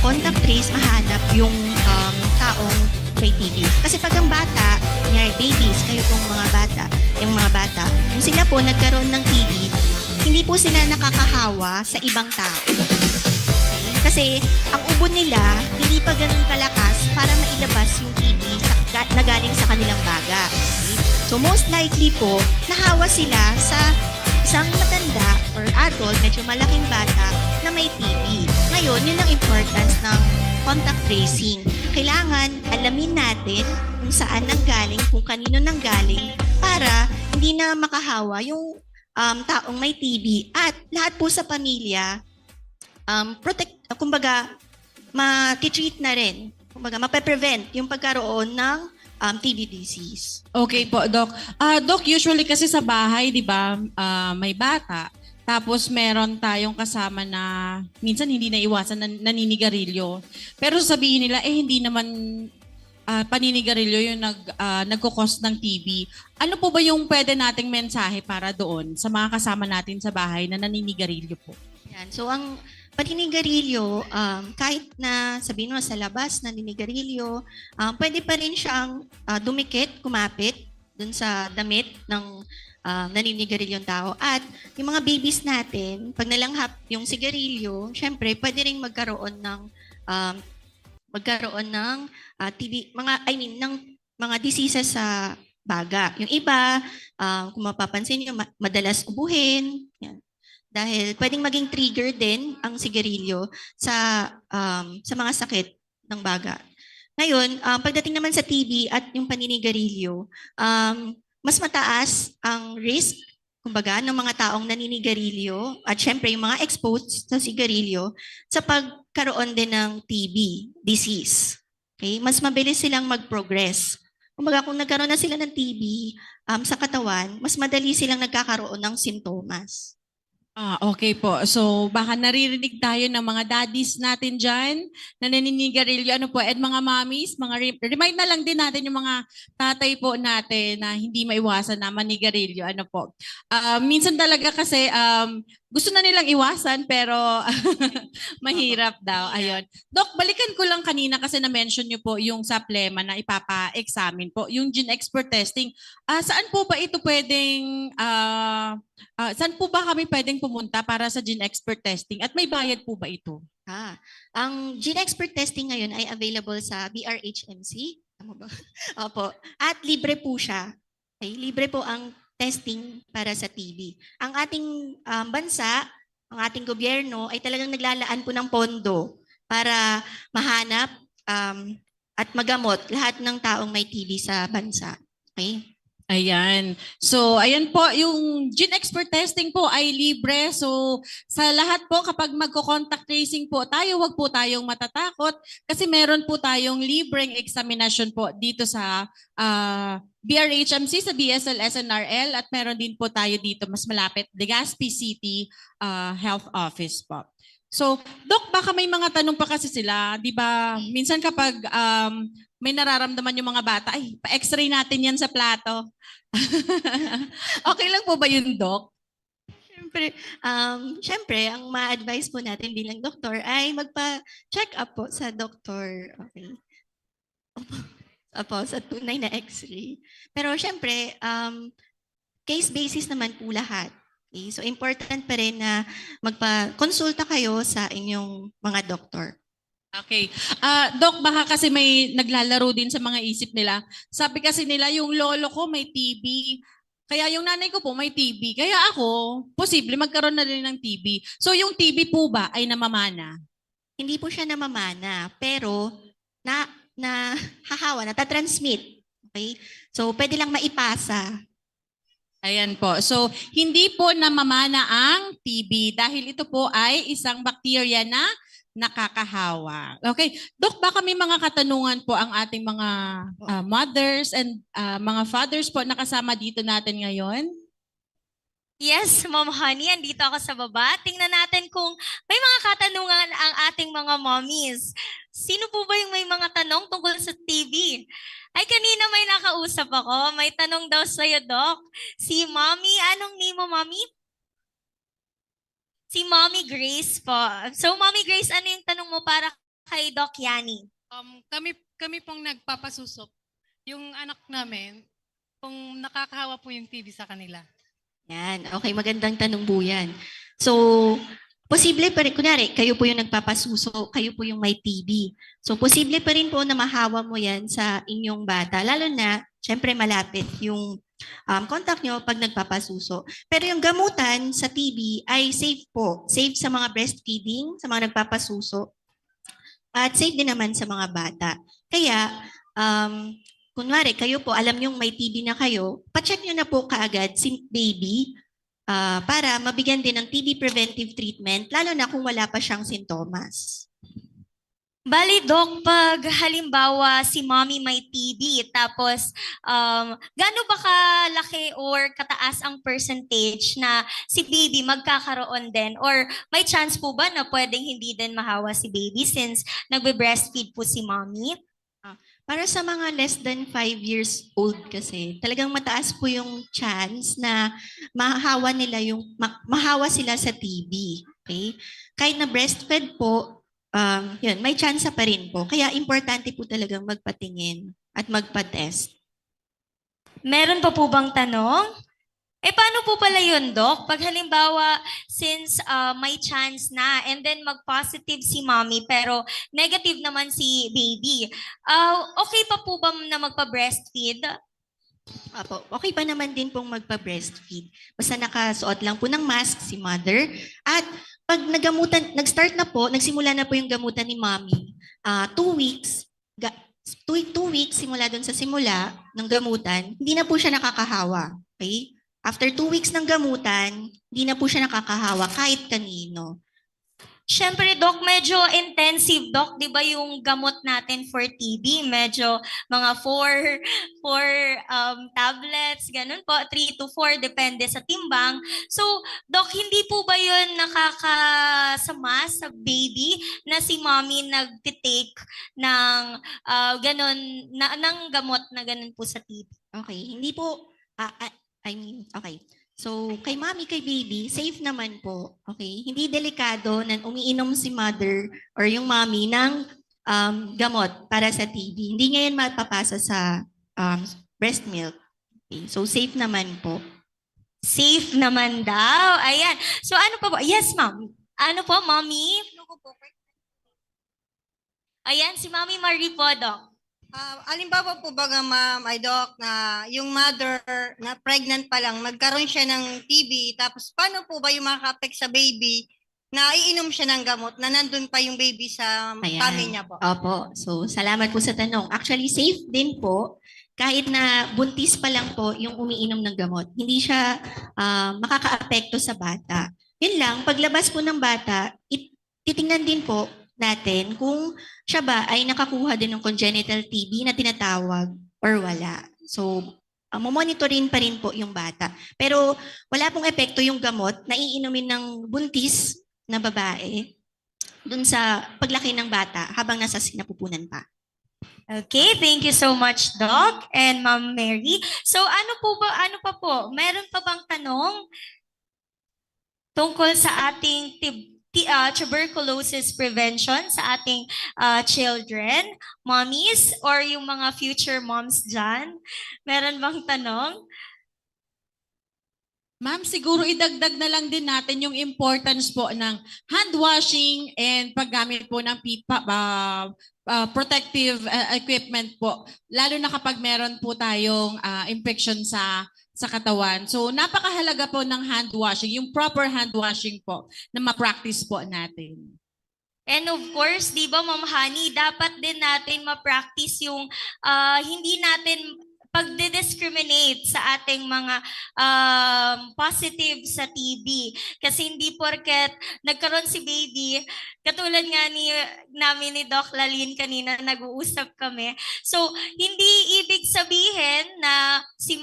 contact trace mahanap yung taong may TB. Kasi pag ang bata, babies, kayo pong mga bata, kung sila po nagkaroon ng TB, hindi po sila nakakahawa sa ibang tao. Kasi ang ubo nila, hindi pa ganun kalakas para mailabas yung TB na galing sa kanilang baga. Okay? So most likely po, nahawa sila sa isang matanda or adult, medyo malaking bata na may TB. Ngayon, yun ang importance ng contact tracing. Kailangan alamin natin kung saan nanggaling, kung kanino nanggaling, para hindi na makahawa yung taong may TB. At lahat po sa pamilya, ma-treat na rin. Mape-prevent yung pagkaroon ng TB disease. Okay po, Doc. Doc, usually kasi sa bahay, di ba, may bata. Tapos meron tayong kasama na minsan hindi naiwasan na naninigarilyo. Pero sabihin nila, hindi naman paninigarilyo yung nagkukos ng TB. Ano po ba yung pwede nating mensahe para doon sa mga kasama natin sa bahay na naninigarilyo po? Yan. So ang paninigarilyo, kahit na sabihin mo sa labas naninigarilyo, pwede pa rin siyang kumapit dun sa damit ng naninigarilyo ng tao. At yung mga babies natin, pag nalanghap yung sigarilyo, syempre pwede rin magkaroon ng TB, ng mga diseases sa baga. Yung iba, kung mapapansin niyo, madalas ubuhin. Yan. Dahil pwedeng maging trigger din ang sigarilyo sa mga sakit ng baga. Ngayon, pagdating naman sa TB at yung paninigarilyo, mas mataas ang risk, kumbaga, ng mga taong naninigarilyo at syempre yung mga exposed sa sigarilyo sa pagkaroon din ng TB disease. Okay? Mas mabilis silang mag-progress. Kumbaga, kung nagkaroon na sila ng TB sa katawan, mas madali silang nagkakaroon ng sintomas. Okay po. So baka naririnig tayo ng mga daddies natin dyan na naninigarilyo. Ano po, and mga mommies, remind na lang din natin yung mga tatay po natin na hindi maiwasan na manigarilyo. Ano po. Minsan talaga kasi gusto na nilang iwasan pero mahirap daw. Ayun. Doc, balikan ko lang kanina kasi na-mention nyo po yung sa plema na ipapa-examine po. Yung gene expert testing. Saan po ba ito pwedeng saan po ba kami pwedeng pumunta para sa gene expert testing at may bayad po ba ito? Ang gene expert testing ngayon ay available sa BRHMC. Tama ba? Opo. At libre po siya. Okay? Libre po ang testing para sa TB. Ang ating bansa, ang ating gobyerno ay talagang naglalaan po ng pondo para mahanap at magamot lahat ng taong may TB sa bansa. Okay? Ayan. So, ayan po, yung gene expert testing po ay libre. So, sa lahat po, kapag magko-contact tracing po tayo, wag po tayong matatakot kasi meron po tayong libreng examination po dito sa BRHMC, sa BSL SNRL at meron din po tayo dito mas malapit, Legazpi City Health Office po. So, Doc, baka may mga tanong pa kasi sila. Di ba, minsan kapag may nararamdaman yung mga bata, ay, pa-x-ray natin yan sa plato. Okay lang po ba yun, Doc? Siyempre, ang ma-advise po natin bilang doktor ay magpa-check up po sa doktor. Okay. Opo, sa tunay na x-ray. Pero siyempre, case basis naman po lahat. Okay? So important pa rin na magpa-konsulta kayo sa inyong mga doktor. Okay. Doc, baka kasi may naglalaro din sa mga isip nila. Sabi kasi nila, yung lolo ko may TB. Kaya yung nanay ko po may TB. Kaya ako, posible magkaroon na rin ng TB. So yung TB po ba ay namamana? Hindi po siya namamana, pero natatransmit. Okay? So pwede lang maipasa. Ayan po. So, hindi po namamana ang TB dahil ito po ay isang bakterya na nakakahawa. Okay. Dok, baka may mga katanungan po ang ating mga mothers and mga fathers po na kasama dito natin ngayon. Yes, Ma'am Honey, andito ako sa baba. Tingnan natin kung may mga katanungan ang ating mga mommies. Sino po ba yung may mga tanong tungkol sa TB? Ay, kanina may nakausap ako. May tanong daw sa'yo, Doc. Si Mommy, anong name mo, Mommy? Si Mommy Grace po. So, Mommy Grace, ano yung tanong mo para kay Doc Yani. Kami pong nagpapasusok. Yung anak namin, kung nakakahawa po yung TV sa kanila. Yan. Okay, magandang tanong po yan. So, posible pa rin, kunwari, kayo po yung nagpapasuso, kayo po yung may TB. So, posible pa rin po na mahawa mo yan sa inyong bata. Lalo na, syempre malapit yung contact nyo pag nagpapasuso. Pero yung gamutan sa TB ay safe po. Safe sa mga breastfeeding, sa mga nagpapasuso. At safe din naman sa mga bata. Kaya, kunwari, kayo po, alam nyo may TB na kayo, pacheck nyo na po kaagad si baby para mabigyan din ng TB preventive treatment, lalo na kung wala pa siyang sintomas. Bali, Doc, pag halimbawa si mommy may TB, tapos gaano ba kalaki or kataas ang percentage na si baby magkakaroon din? Or may chance po ba na pwedeng hindi din mahawa si baby since nagbe-breastfeed po si mommy? Para sa mga less than 5 years old kasi, talagang mataas po yung chance na mahawa sila sa TB. Okay? Kahit na breastfed po, yun, may chance pa rin po. Kaya importante po talagang magpatingin at magpa-test. Meron pa po bang tanong? Paano po pala yun, Doc? Pag halimbawa, since may chance na and then mag-positive si mommy pero negative naman si baby, okay pa po ba na magpa-breastfeed? Apo, okay pa naman din pong magpa-breastfeed. Basta nakasuot lang po ng mask si mother. At pag nag-start na po, nagsimula na po yung gamutan ni mommy, 2 weeks, 2 weeks simula doon sa simula ng gamutan, hindi na po siya nakakahawa. Okay? After 2 weeks ng gamutan, hindi na po siya nakakahawa kahit kanino. Siyempre, Doc, medyo intensive, Doc. Di ba yung gamot natin for TB? Medyo mga 4 tablets, ganun po. 3 to 4, depende sa timbang. So, Doc, hindi po ba yun nakakasama sa baby na si mommy nagtitake ng ganun, ng gamot na ganun po sa TB? Okay, hindi po, okay. So, kay mommy, kay baby, safe naman po. Okay? Hindi delikado na umiinom si mother or yung mommy ng gamot para sa TB. Hindi niya yan mapapasa sa breast milk. Okay? So, safe naman po. Safe naman daw. Ayan. So, ano pa po? Yes, ma'am. Ano po, mommy? Ayan, si Mami Marie po, Doc. Alimbawa po ba nga, ma'am, Doc, na yung mother na pregnant pa lang, magkaroon siya ng TB, tapos paano po ba yung makaka-affect sa baby na iinom siya ng gamot na nandun pa yung baby sa tummy niya po? Opo. So, salamat po sa tanong. Actually, safe din po kahit na buntis pa lang po yung umiinom ng gamot. Hindi siya makaka-apekto sa bata. Yun lang, paglabas po ng bata, titingnan din po natin kung siya ba ay nakakuha din ng congenital TB na tinatawag or wala. So, mamonitorin pa rin po yung bata. Pero wala pong epekto yung gamot na iinumin ng buntis na babae dun sa paglaki ng bata habang nasa sinapupunan pa. Okay, thank you so much, Doc and Ma'am Mary. So, ano pa po? Meron pa bang tanong tungkol sa ating tuberculosis prevention sa ating children, mommies, or yung mga future moms dyan? Meron bang tanong? Ma'am, siguro idagdag na lang din natin yung importance po ng hand washing and paggamit po ng protective equipment po. Lalo na kapag meron po tayong infection sa katawan. So napakahalaga po ng hand washing, yung proper hand washing po na ma-practice po natin. And of course, di ba, Ma'am Honey, dapat din natin ma-practice yung hindi natin pagdi-discriminate sa ating mga positive sa TB. Kasi hindi porket nagkaroon si baby, katulad nga namin ni Doc Lalin kanina, nag-uusap kami. So, hindi ibig sabihin na si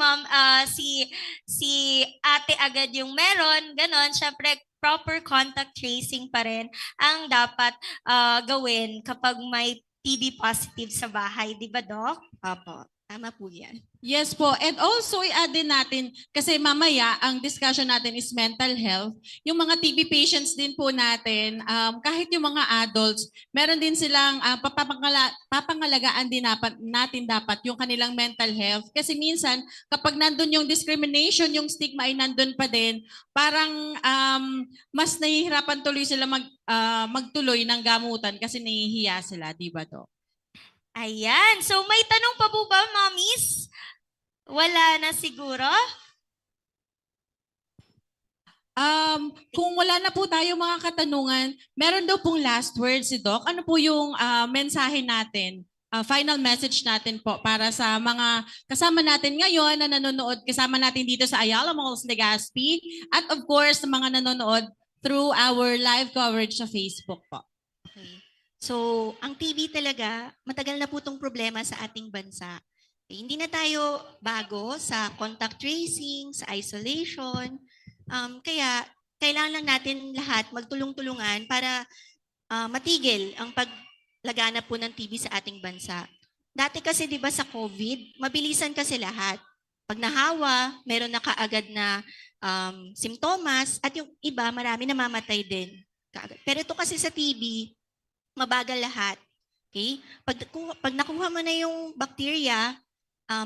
ate agad yung meron, ganon. Syempre, proper contact tracing pa rin ang dapat gawin kapag may TB positive sa bahay. Di ba, Doc? Opo. Tama po yan. Yes po. And also, i-add din natin, kasi mamaya, ang discussion natin is mental health. Yung mga TB patients din po natin, kahit yung mga adults, meron din silang papangalagaan din natin dapat yung kanilang mental health. Kasi minsan, kapag nandun yung discrimination, yung stigma ay nandun pa din, parang mas nahihirapan tuloy sila magtuloy ng gamutan kasi nahihiya sila, di ba, Dok? Ayan. So may tanong pa po ba, mommies? Wala na siguro? Kung wala na po tayo mga katanungan, meron daw pong last words si Doc. Ano po yung mensahe natin? Final message natin po para sa mga kasama natin ngayon na nanonood, kasama natin dito sa Ayala Malls, Legazpi, at of course, sa mga nanonood through our live coverage sa Facebook po. Okay. So, ang TB talaga, matagal na po itong problema sa ating bansa. Okay, hindi na tayo bago sa contact tracing, sa isolation. Kaya, kailangan lang natin lahat magtulong-tulungan para matigil ang paglaganap po ng TB sa ating bansa. Dati kasi, di ba sa COVID, mabilisan kasi lahat. Pag nahawa, meron na kaagad na simptomas at yung iba, marami namamatay din. Kaagad. Pero ito kasi sa TB, mabagal lahat. Okay? Pag nakuha mo na yung bacteria,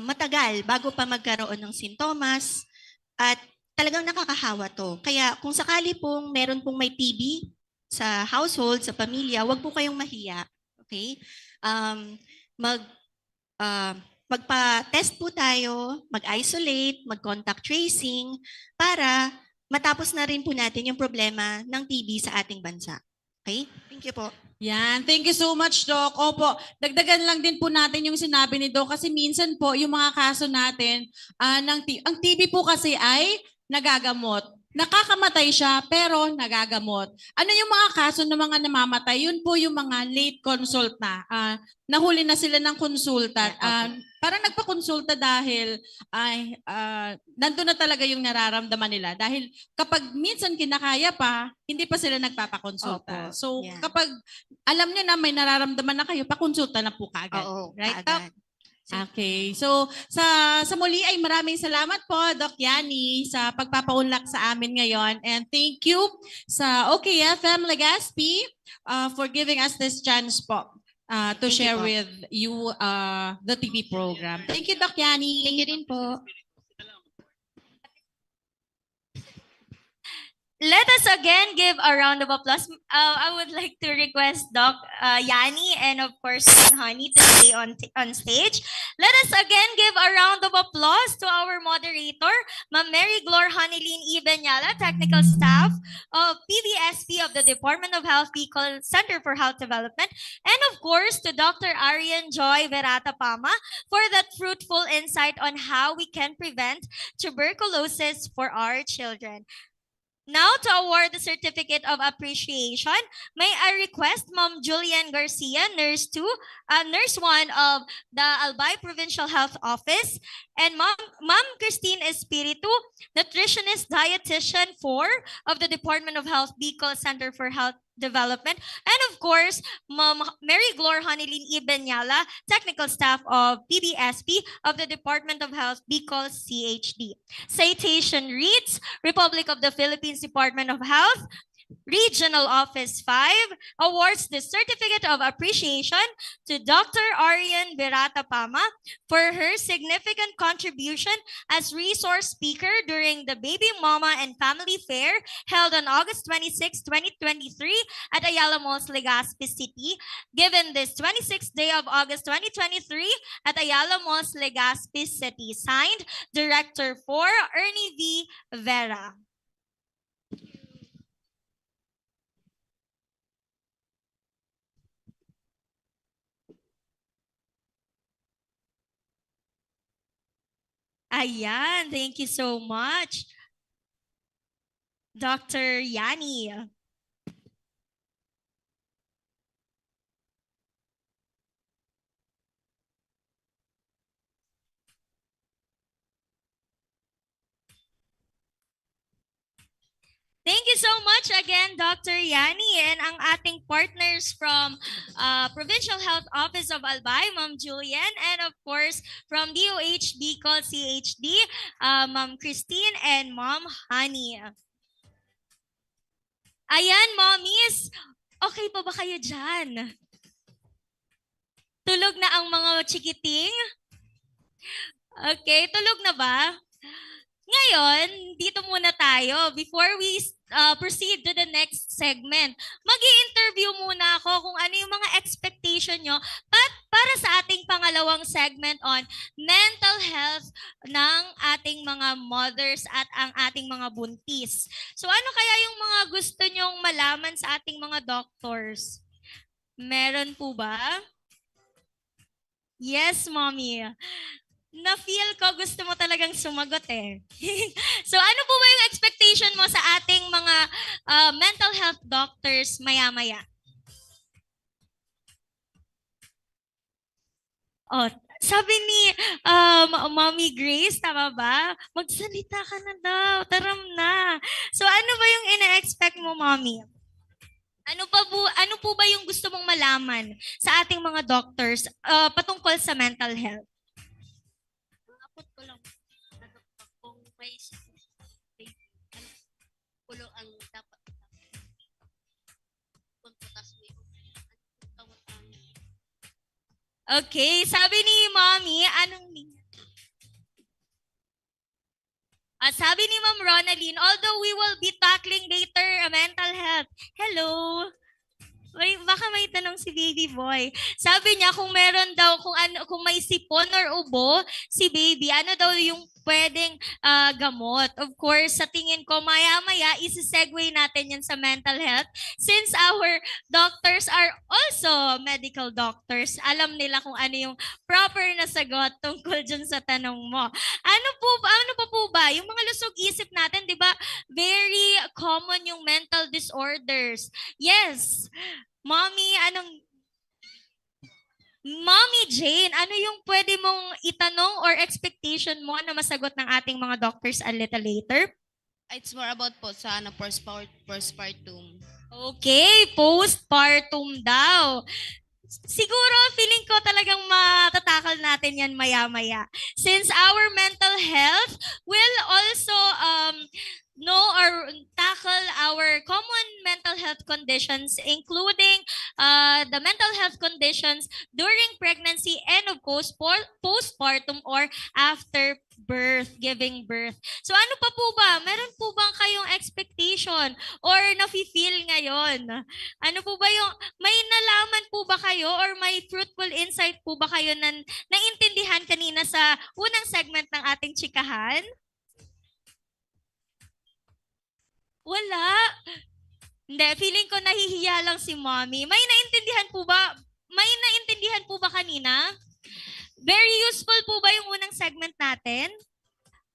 matagal bago pa magkaroon ng sintomas at talagang nakakahawa to. Kaya kung sakali pong meron pong may TB sa household, sa pamilya, wag po kayong mahiya. Okay? Magpa-test po tayo, mag-isolate, mag-contact tracing para matapos na rin po natin yung problema ng TB sa ating bansa. Okay? Thank you po. Yan. Thank you so much, Doc. Opo, dagdagan lang din po natin yung sinabi ni Doc kasi minsan po yung mga kaso natin, ang TB po kasi ay nagagamot. Nakakamatay siya pero nagagamot. Ano yung mga kaso ng mga namamatay? Yun po yung mga late consult na. Nahuli na sila ng konsulta. Parang nagpa-konsulta dahil nandun na talaga yung nararamdaman nila. Dahil kapag minsan kinakaya pa, hindi pa sila nagpapakonsulta. Opo. So Yeah. kapag alam nyo na may nararamdaman na kayo, pakonsulta na po kaagad. Oo, Right, kaagad. Doc? Okay. So sa muli ay maraming salamat po, Doc Yani, sa pagpapaunlak sa amin ngayon. And thank you sa OKFM Legazpi for giving us this chance po to Thank you share po. with you the TV program. Thank you, Doc Yani. Thank you din po. Let us again give a round of applause. I would like to request Doc Yani and of course Honey to stay on stage. Let us again give a round of applause to our moderator, Ma'am Mary Glor Honeyline Ibenyala, technical staff of PBSP of the Department of Health Bicol Center for Health Development, and of course to Dr. Arian Joy Verata Pama for that fruitful insight on how we can prevent tuberculosis for our children. Now, to award the Certificate of Appreciation, may I request Ma'am Julian Garcia, Nurse 1 of the Albay Provincial Health Office, and Ma'am Christine Espiritu, Nutritionist Dietitian 4 of the Department of Health Bicol Center for Health Development, and of course, Ma'am Mary Glor Honeyline Ibenyala, Technical Staff of PBSP of the Department of Health Bicol CHD. Citation reads, Republic of the Philippines Department of Health, Regional Office 5 awards the Certificate of Appreciation to Dr. Arian Verata Pama for her significant contribution as resource speaker during the Baby Mama and Family Fair held on August 26, 2023 at Ayala Malls, Legazpi City, given this 26th day of August 2023 at Ayala Malls, Legazpi City. Signed, Director 4, Ernie V. Vera. Ayan, thank you so much, Dr. Yani. Thank you so much again, Dr. Yani, and ang ating partners from Provincial Health Office of Albay, Ma'am Julian, and of course, from DOH Bicol CHD, Ma'am Christine and Ma'am Honey. Ayan, mommies, okay pa ba kayo dyan? Tulog na ang mga chikiting? Okay, tulog na ba? Ngayon, dito muna tayo. Before we proceed to the next segment, mag-i-interview muna ako kung ano yung mga expectation nyo para sa ating pangalawang segment on mental health ng ating mga mothers at ang ating mga buntis. So ano kaya yung mga gusto nyong malaman sa ating mga doctors? Meron po ba? Yes, mommy. Na-feel ko gusto mo talagang sumagot eh. So ano po ba yung expectation mo sa ating mga mental health doctors maya-maya? Oh, sabi ni Mommy Grace, tama ba? Magsalita ka na daw, taram na. So ano ba yung ina-expect mo, Mommy? Ano po ba yung gusto mong malaman sa ating mga doctors patungkol sa mental health? Abot ko lang kung may pulo ang dapat puntas mo Okay, sabi ni Mommy, anong sabi ni Ma'am Ronaline, although we will be tackling later mental health. Hello. Baka may tanong si baby boy. Sabi niya kung meron daw kung may sipon or ubo si baby, ano daw yung pwedeng gamot. Of course, sa tingin ko maya-maya isi-segue natin yan sa mental health since our doctors are also medical doctors. Alam nila kung ano yung proper na sagot tungkol dyan sa tanong mo. Ano pa po ba? Yung mga lusog isip natin, 'di ba? Very common yung mental disorders. Yes. Mommy Jane, ano yung pwede mong itanong or expectation mo na masagot ng ating mga doctors a little later? It's more about po sa postpartum. Okay, postpartum daw. Siguro, feeling ko talagang matatakal natin yan maya-maya. Since our mental health will also know or tackle our common mental health conditions, including the mental health conditions during pregnancy and of course postpartum or after giving birth. So ano pa po ba? Meron po bang kayong expectation or nafe-feel ngayon? Ano po ba yung, may nalaman po ba kayo or may fruitful insight po ba kayo na naintindihan kanina sa unang segment ng ating chikahan? Wala. Hindi, feeling ko nahihiya lang si Mommy. May naintindihan po ba? Kanina? Very useful po ba yung unang segment natin?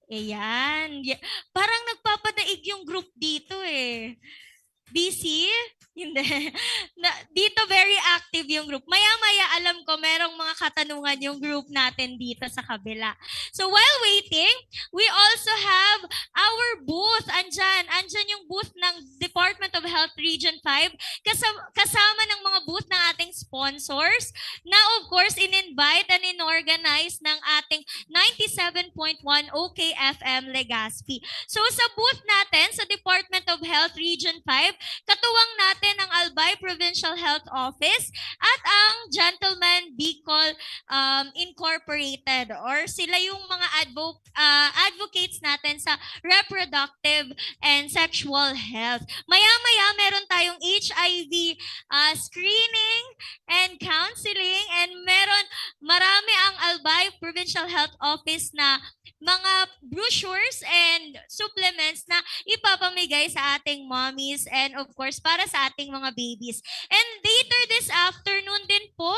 Ayan. Parang nagpapadaig yung group dito eh. Busy? Hindi. Dito very active yung group. Maya-maya alam ko merong mga katanungan yung group natin dito sa kabila. So while waiting, we also have our booth. Andyan yung booth ng Department of Health Region 5 kasama ng mga booth ng ating sponsors na of course in-invite and in-organize ng ating 97.1 OKFM Legazpi. So sa booth natin sa Department of Health Region 5, katuwang natin ang Albay Provincial Health Office at ang Gentleman Bicol Incorporated or sila yung mga advocates natin sa reproductive and sexual health. Maya-maya meron tayong HIV screening and counseling and marami ang Albay Provincial Health Office na mga brochures and supplements na ipapamigay sa ating mommies and of course para sa ating mga babies. And dito later this afternoon din po,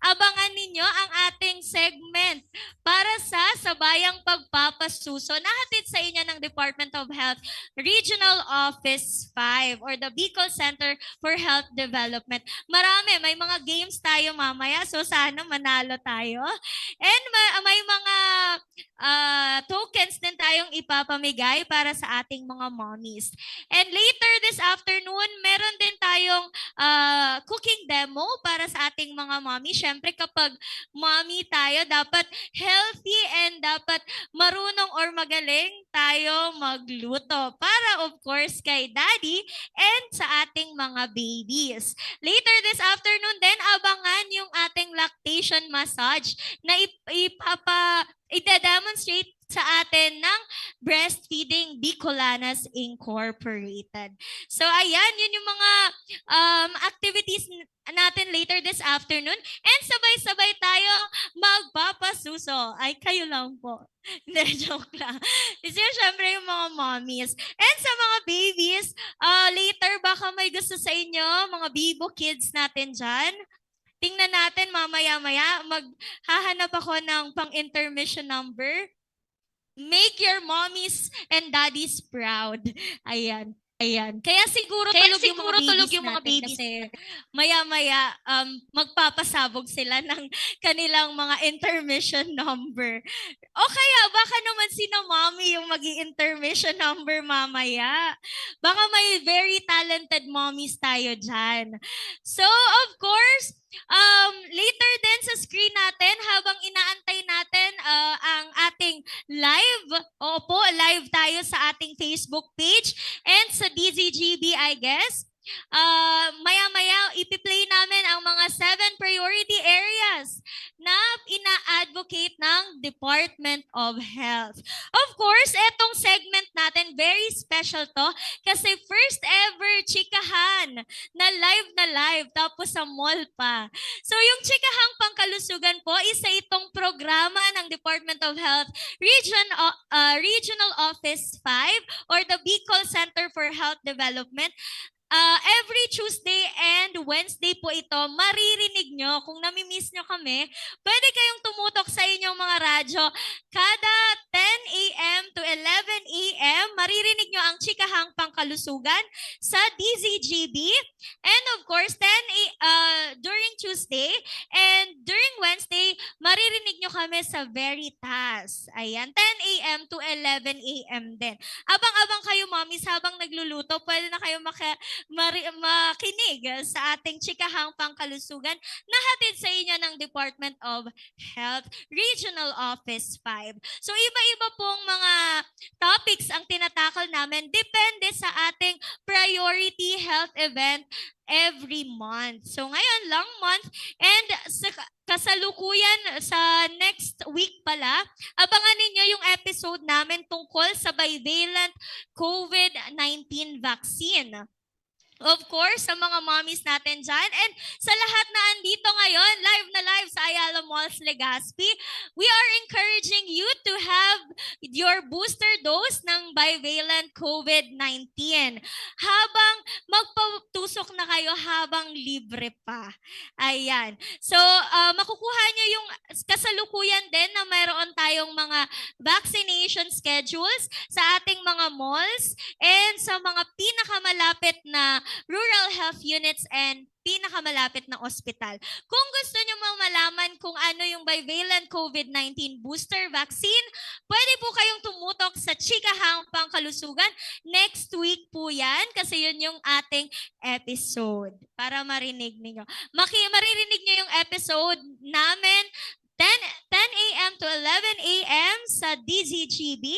abangan ninyo ang ating segment para sa sabayang pagpapasuso na hatid sa inyo ng Department of Health Regional Office 5 or the Bicol Center for Health Development. May mga games tayo mamaya, so sana manalo tayo. And may mga tokens din tayong ipapamigay para sa ating mga mommies. And later this afternoon, meron din tayong cooking demo para sa ating mga mommy. Siyempre kapag mommy tayo, dapat healthy and dapat marunong or magaling tayo magluto para of course kay daddy and sa ating mga babies. Later this afternoon din, abangan yung ating lactation massage na ide-demonstrate sa atin ng Breastfeeding Bicolanas Incorporated. So ayan, yun yung mga activities natin later this afternoon. And sabay-sabay tayo magpapasuso. Ay, kayo lang po. Hindi, joke lang. Kasi syempre yung mga mommies. And sa mga babies, later baka may gusto sa inyo, mga bibo kids natin dyan. Tingnan natin mamaya-maya, maghahanap ako ng pang-intermission number. Make your mommies and daddies proud. Ayan. Kaya siguro tulog yung mga babies kasi maya-maya magpapasabog sila ng kanilang mga intermission number. O kaya baka naman sina mommy yung magi-intermission number mamaya. Baka may very talented mommies tayo dyan. So of course, later din sa screen natin habang inaantay natin ang ating live. Opo, live tayo sa ating Facebook page and sa DZGB, I guess. Maya-maya ipi-play namin ang mga 7 priority areas na ina-advocate ng Department of Health. Of course, etong segment natin, very special to kasi first ever chikahan na live tapos sa mall pa. So yung Chikahang Pangkalusugan po, isa itong programa ng Department of Health Regional Office 5 or the Bicol Center for Health Development. Every Tuesday and Wednesday po ito, maririnig nyo. Kung namimiss nyo kami, pwede kayong tumutok sa inyong mga radyo. Kada 10 a.m. to 11 a.m., maririnig nyo ang Chikahang Pangkalusugan sa DZGB. And of course, during Tuesday and during Wednesday, maririnig nyo kami sa Veritas. Ayan, 10 a.m. to 11 a.m. din. Abang-abang kayo, mommies, habang nagluluto, pwede na kayo makinig sa ating Chikahang Pangkalusugan na hatid sa inyo ng Department of Health Regional Office 5. So iba-iba pong mga topics ang tinatakal namin depende sa ating priority health event every month. So ngayon, long month and sa kasalukuyan sa next week pala, abangan ninyo yung episode namin tungkol sa bivalent COVID-19 vaccine. Of course, sa mga mommies natin dyan. And sa lahat na andito ngayon, live na live sa Ayala Malls, Legazpi, we are encouraging you to have your booster dose ng bivalent COVID-19. Habang magpatusok na kayo habang libre pa. Ayan. So, makukuha nyo yung kasalukuyan din na mayroon tayong mga vaccination schedules sa ating mga malls and sa mga pinakamalapit na rural health units and pinakamalapit na ospital. Kung gusto nyo malaman kung ano yung bivalent COVID-19 booster vaccine, pwede po kayong tumutok sa Chikahang Pangkalusugan. Next week po yan kasi yun yung ating episode para marinig niyo. Maririnig niyo yung episode namin 10 a.m. to 11 a.m. sa DZGB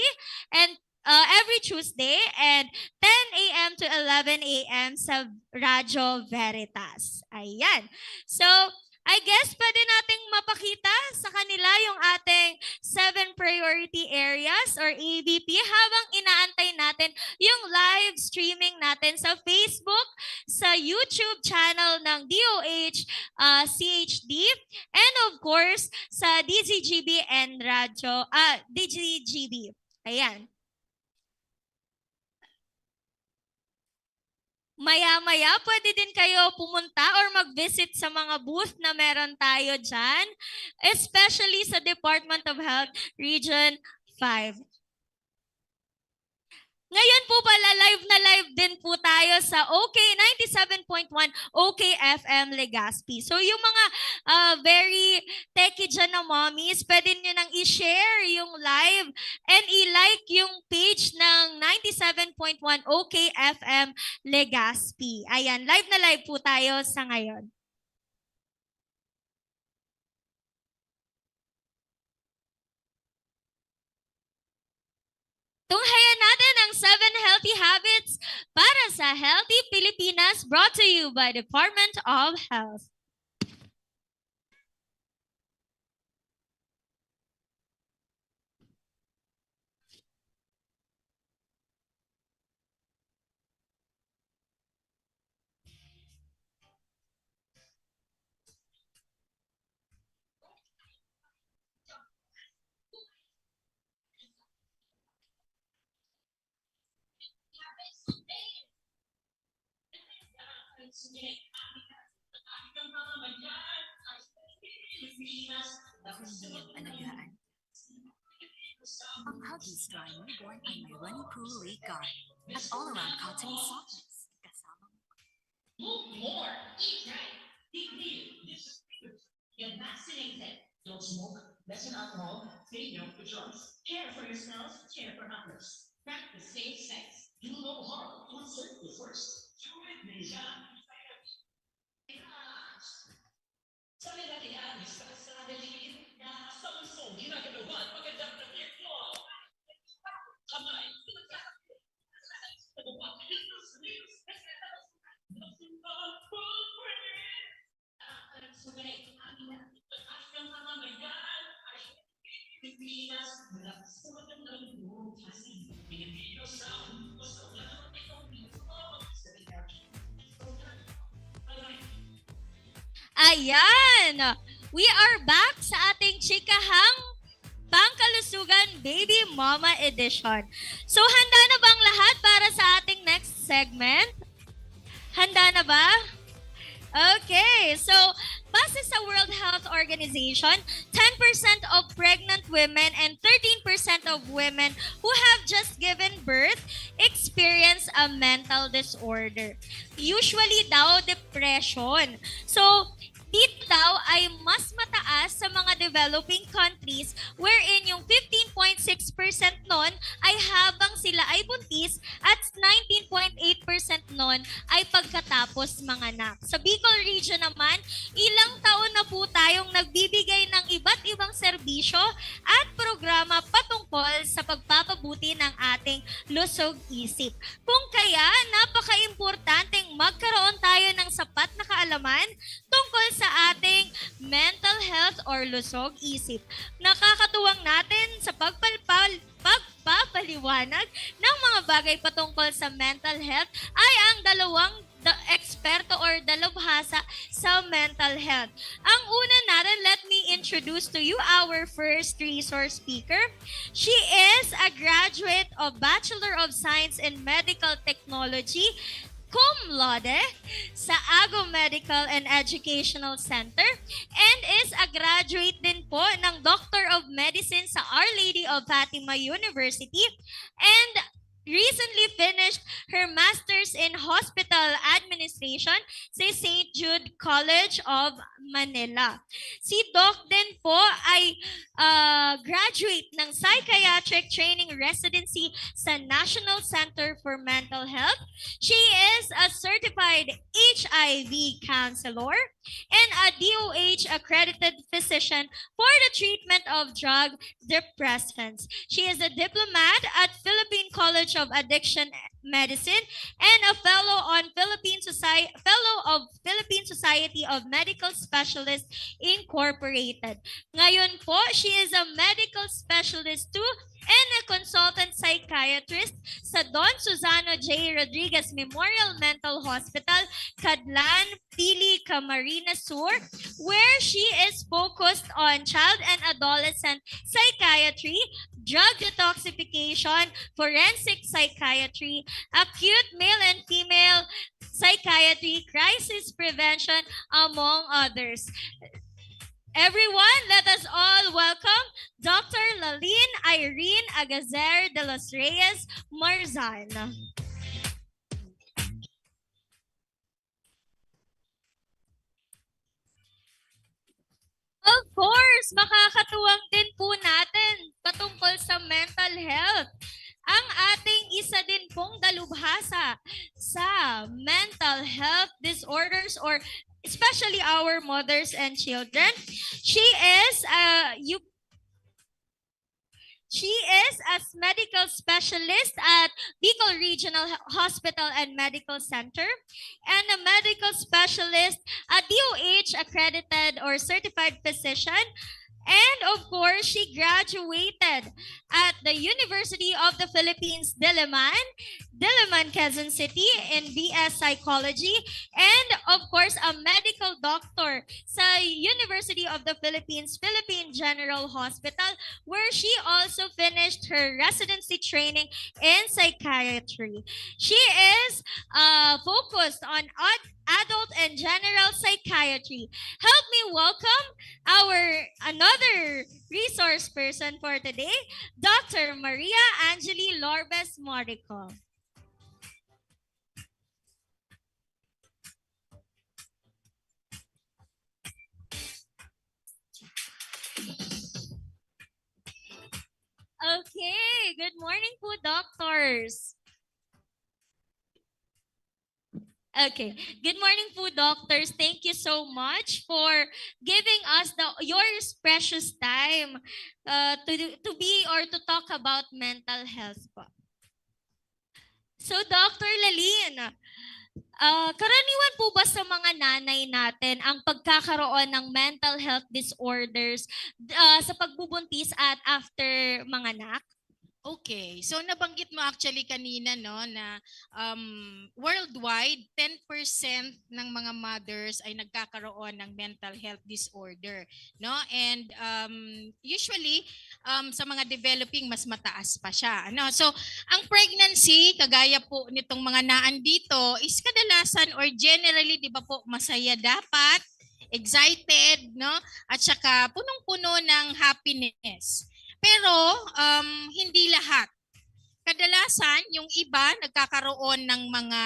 and every Tuesday and 10 a.m. to 11 a.m. sa Radyo Veritas. Ayan. So, I guess pwede nating mapakita sa kanila yung ating 7 priority areas or ABP habang inaantay natin yung live streaming natin sa Facebook, sa YouTube channel ng DOH CHD, and of course, sa DZGB and DZGB. Ayan. Maya-maya, pwede din kayo pumunta or mag-visit sa mga booth na meron tayo dyan, especially sa Department of Health Region 5. Ngayon po pala, live na live din po tayo sa OK 97.1 OK FM Legazpi. So yung mga very techie dyan na mommies, pwede nyo nang i-share yung live and i-like yung page ng 97.1 OK FM Legazpi. Ayan, live na live po tayo sa ngayon. Tunghayan natin ang 7 healthy habits para sa Healthy Pilipinas, brought to you by Department of Health. Ang Huggies Dry Newborn ay may runny poo late guard at all-around cottony softness. Kasama Move more, eat right, eat clean. Get vaccinated. Don't smoke, lessen alcohol, stay young for choice. Care for yourselves, care for others. Practice safe sex. Do no harm. Consent the first. Do it, Nisha. Sabi natin yan, sa dali na Samsung, ginagawa, magandang na ito. Kamay. Ayan! We are back sa ating chikahang Pangkalusugan Baby Mama Edition. So handa na bang lahat para sa ating next segment? Handa na ba? Okay, so base sa World Health Organization, 10% of pregnant women and 13% of women who have just given birth experience a mental disorder. Usually daw depression. So dito daw ay mas mataas sa mga developing countries wherein yung 15.6% nun ay habang sila ay buntis at 19.8% nun ay pagkatapos manganak. Sa Bicol region naman, ilang taon na po tayong nagbibigay ng iba't ibang serbisyo at programa patungkol sa pagpapabuti ng ating lusog isip. Kung kaya, napaka-importanteng magkaroon tayo ng sapat na kaalaman tungkol sa ating mental health or lusog isip. Nakakatuwang natin sa pagpapaliwanag ng mga bagay patungkol sa mental health ay ang dalawang eksperto or dalubhasa sa mental health. Ang una natin, let me introduce to you our first resource speaker. She is a graduate of Bachelor of Science in Medical Technology, cum laude sa Ago Medical and Educational Center and is a graduate din po ng Doctor of Medicine sa Our Lady of Fatima University and recently finished her Master's in Hospital Administration sa St. Jude College of Manila. Si Doc din po ay graduate ng Psychiatric Training Residency sa National Center for Mental Health. She is a certified HIV counselor and a DOH accredited physician for the treatment of drug depressants. She is a diplomat at Philippine College of Addiction Medicine and a fellow of Philippine Society of Medical Specialists Incorporated. Ngayon po, she is a medical specialist too and a consultant psychiatrist sa Don Susano J. Rodriguez Memorial Mental Hospital, Cadlan, Pili, Camarines Sur, where she is focused on child and adolescent psychiatry, drug detoxification, forensic psychiatry, acute male and female psychiatry, crisis prevention, among others. Everyone, let us all welcome Dr. Lalin Irene Agazer de los Reyes Marzal. Of course, makakatuwang din po natin patungkol sa mental health. Ang ating isa din pong dalubhasa sa mental health disorders or especially our mothers and children. She is a medical specialist at Bicol Regional Hospital and Medical Center and a medical specialist at DOH accredited or certified physician. And of course, she graduated at the University of the Philippines, Diliman, Quezon City in BS Psychology, and of course, a medical doctor sa University of the Philippines, Philippine General Hospital, where she also finished her residency training in psychiatry. She is focused on adult and general psychiatry. Help me welcome our another resource person for today, Dr. Maria Angeli Lorbes Morico. Okay, good morning po, doctors. Okay. Good morning po, doctors. Thank you so much for giving us your precious time to be or to talk about mental health po. So, Dr. Lalin, karaniwan po ba sa mga nanay natin ang pagkakaroon ng mental health disorders sa pagbubuntis at after manganak? Okay, so nabanggit mo actually kanina no na worldwide 10% ng mga mothers ay nagkakaroon ng mental health disorder, no? And usually sa mga developing mas mataas pa siya, ano? So ang pregnancy kagaya po nitong mga naan dito is kadalasan or generally 'di ba po masaya dapat, excited, no? At saka punong-puno ng happiness. Pero hindi lahat. Kadalasan yung iba nagkakaroon ng mga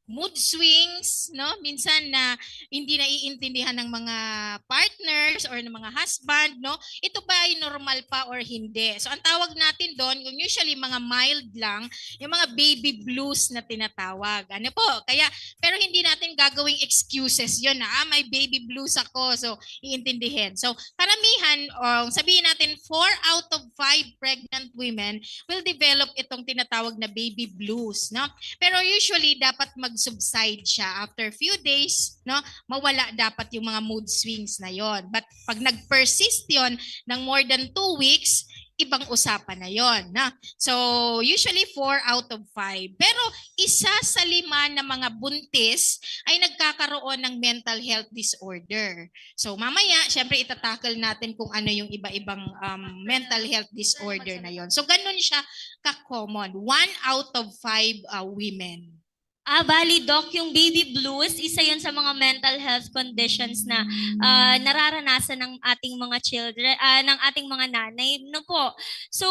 mood swings, no? Minsan na hindi naiintindihan ng mga partners or ng mga husband, no? Ito ba ay normal pa or hindi? So ang tawag natin doon, yung usually mga mild lang, yung mga baby blues na tinatawag. Ano po? Kaya pero hindi natin gagawing excuses 'yon na may baby blues ako. So iintindihin. So karamihan, sabihin natin 4 out of 5 pregnant women will develop itong tinatawag na baby blues, no? Pero usually dapat mag-subside siya after few days, no? Mawala dapat yung mga mood swings na yon. But pag nag-persist yon ng more than 2 weeks, ibang usapan na yon, na. So usually 4 out of 5. Pero isa sa 5 na mga buntis ay nagkakaroon ng mental health disorder. So mamaya, syempre itatakal natin kung ano yung iba-ibang mental health disorder na yon. So ganun siya ka-common. 1 out of 5 women. Bali, Doc, yung baby blues, isa yun sa mga mental health conditions na nararanasan ng ating mga children, ng ating mga nanay. No po. So,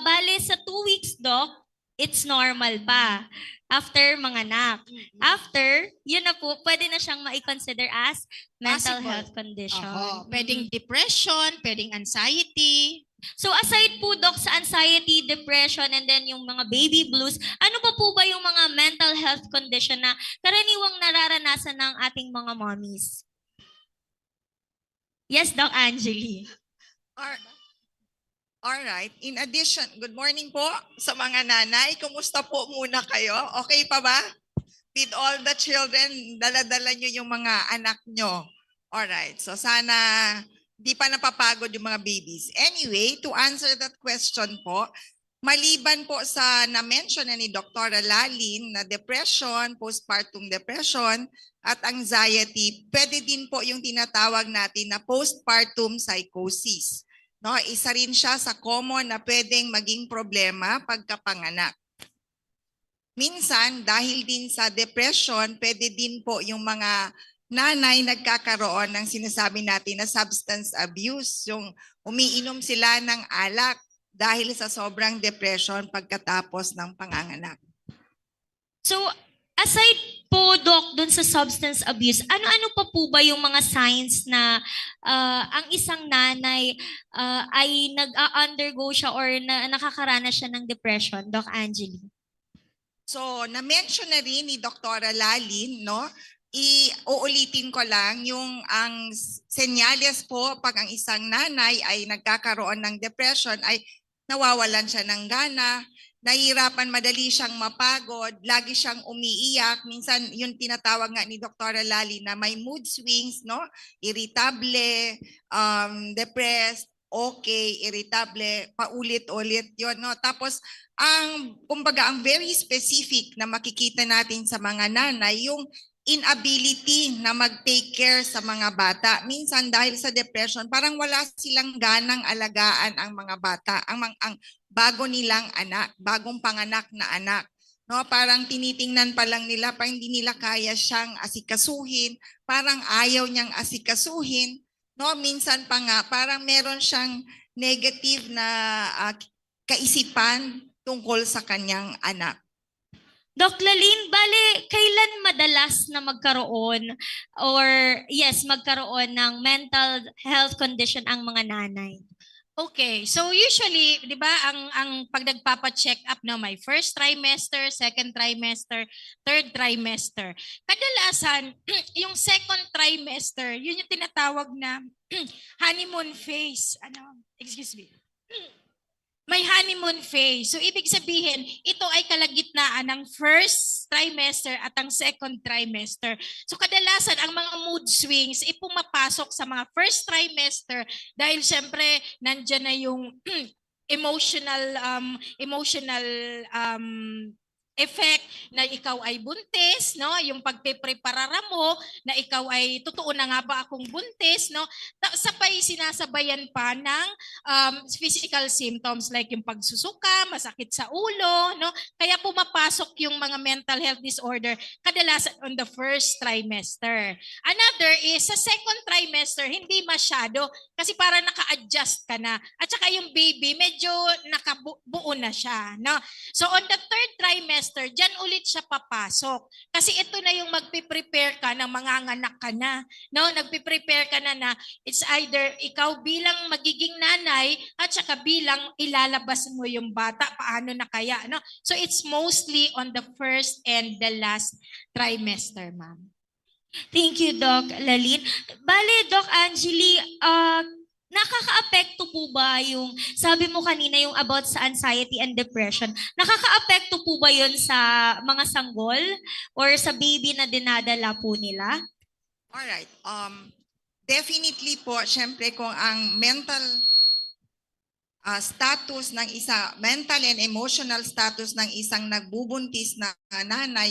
bali, sa 2 weeks, Doc, it's normal pa. After manganak. After, yun na po, pwede na siyang ma-consider as mental Possible. health condition. Pwedeng depression, pwedeng anxiety. So aside po, Doc, sa anxiety, depression, and then yung mga baby blues, ano pa po ba yung mga mental health condition na karaniwang nararanasan ng ating mga mommies? Yes, Doc Angeli. Alright. In addition, good morning po sa mga nanay. Kumusta po muna kayo? Okay pa ba? With all the children, dala-dala nyo yung mga anak nyo. Alright. So sana di pa napapagod yung mga babies. Anyway, to answer that question po, maliban po sa na-mention na ni Dr. Lalin na depression, postpartum depression, at anxiety, pwede din po yung tinatawag natin na postpartum psychosis. No, isa rin siya sa common na pwedeng maging problema pagkapanganak. Minsan, dahil din sa depression, pwede din po yung mga nanay nagkakaroon ng sinasabi natin na substance abuse. Yung umiinom sila ng alak dahil sa sobrang depression pagkatapos ng panganganak. So, aside po, Doc, dun sa substance abuse, ano-ano pa po ba yung mga signs na ang isang nanay ay nag-undergo siya or nakakaranas siya ng depression, Doc Angeli? So, na-mention na rin ni Dr. Lalin, no? Uulitin ko lang yung ang senyales po pag ang isang nanay ay nagkakaroon ng depression ay nawawalan siya ng gana, nahihirapan, madali siyang mapagod, lagi siyang umiiyak. Minsan yung tinatawag nga ni Dr. Lali na may mood swings, no? Irritable, depressed, okay, irritable, paulit-ulit yon, no? Tapos kumbaga ang very specific na makikita natin sa mga nanay yung inability na mag-take care sa mga bata. Minsan dahil sa depression, parang wala silang ganang alagaan ang mga bata, ang bago nilang anak, bagong panganak na anak. No, parang tinitingnan pa lang nila, parang hindi nila kaya siyang asikasuhin, parang ayaw niyang asikasuhin. No, minsan pa nga parang meron siyang negative na kaisipan tungkol sa kanyang anak. Doc Lalin, bale, kailan madalas na magkaroon ng mental health condition ang mga nanay? Okay, so usually, 'di ba, ang pag nagpapa-check up no, may first trimester, second trimester, third trimester. Kadalasan, yung second trimester, yun yung tinatawag na honeymoon phase. Excuse me. May honeymoon phase. So, ibig sabihin, ito ay kalagitnaan ng first trimester at ang second trimester. So, kadalasan, ang mga mood swings ay pumapasok sa mga first trimester dahil syempre, nandyan na yung emotional effect na ikaw ay buntis, no? Yung pagpe-preparara mo na ikaw ay totoo na nga ba akong buntis, no? Sapay sinasabayan pa ng physical symptoms like yung pagsusuka, masakit sa ulo, no? Kaya pumapasok yung mga mental health disorder kadalasan on the first trimester. Another is sa second trimester, hindi masyado kasi para naka-adjust ka na. At saka yung baby medyo nakabuo na siya, no? So on the third trimester, dyan ulit siya papasok. Kasi ito na yung magpiprepare ka ng manganganak ka na. No? Nagpiprepare ka na it's either ikaw bilang magiging nanay at saka bilang ilalabas mo yung bata. Paano na kaya? No? So it's mostly on the first and the last trimester, ma'am. Thank you, Doc Lalin. Bale, Doc Angeli, nakaka-apekto po ba yung, sabi mo kanina yung about sa anxiety and depression, nakaka-apekto po ba yun sa mga sanggol or sa baby na dinadala po nila? Alright. Definitely po, syempre kung ang mental status ng mental and emotional status ng isang nagbubuntis na nanay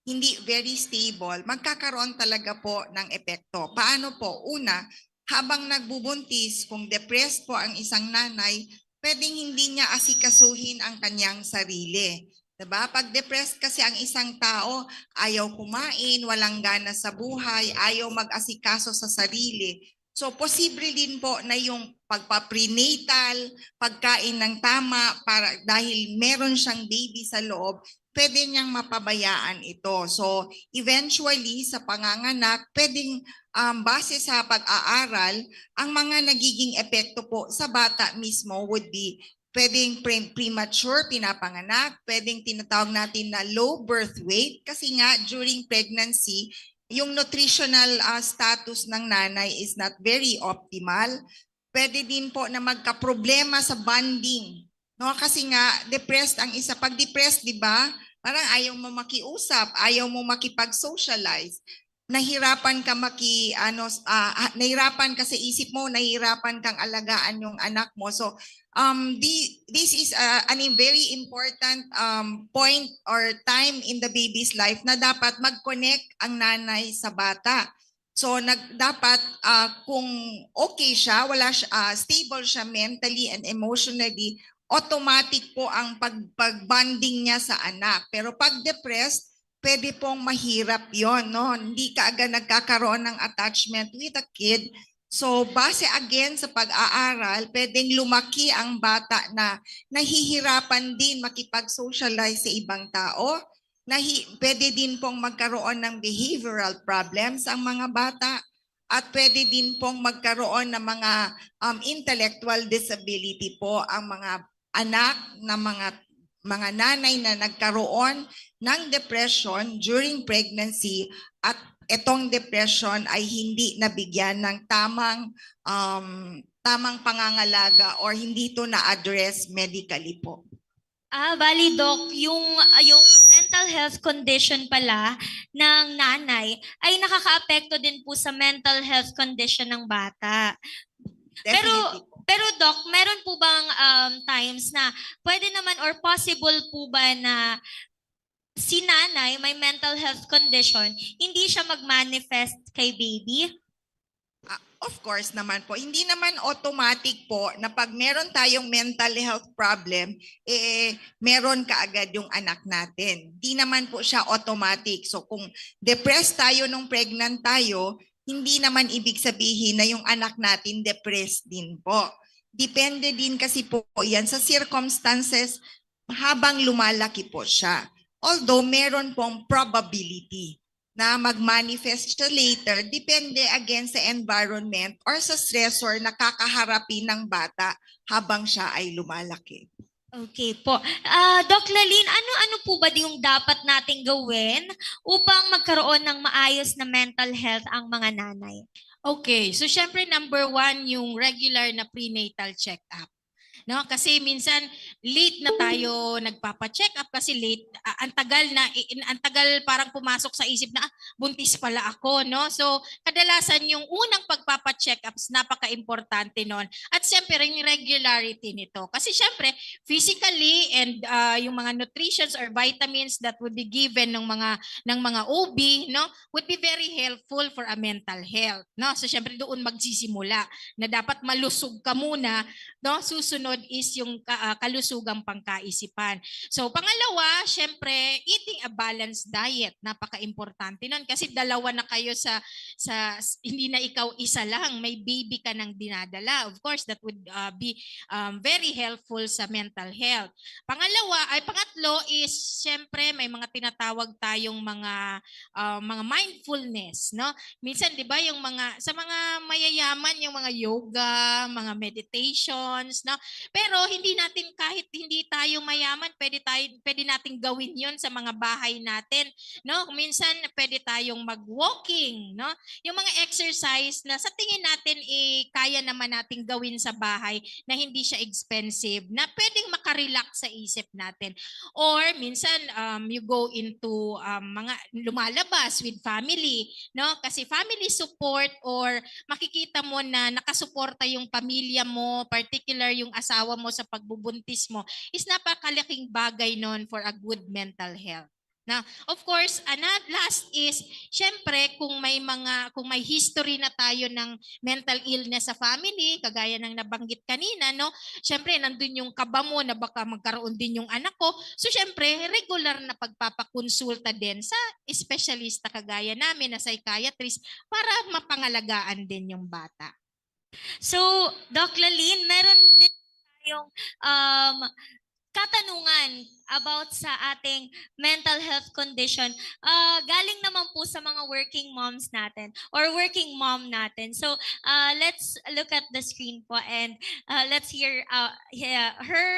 hindi very stable, magkakaroon talaga po ng epekto. Paano po? Una, habang nagbubuntis, kung depressed po ang isang nanay, pwedeng hindi niya asikasuhin ang kanyang sarili. Diba? Pag depressed kasi ang isang tao, ayaw kumain, walang gana sa buhay, ayaw mag-asikaso sa sarili. So posible din po na yung pagpa-prenatal, pagkain ng tama dahil meron siyang baby sa loob, pwede niyang mapabayaan ito. So eventually sa panganganak, pwedeng base sa pag-aaral, ang mga nagiging epekto po sa bata mismo would be pwedeng premature, pinapanganak, pwedeng tinatawag natin na low birth weight kasi nga during pregnancy, yung nutritional status ng nanay is not very optimal. Pwede din po na magka-problema sa bonding. No? Kasi nga, depressed ang isa. Pag depressed, di ba? Parang ayaw mo makiusap, ayaw mo makipag-socialize. Nahirapan ka nahirapan ka sa isip mo, nahirapan kang alagaan yung anak mo. So, this is a very important point or time in the baby's life na dapat mag-connect ang nanay sa bata. So dapat kung okay siya, stable siya mentally and emotionally, automatic po ang pag-bonding niya sa anak. Pero pag depressed, pwede pong mahirap yon, no? Hindi ka agad nagkakaroon ng attachment with a kid. So base again sa pag-aaral, pwedeng lumaki ang bata na nahihirapan din makipag-socialize sa ibang tao. Pwede din pong magkaroon ng behavioral problems ang mga bata. At pwede din pong magkaroon ng mga intellectual disability po ang mga anak na mga nanay na nagkaroon ng depression during pregnancy at itong depression ay hindi nabigyan ng tamang pangangalaga or hindi ito na-address medically po. Bali Doc, yung mental health condition pala ng nanay ay nakakaapekto din po sa mental health condition ng bata. Definitely po. Pero Doc, meron po bang times na pwede naman or possible po ba na si nanay may mental health condition, hindi siya mag-manifest kay baby? Of course naman po. Hindi naman automatic po na pag meron tayong mental health problem, meron kaagad yung anak natin. Hindi naman po siya automatic. So kung depressed tayo nung pregnant tayo, hindi naman ibig sabihin na yung anak natin depressed din po. Depende din kasi po yan sa circumstances habang lumalaki po siya. Although meron pong probability na mag-manifest siya later, depende again sa environment or sa stressor na kakaharapin ng bata habang siya ay lumalaki. Okay po. Doc Lalyn, ano po ba yung dapat nating gawin upang magkaroon ng maayos na mental health ang mga nanay? Okay, so syempre number 1 yung regular na prenatal check-up. No, kasi minsan late na tayo nagpapa-check up kasi late ang tagal parang pumasok sa isip na buntis pala ako, no? So kadalasan yung unang pagpapa-check ups napaka-importante noon. At syempre yung regularity nito. Kasi syempre physically and yung mga nutritions or vitamins that would be given ng mga OB, no, would be very helpful for a mental health, no? So syempre doon magsisimula na dapat malusog ka muna, no? Susunod is yung kalusugang pangkaisipan. So pangalawa, syempre, eating a balanced diet. Napaka-importante nun kasi dalawa na kayo sa hindi na ikaw isa lang, may baby ka nang dinadala. Of course, that would be very helpful sa mental health. Pangatlo is syempre may mga tinatawag tayong mga mindfulness, no? Minsan 'di ba yung sa mga mayayaman yung mga yoga, mga meditations, no? Pero kahit hindi tayo mayaman, pwede nating gawin 'yon sa mga bahay natin, no? Minsan pwede tayong mag-walking, no? Yung mga exercise na sa tingin natin kaya naman nating gawin sa bahay na hindi siya expensive, na pwedeng makarelax sa isip natin. Or minsan you go into mga lumalabas with family, no? Kasi family support or makikita mo na nakasuporta yung pamilya mo, particular yung asawa mo sa pagbubuntis mo, is napakalaking bagay nun for a good mental health. Now, of course, last is, syempre, kung may history na tayo ng mental illness sa family, kagaya ng nabanggit kanina, no? Syempre, nandun yung kaba mo na baka magkaroon din yung anak ko. So, syempre, regular na pagpapakonsulta din sa espesyalista kagaya namin na psychiatrist para mapangalagaan din yung bata. So, Doc Lalyn, meron din tayong katanungan about sa ating mental health condition. Galing naman po sa mga working moms natin or working mom natin. So, let's look at the screen po and let's hear her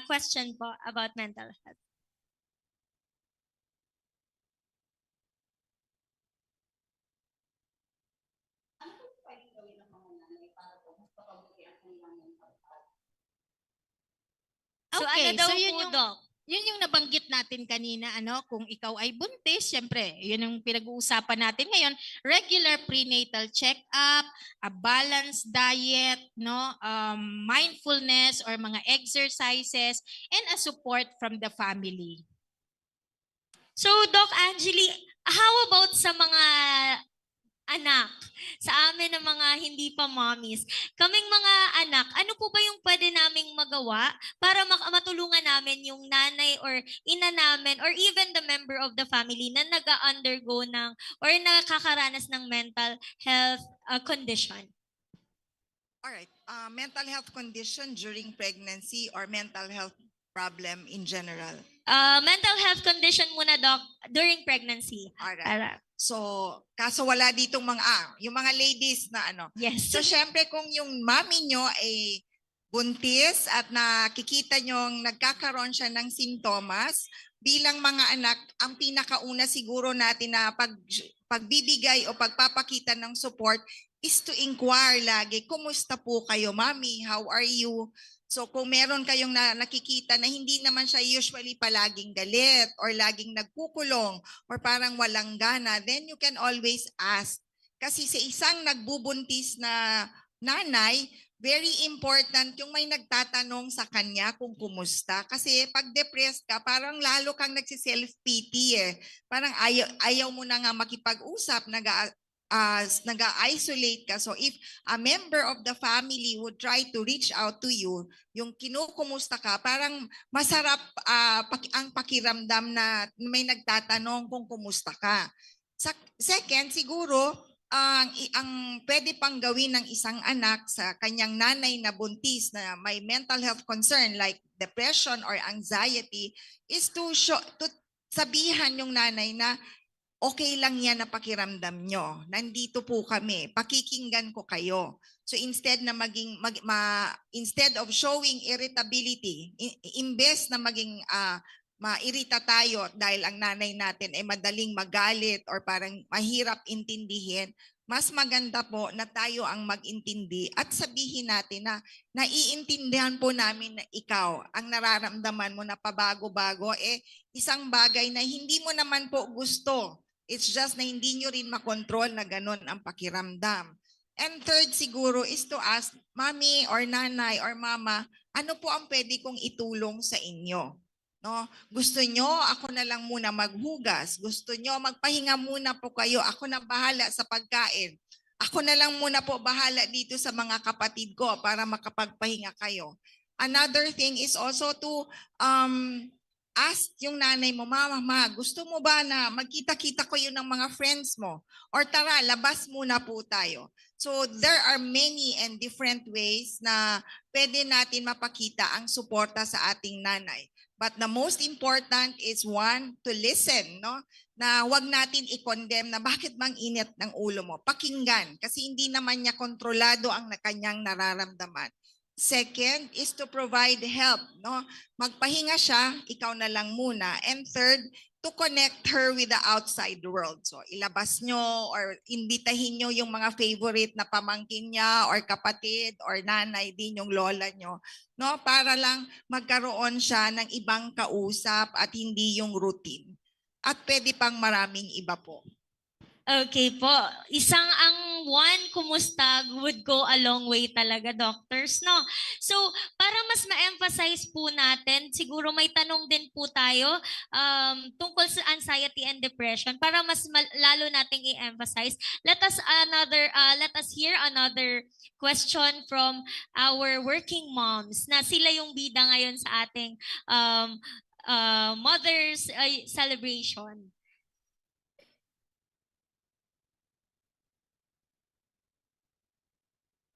question po about mental health. So, Okay, ano daw so yun po, yung- Doc? Yun yung nabanggit natin kanina, kung ikaw ay buntis, syempre, yun yung pinag-uusapan natin ngayon, regular prenatal check-up, a balanced diet, no, mindfulness or mga exercises, and a support from the family. So, Doc Angeli, how about sa mga anak, sa amin ng mga hindi pa mommies, kaming mga anak, ano po ba yung pwede naming magawa para matulungan namin yung nanay or ina namin or even the member of the family na nag-undergo ng or nakakaranas ng mental health condition? Alright, mental health condition during pregnancy or mental health problem in general. Mental health condition muna, Doc, during pregnancy. Alright. Para, So, kaso wala ditong mga, yung mga ladies na ano. yes. So, syempre kung yung mami nyo ay buntis at nakikita nyong nagkakaroon siya ng sintomas, bilang mga anak, ang pinakauna siguro natin na pagbibigay o pagpapakita ng support is to inquire lagi, kumusta po kayo, mami? How are you? So kung meron kayong nakikita na hindi naman siya usually palaging galit or laging nagkukulong or parang walang gana, then you can always ask. Kasi sa isang nagbubuntis na nanay, very important yung may nagtatanong sa kanya kung kumusta. Kasi pag depressed ka, parang lalo kang nagsiself-pity eh. Parang ayaw mo na nga makipag-usap, nag-isolate ka. So if a member of the family would try to reach out to you, yung kinukumusta ka, parang masarap ang pakiramdam na may nagtatanong kung kumusta ka. Second, siguro, ang pwede pang gawin ng isang anak sa kanyang nanay na buntis na may mental health concern like depression or anxiety is to sabihan yung nanay na okay lang yan na pakiramdam nyo. Nandito po kami. Pakikinggan ko kayo. So instead na instead of showing irritability, imbes na maging mairita tayo dahil ang nanay natin ay madaling magalit or parang mahirap intindihin, mas maganda po na tayo ang mag-intindi at sabihin natin na naiintindihan po namin na ikaw, ang nararamdaman mo na pabago-bago, isang bagay na hindi mo naman po gusto. It's just na hindi nyo rin makontrol na ganun ang pakiramdam. And third siguro is to ask, mami or nanay or mama, ano po ang pwede kong itulong sa inyo? No? Gusto nyo, ako na lang muna maghugas. Gusto nyo, magpahinga muna po kayo. Ako na bahala sa pagkain. Ako na lang muna po bahala dito sa mga kapatid ko para makapagpahinga kayo. Another thing is also to ask yung nanay mo, mama, gusto mo ba na magkita-kita ko yun ng mga friends mo? Or tara, labas muna po tayo. So there are many and different ways na pwede natin mapakita ang suporta sa ating nanay. But the most important is one, to listen, no? Na wag natin i-condemn na bakit bang init ng ulo mo. Pakinggan, kasi hindi naman niya kontrolado ang kanyang nararamdaman. Second is to provide help, no? Magpahinga siya, ikaw na lang muna. And third, to connect her with the outside world. So ilabas nyo or imbitahin nyo yung mga favorite na pamangkin niya or kapatid or nanay din yung lola nyo, no? Para lang magkaroon siya ng ibang kausap at hindi yung routine. At pwede pang maraming iba po. Okay po. Ang one kumusta would go a long way talaga, doctors, no? So, para mas ma-emphasize po natin, siguro may tanong din po tayo tungkol sa anxiety and depression para mas lalo nating i-emphasize. Let us hear another question from our working moms na sila yung bida ngayon sa ating Mother's celebration.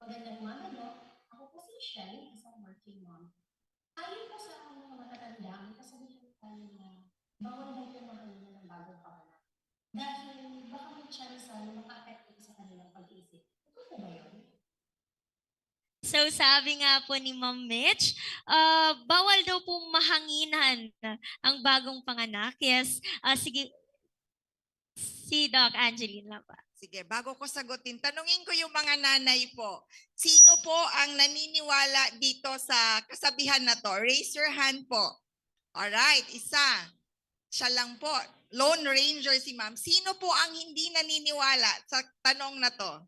Magandang umaga, no? Ako po si Shell, isang working mom. Ayon po sa mga matatanda, may kasabihan tayo na bawal daw pumahalin ng bagong panganak. Dahil baka may chance na maka-affect sa kanilang pag-iisip. Ito po ba yun? So sabi nga po ni Ma'am Mitch, bawal daw pong mahanginan ang bagong panganak. Yes, sige, si Doc Angeline lang pa. Sige, bago ko sagutin, tanungin ko yung mga nanay po. Sino po ang naniniwala dito sa kasabihan na to? Raise your hand po. Alright, isa. Siya lang po. Lone Ranger si ma'am. Sino po ang hindi naniniwala sa tanong na to?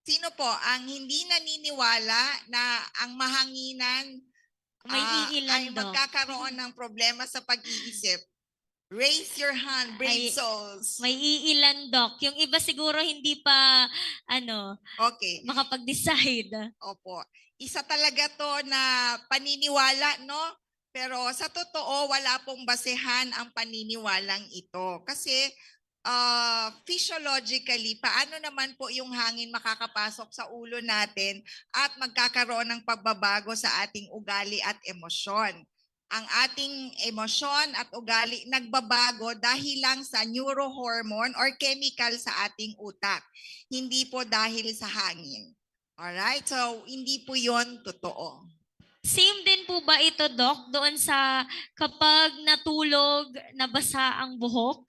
Sino po ang hindi naniniwala na ang mahanginan May iilan ay daw. magkakaroon ng problema sa pag-iisip? Raise your hand, brave Ay, souls. May iilan, Doc. Yung iba siguro hindi pa, Okay. makapag-decide. Opo. Isa talaga to na paniniwala, no? Pero sa totoo, wala pong basehan ang paniniwalang ito. Kasi physiologically, paano naman po yung hangin makakapasok sa ulo natin at magkakaroon ng pagbabago sa ating ugali at emosyon? Ang ating emosyon at ugali nagbabago dahil lang sa neurohormone or chemical sa ating utak. Hindi po dahil sa hangin. Alright? So, hindi po yon totoo. Same din po ba ito, Doc, doon sa kapag natulog, nabasa ang buhok?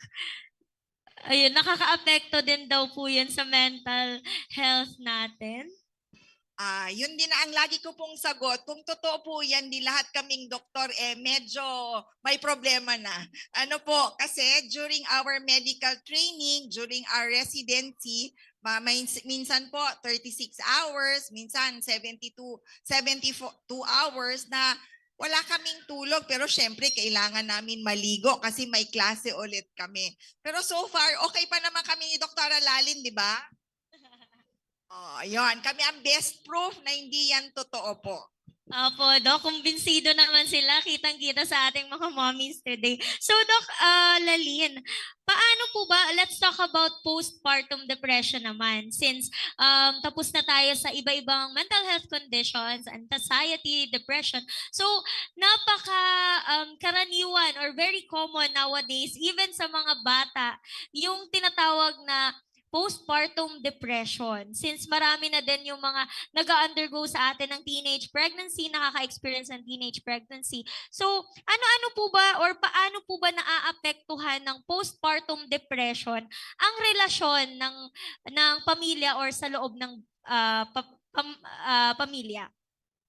Ayun, nakaka-apekto din daw po yun sa mental health natin. Yun din ang lagi ko pong sagot. Kung totoo po yan, di lahat kaming doktor, medyo may problema na. Ano po, kasi during our medical training, during our residency, minsan po 36 hours, minsan 72 hours na wala kaming tulog. Pero syempre, kailangan namin maligo kasi may klase ulit kami. Pero so far, okay pa naman kami ni Dr. Lalin, di ba? Yun. Kami ang best proof na hindi yan totoo po. Opo, Doc, kumbinsido naman sila. Kitang-kita sa ating mga mommies today. So, Doc, Lalin, paano po ba, let's talk about postpartum depression naman. Since tapos na tayo sa iba-ibang mental health conditions, anxiety, depression. So, karaniwan or very common nowadays, even sa mga bata, yung tinatawag na postpartum depression. Since marami na din yung mga nag-undergo sa atin ng teenage pregnancy, nakaka-experience ng teenage pregnancy. So, ano-ano po ba or paano po ba naaapektuhan ng postpartum depression ang relasyon ng pamilya or sa loob ng pamilya?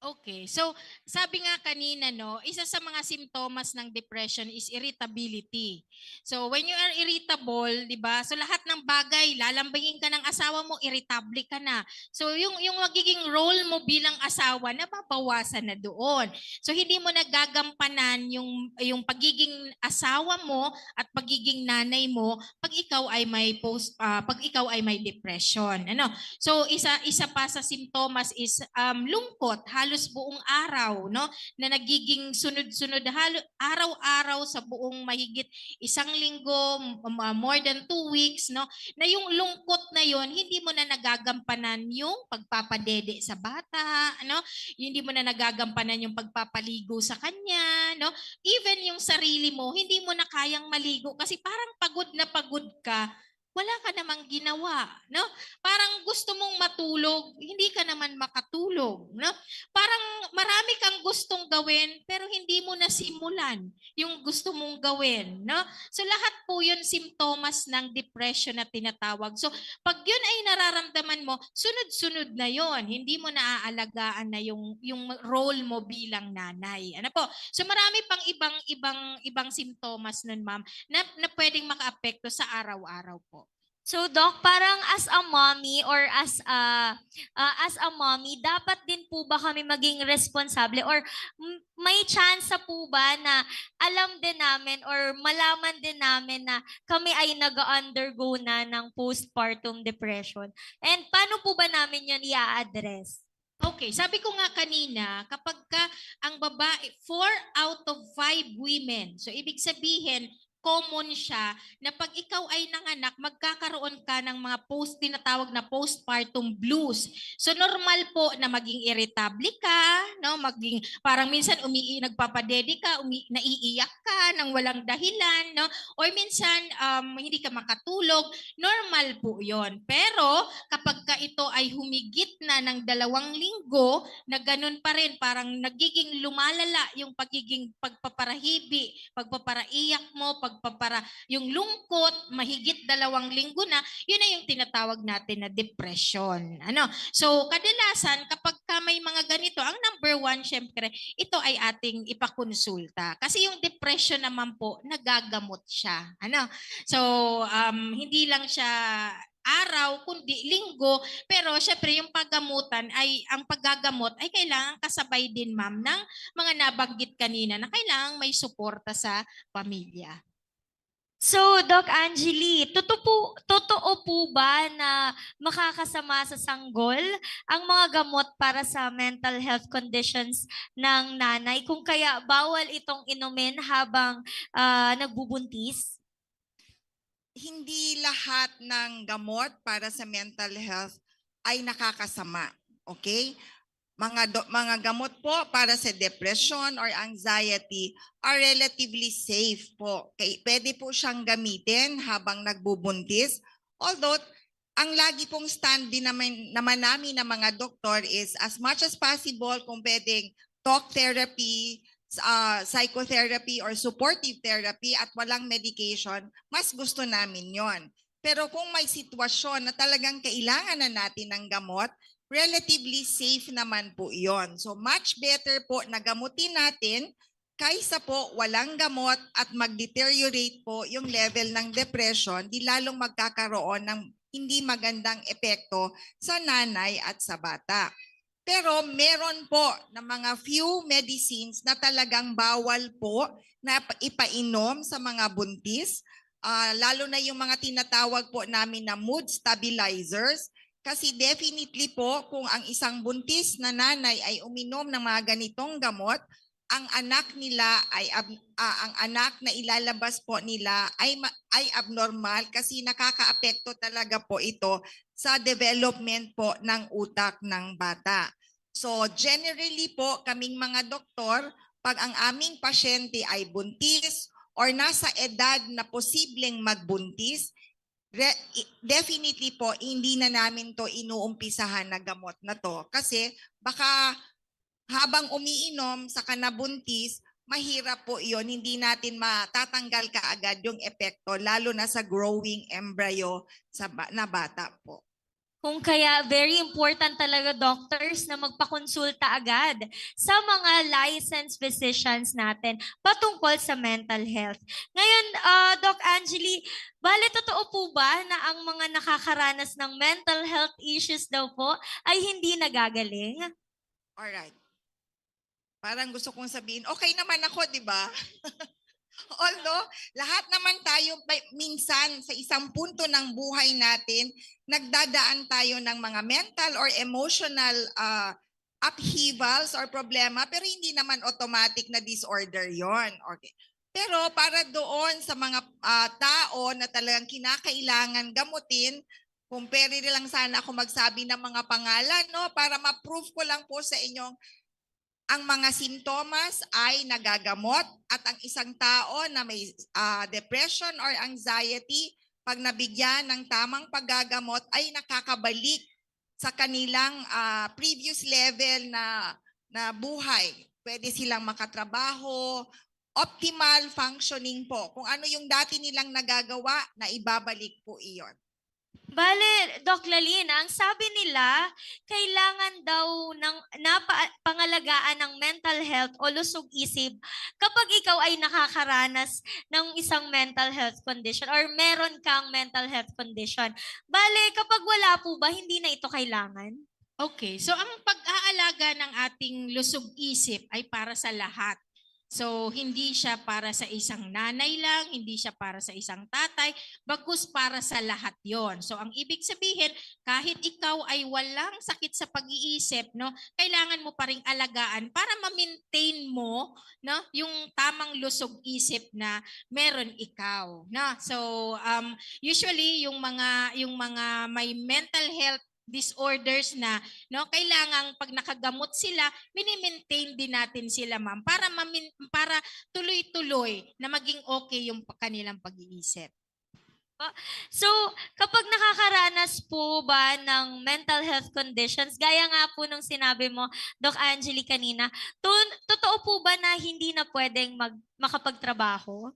Okay. So, sabi nga kanina, no, isa sa mga simptomas ng depression is irritability. So, when you are irritable, di ba? So, lahat ng bagay, lalambingin ka ng asawa mo, irritable ka na. So, yung magiging role mo bilang asawa, nababawasan na doon. So, hindi mo nagagampanan yung pagiging asawa mo at pagiging nanay mo pag ikaw ay may depression. Ano? So, isa pa sa simptomas is lungkot, halos buong araw, no, na nagiging sunod-sunod araw-araw sa buong mahigit isang linggo, more than 2 weeks, no, na yung lungkot na yon hindi mo na nagagampanan yung pagpapadede sa bata, no, hindi mo na nagagampanan yung pagpapaligo sa kanya, no, even yung sarili mo hindi mo na kayang maligo kasi parang pagod na pagod ka. Wala ka namang ginawa, no? Parang gusto mong matulog, hindi ka naman makatulog, no? Parang marami kang gustong gawin pero hindi mo nasimulan yung gusto mong gawin, no? So lahat po 'yun simptomas ng depression na tinatawag. So pag 'yun ay nararamdaman mo, sunod-sunod na 'yon. Hindi mo naaalagaan na yung role mo bilang nanay. Ano po? So marami pang ibang simptomas nun, ma'am, na pwedeng makaapekto sa araw-araw po. So, Doc, parang as a mommy or as a mommy, dapat din po ba kami maging responsable or may chance po ba na alam din namin or malaman din namin na kami ay nag-undergo na ng postpartum depression? And paano po ba namin yun i-address? Okay, sabi ko nga kanina, kapag ang babae, 4 out of 5 women, so ibig sabihin, common siya na pag ikaw ay nanganak, magkakaroon ka ng mga tinatawag na postpartum blues. So normal po na maging irritable ka, no? Maging parang minsan nagpapadede ka, naiiyak ka nang walang dahilan, no? O minsan hindi ka makatulog, normal po 'yon. Pero kapag ito ay humigit na ng 2 linggo, na ganun pa rin, parang nagiging lumalala yung pagiging pagpaparahibi, pagpaparaiyak mo, yung lungkot, mahigit 2 linggo na, yun na yung tinatawag natin na depression. Ano? So, kadalasan, kapag may mga ganito, ang number 1, syempre, ito ay ating ipakonsulta. Kasi yung depression naman po, nagagamot siya. Ano? So, hindi lang siya araw, kundi linggo, pero syempre yung ang paggagamot ay kailangan kasabay din, ma'am, ng mga nabanggit kanina na kailangan may suporta sa pamilya. So, Doc Angeli, totoo po ba na makakasama sa sanggol ang mga gamot para sa mental health conditions ng nanay? Kung kaya bawal itong inumin habang nagbubuntis? Hindi lahat ng gamot para sa mental health ay nakakasama. Okay? Mga gamot po para sa depression or anxiety are relatively safe po. Okay? Pwede po siyang gamitin habang nagbubuntis. Although, ang lagi pong stand din naman namin ng mga doktor is as much as possible kung pwedeng talk therapy, psychotherapy or supportive therapy at walang medication, mas gusto namin yon. Pero kung may sitwasyon na talagang kailangan na natin ng gamot, relatively safe naman po yon. So much better po na gamutin natin kaysa po walang gamot at mag-deteriorate po yung level ng depression, di lalong magkakaroon ng hindi magandang epekto sa nanay at sa bata. Pero meron po na mga few medicines na talagang bawal po na ipainom sa mga buntis, lalo na yung mga tinatawag po namin na mood stabilizers. Kasi definitely po kung ang isang buntis na nanay ay uminom ng mga ganitong gamot, ang anak nila ay ang anak na ilalabas po nila ay abnormal kasi nakakaapekto talaga po ito sa development po ng utak ng bata. So generally po kaming mga doktor, pag ang aming pasyente ay buntis or nasa edad na posibleng magbuntis, definitely po hindi na namin to inuumpisahan na gamot na to kasi baka habang umiinom sa kanabuntis, mahirap po iyon, hindi natin matatanggal kaagad yung epekto lalo na sa growing embryo na bata po. Kung kaya very important talaga doctors na magpakonsulta agad sa mga licensed physicians natin patungkol sa mental health. Ngayon, Doc Angeli, bale totoo po ba na ang mga nakakaranas ng mental health issues daw po ay hindi nagagaling? Alright. Parang gusto kong sabihin, okay naman ako, di ba? Although, lahat naman tayo minsan sa isang punto ng buhay natin, nagdadaan tayo ng mga mental or emotional upheavals or problema, pero hindi naman automatic na disorder yon. Okay. Pero para doon sa mga tao na talagang kinakailangan gamutin, kung pwede lang sana ako magsabi ng mga pangalan, no, para ma-prove ko lang po sa inyong ang mga simptomas ay nagagamot at ang isang tao na may depression or anxiety, pag nabigyan ng tamang paggagamot ay nakakabalik sa kanilang previous level na buhay. Pwede silang makatrabaho, optimal functioning po. Kung ano yung dati nilang nagagawa, na ibabalik po iyon. Bale, Doc Lalina, ang sabi nila, kailangan daw ng pangalagaan ng mental health o lusog isip kapag ikaw ay nakakaranas ng isang mental health condition or meron kang mental health condition. Bale, kapag wala po ba, hindi na ito kailangan? Okay, so ang pag-aalaga ng ating lusog isip ay para sa lahat. So, hindi siya para sa isang nanay lang, hindi siya para sa isang tatay, bagkus para sa lahat yon. So, ang ibig sabihin, kahit ikaw ay walang sakit sa pag-iisip, no, kailangan mo pa ring alagaan para ma-maintain mo, no, yung tamang lusog isip na meron ikaw, no. So, usually yung mga may mental health disorders na, no, kailangang pag nakagamot sila, mini-maintain din natin sila, ma'am, para tuloy-tuloy na maging okay yung kanilang pag-iisip. So, kapag nakakaranas po ba ng mental health conditions, gaya nga po nung sinabi mo, Doc Angeli kanina, totoo po ba na hindi na pwedeng makapagtrabaho?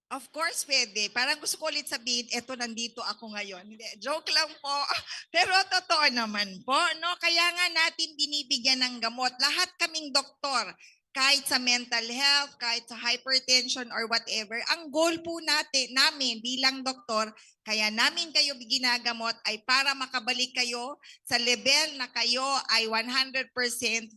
Of course, pwede. Parang gusto ko ulit sabihin, eto nandito ako ngayon. Hindi, joke lang po. Pero totoo naman po, no? Kaya nga natin binibigyan ng gamot. Lahat kaming doktor, kahit sa mental health, kahit sa hypertension or whatever, ang goal po namin bilang doktor, kaya namin kayo ginagamot ay para makabalik kayo sa level na kayo ay 100%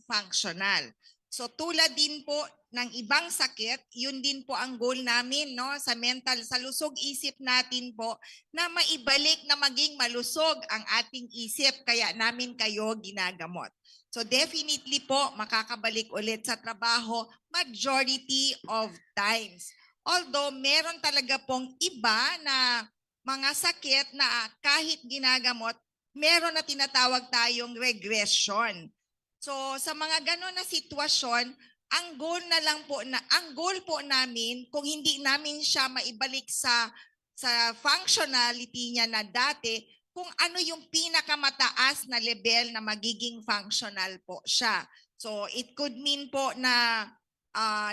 functional. So tulad din po ng ibang sakit, yun din po ang goal namin, no, sa mental, sa lusog isip natin po, na maibalik na maging malusog ang ating isip, kaya namin kayo ginagamot. So definitely po makakabalik ulit sa trabaho majority of times. Although meron talaga pong iba na mga sakit na kahit ginagamot, meron na tinatawag tayong regression. So sa mga gano'n na sitwasyon, ang goal po namin, kung hindi namin siya maibalik sa functionality niya na dati, kung ano yung pinakamataas na level na magiging functional po siya. So it could mean po na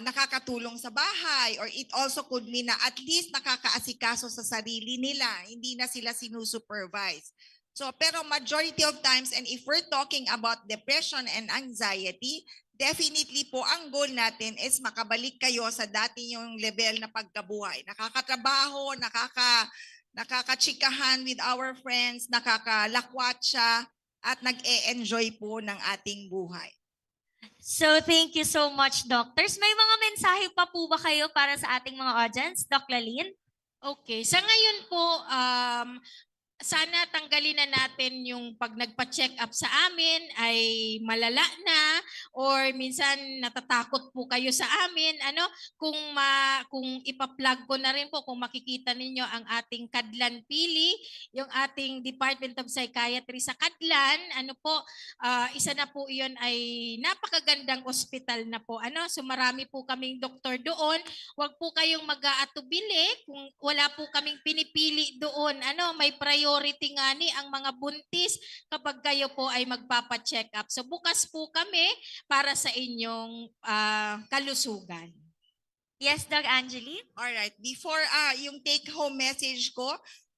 nakakatulong sa bahay, or it also could mean na at least nakakaasikaso sa sarili nila, hindi na sila sinusupervise. So pero majority of times, and if we're talking about depression and anxiety, definitely po ang goal natin is makabalik kayo sa dati yung level na pagkabuhay. Nakakatrabaho, nakakachikahan with our friends, nakakalakwatsa, at nag-e-enjoy po ng ating buhay. So thank you so much, doctors. May mga mensahe pa po ba kayo para sa ating mga audience, Doc Lalin? Okay, sa ngayon po, sana tanggalin na natin yung pag nagpa-check up sa amin ay malala na, or minsan natatakot po kayo sa amin. Kung ipa-plug ko na rin po, kung makikita ninyo ang ating Kadlan Pili, yung ating Department of Psychiatry sa Kadlan, isa na po iyon ay napakagandang ospital na po. So marami po kaming doktor doon. Huwag po kayong mag-aatubili kung wala po kaming pinipili doon. May priority nga ni ang mga buntis kapag kayo po ay magpapa-check up. So bukas po kami para sa inyong kalusugan. Yes, Doc Angeli? Alright, before yung take-home message ko,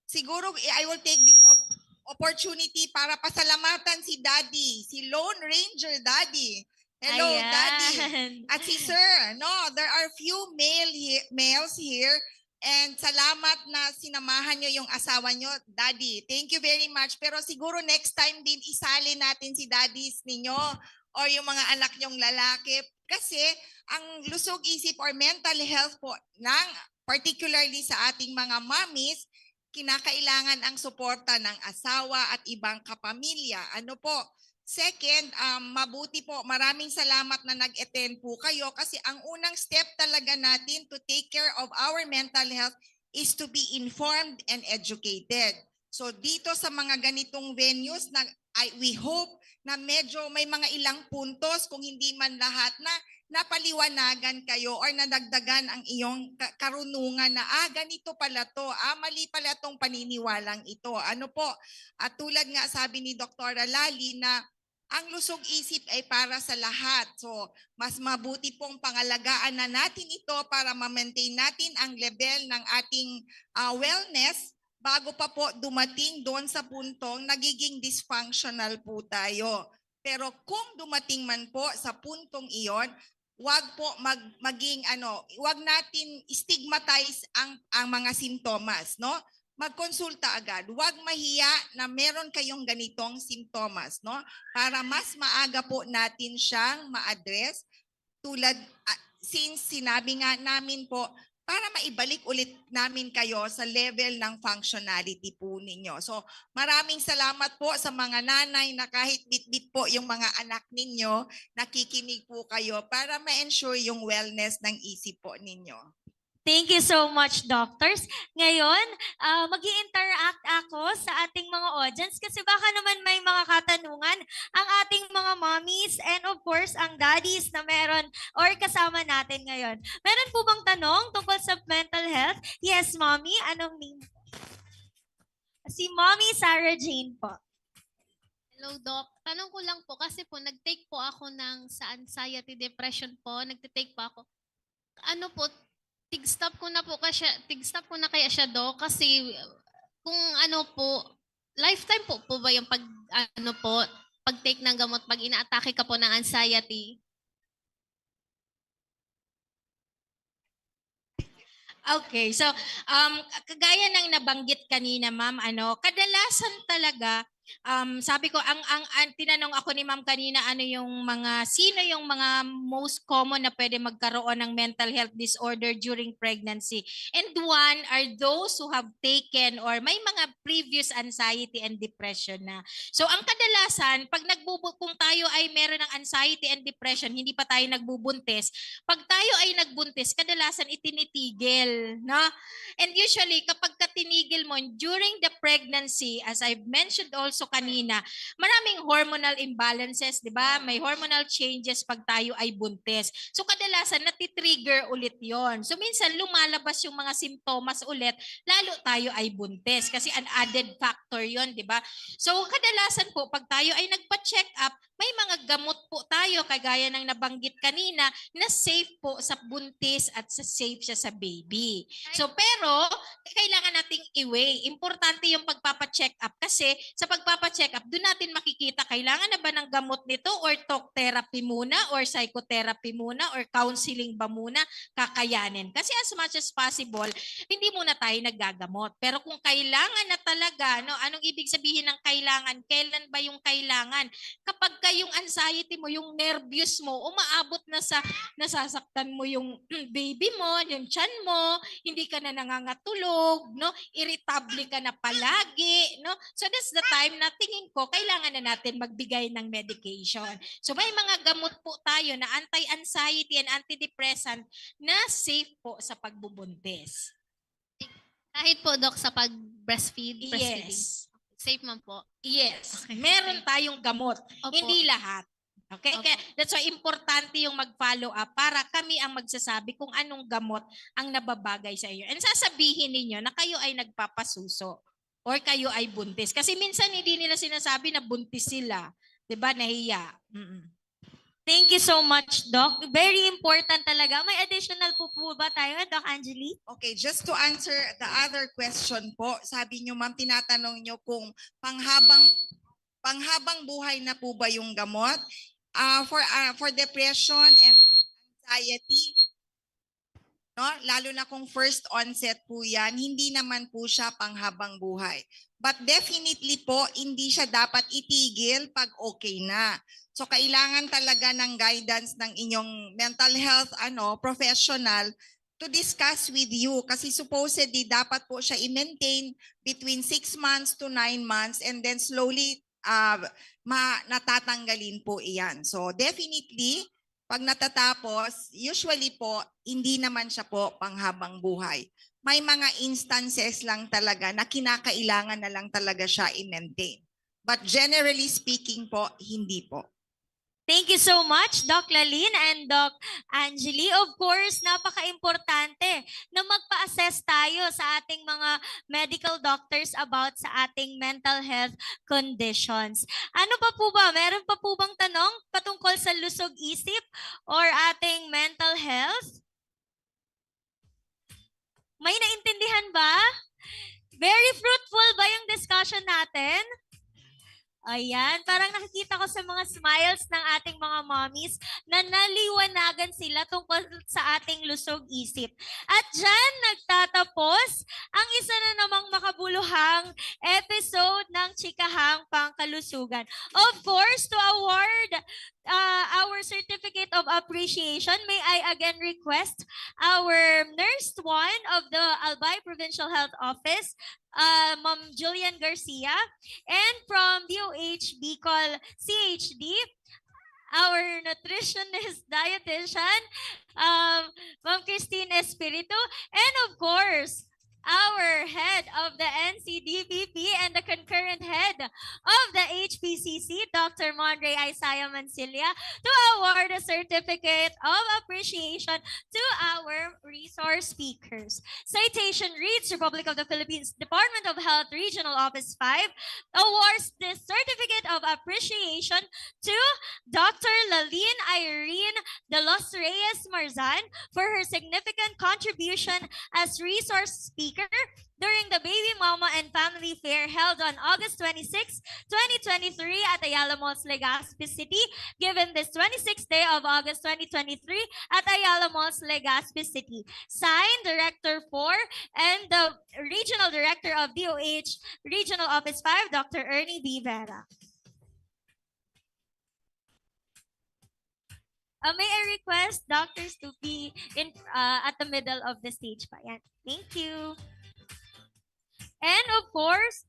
siguro I will take this opportunity para pasalamatan si Daddy, si Lone Ranger Daddy. Hello, Ayan. Daddy. At si Sir, there are few males here. And salamat na sinamahan nyo yung asawa nyo, Daddy. Thank you very much. Pero siguro next time din isali natin si daddies ninyo or yung mga anak nyong lalaki. Kasi ang lusog isip or mental health po, particularly sa ating mga mommies, kinakailangan ang suporta ng asawa at ibang kapamilya. Second, mabuti po, maraming salamat na nag-attend po kayo, kasi ang unang step talaga natin to take care of our mental health is to be informed and educated. So dito sa mga ganitong venues, we hope na medyo may mga ilang puntos, kung hindi man lahat, na napaliwanagan kayo or nadagdagan ang iyong karunungan na ganito pala to, mali pala tong paniniwalang ito. At tulad nga sabi ni Dr. Lali na ang lusog isip ay para sa lahat. So, mas mabuti pong pangalagaan na natin ito para ma-maintain natin ang level ng ating wellness bago pa po dumating doon sa puntong nagiging dysfunctional po tayo. Pero kung dumating man po sa puntong iyon, wag po wag natin stigmatize ang mga simptomas, no? Magkonsulta agad. Huwag mahiya na meron kayong ganitong simptomas, no? Para mas maaga po natin siyang ma-address. Since sinabi nga namin po, para maibalik ulit namin kayo sa level ng functionality po ninyo. So maraming salamat po sa mga nanay na kahit bit-bit po yung mga anak ninyo, nakikinig po kayo para ma-ensure yung wellness ng isip po ninyo. Thank you so much, doctors. Ngayon, mag-i-interact ako sa ating mga audience kasi baka naman may mga katanungan ang ating mga mommies and of course, ang daddies na meron or kasama natin ngayon. Meron po bang tanong tungkol sa mental health? Yes, mommy. Anong name? Si Mommy Sarah Jane po. Hello, Doc. Tanong ko lang po kasi po, nag-take po ako sa anxiety, depression po. Nag-take po ako. Tig-stop ko na kaya siya, Doc, kasi kung lifetime po ba yung pag-take ng gamot pag ina-atake ka po ng anxiety? Okay, so kagaya ng nabanggit kanina, ma'am, kadalasan talaga sabi ko ang tinanong ako ni Ma'am kanina sino yung mga most common na pwede magkaroon ng mental health disorder during pregnancy. And one are those who have taken or may mga previous anxiety and depression na. So ang kadalasan pag kung tayo ay meron ng anxiety and depression, hindi pa tayo nagbubuntis, pag tayo ay nagbuntis, kadalasan itinitigil, no? And usually kapag tinigil mo during the pregnancy, as I've mentioned also kanina, maraming hormonal imbalances, di ba? May hormonal changes pag tayo ay buntis. So kadalasan natitrigger ulit yon. So minsan lumalabas yung mga simptomas ulit, lalo tayo ay buntis kasi an added factor yon, di ba? So kadalasan po pag tayo ay nagpa-check up, may mga gamot po tayo kagaya ng nabanggit kanina na safe po sa buntis at safe siya sa baby. So pero kailangan nating i-weigh. Importante yung pagpapa-check up kasi sa pagpapa-check up, doon natin makikita kailangan na ba ng gamot nito or talk therapy muna or psychotherapy muna or counseling ba muna kakayanin. Kasi as much as possible, hindi muna tayo naggagamot. Pero kung kailangan na talaga, no, anong ibig sabihin ng kailangan? Kailan ba yung kailangan? Kapag yung anxiety mo, yung nervous mo, umaabot na sa nasasaktan mo yung baby mo, yung tiyan mo, hindi ka na nangangatulog, no? Irritable ka na palagi, no? So that's the time na tingin ko kailangan na natin magbigay ng medication. So may mga gamot po tayo na anti-anxiety and antidepressant na safe po sa pagbubuntis. Kahit po, Doc, sa breastfeeding? Yes. Safe man po. Yes. Okay. Meron tayong gamot. Opo. Hindi lahat. Okay? Opo. Kaya that's why importante yung mag-follow up para kami ang magsasabi kung anong gamot ang nababagay sa iyo. And sasabihin ninyo na kayo ay nagpapasuso or kayo ay buntis. Kasi minsan hindi nila sinasabi na buntis sila. 'Di ba? Nahiya. Thank you so much, Doc. Very important talaga. May additional po ba tayo, Doc Angeli? Okay, just to answer the other question po, sabi niyo ma'am, tinatanong niyo kung panghabang buhay na po ba yung gamot? For depression and anxiety, no? Lalo na kung first onset po yan, hindi naman po siya panghabang buhay. But definitely po, hindi siya dapat itigil pag okay na. So kailangan talaga ng guidance ng inyong mental health professional to discuss with you kasi supposedly dapat po siya i-maintain between 6 months to 9 months and then slowly natatanggalin po iyan. So definitely, pag natatapos, usually po, hindi naman siya po panghabang buhay. May mga instances lang talaga na kinakailangan na lang talaga siya i-maintain. But generally speaking po, hindi po. Thank you so much, Doc Lalin and Doc Angeli. Of course, napaka-importante na magpa-assess tayo sa ating mga medical doctors about sa ating mental health conditions. Ano pa po ba? Meron pa po bang tanong patungkol sa lusog isip or ating mental health? May naintindihan ba? Very fruitful ba yung discussion natin? Ayan, parang nakikita ko sa mga smiles ng ating mga mommies na naliwanagan sila tungkol sa ating lusog isip. At dyan nagtatapos ang isa na namang makabuluhang episode ng Chikahang Pangkalusugan. Of course, to award our certificate of appreciation, may I again request our Nurse 1 of the Albay Provincial Health Office, Ma'am Julian Garcia, and from DOH Bicol CHD, our nutritionist dietitian, Ma'am Christine Espiritu, and of course, our head of the NCDPP and the concurrent head of the HPCC, Dr. Monre Isaiah Mancilia, to award a certificate of appreciation to our resource speakers. Citation reads, Republic of the Philippines Department of Health Regional Office 5 awards this certificate of appreciation to Dr. Lalin Irene de los Reyes Marzan for her significant contribution as resource speaker during the Baby Mama and Family Fair held on August 26, 2023 at Ayala Malls, Legazpi City, given this 26th day of August 2023 at Ayala Malls, Legazpi City. Signed, Director 4 and the Regional Director of DOH Regional Office 5, Dr. Ernie B. Vera. May I request doctors to be in at the middle of the stage pa. Yan. Thank you. And of course,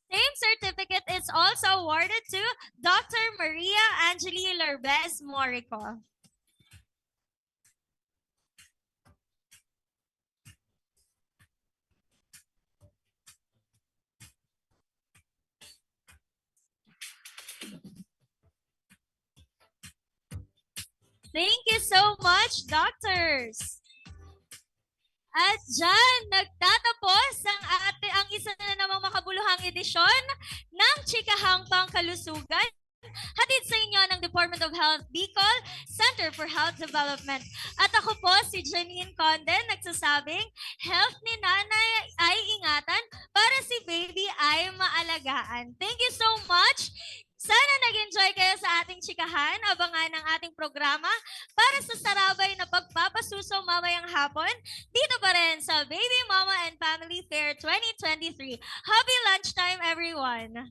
same certificate is also awarded to Dr. Maria Angeli Lorbez Morico. Thank you so much, doctors. At dyan, nagtatapos ang isa na namang makabuluhang edisyon ng Chikahang Pangkalusugan. Hatid sa inyo ng Department of Health Bicol, Center for Health Development. At ako po si Janine Conde, nagsasabing, health ni nanay ay ingatan para si baby ay maalagaan. Thank you so much. Sana nag-enjoy kayo sa ating chikahan. Abangan ang ating programa para sa sarabay na pagpapasuso mamayang hapon dito pa rin sa Baby Mama and Family Fair 2023. Happy lunchtime, everyone!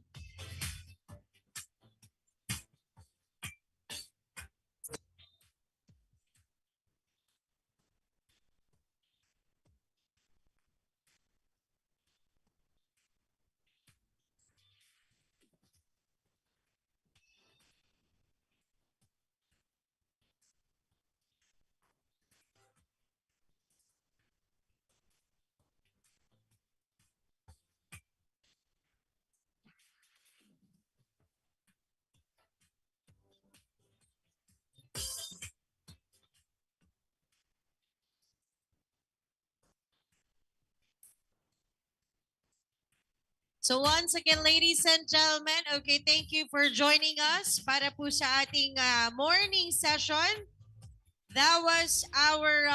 So once again, ladies and gentlemen, okay, thank you for joining us para po sa ating morning session. That was our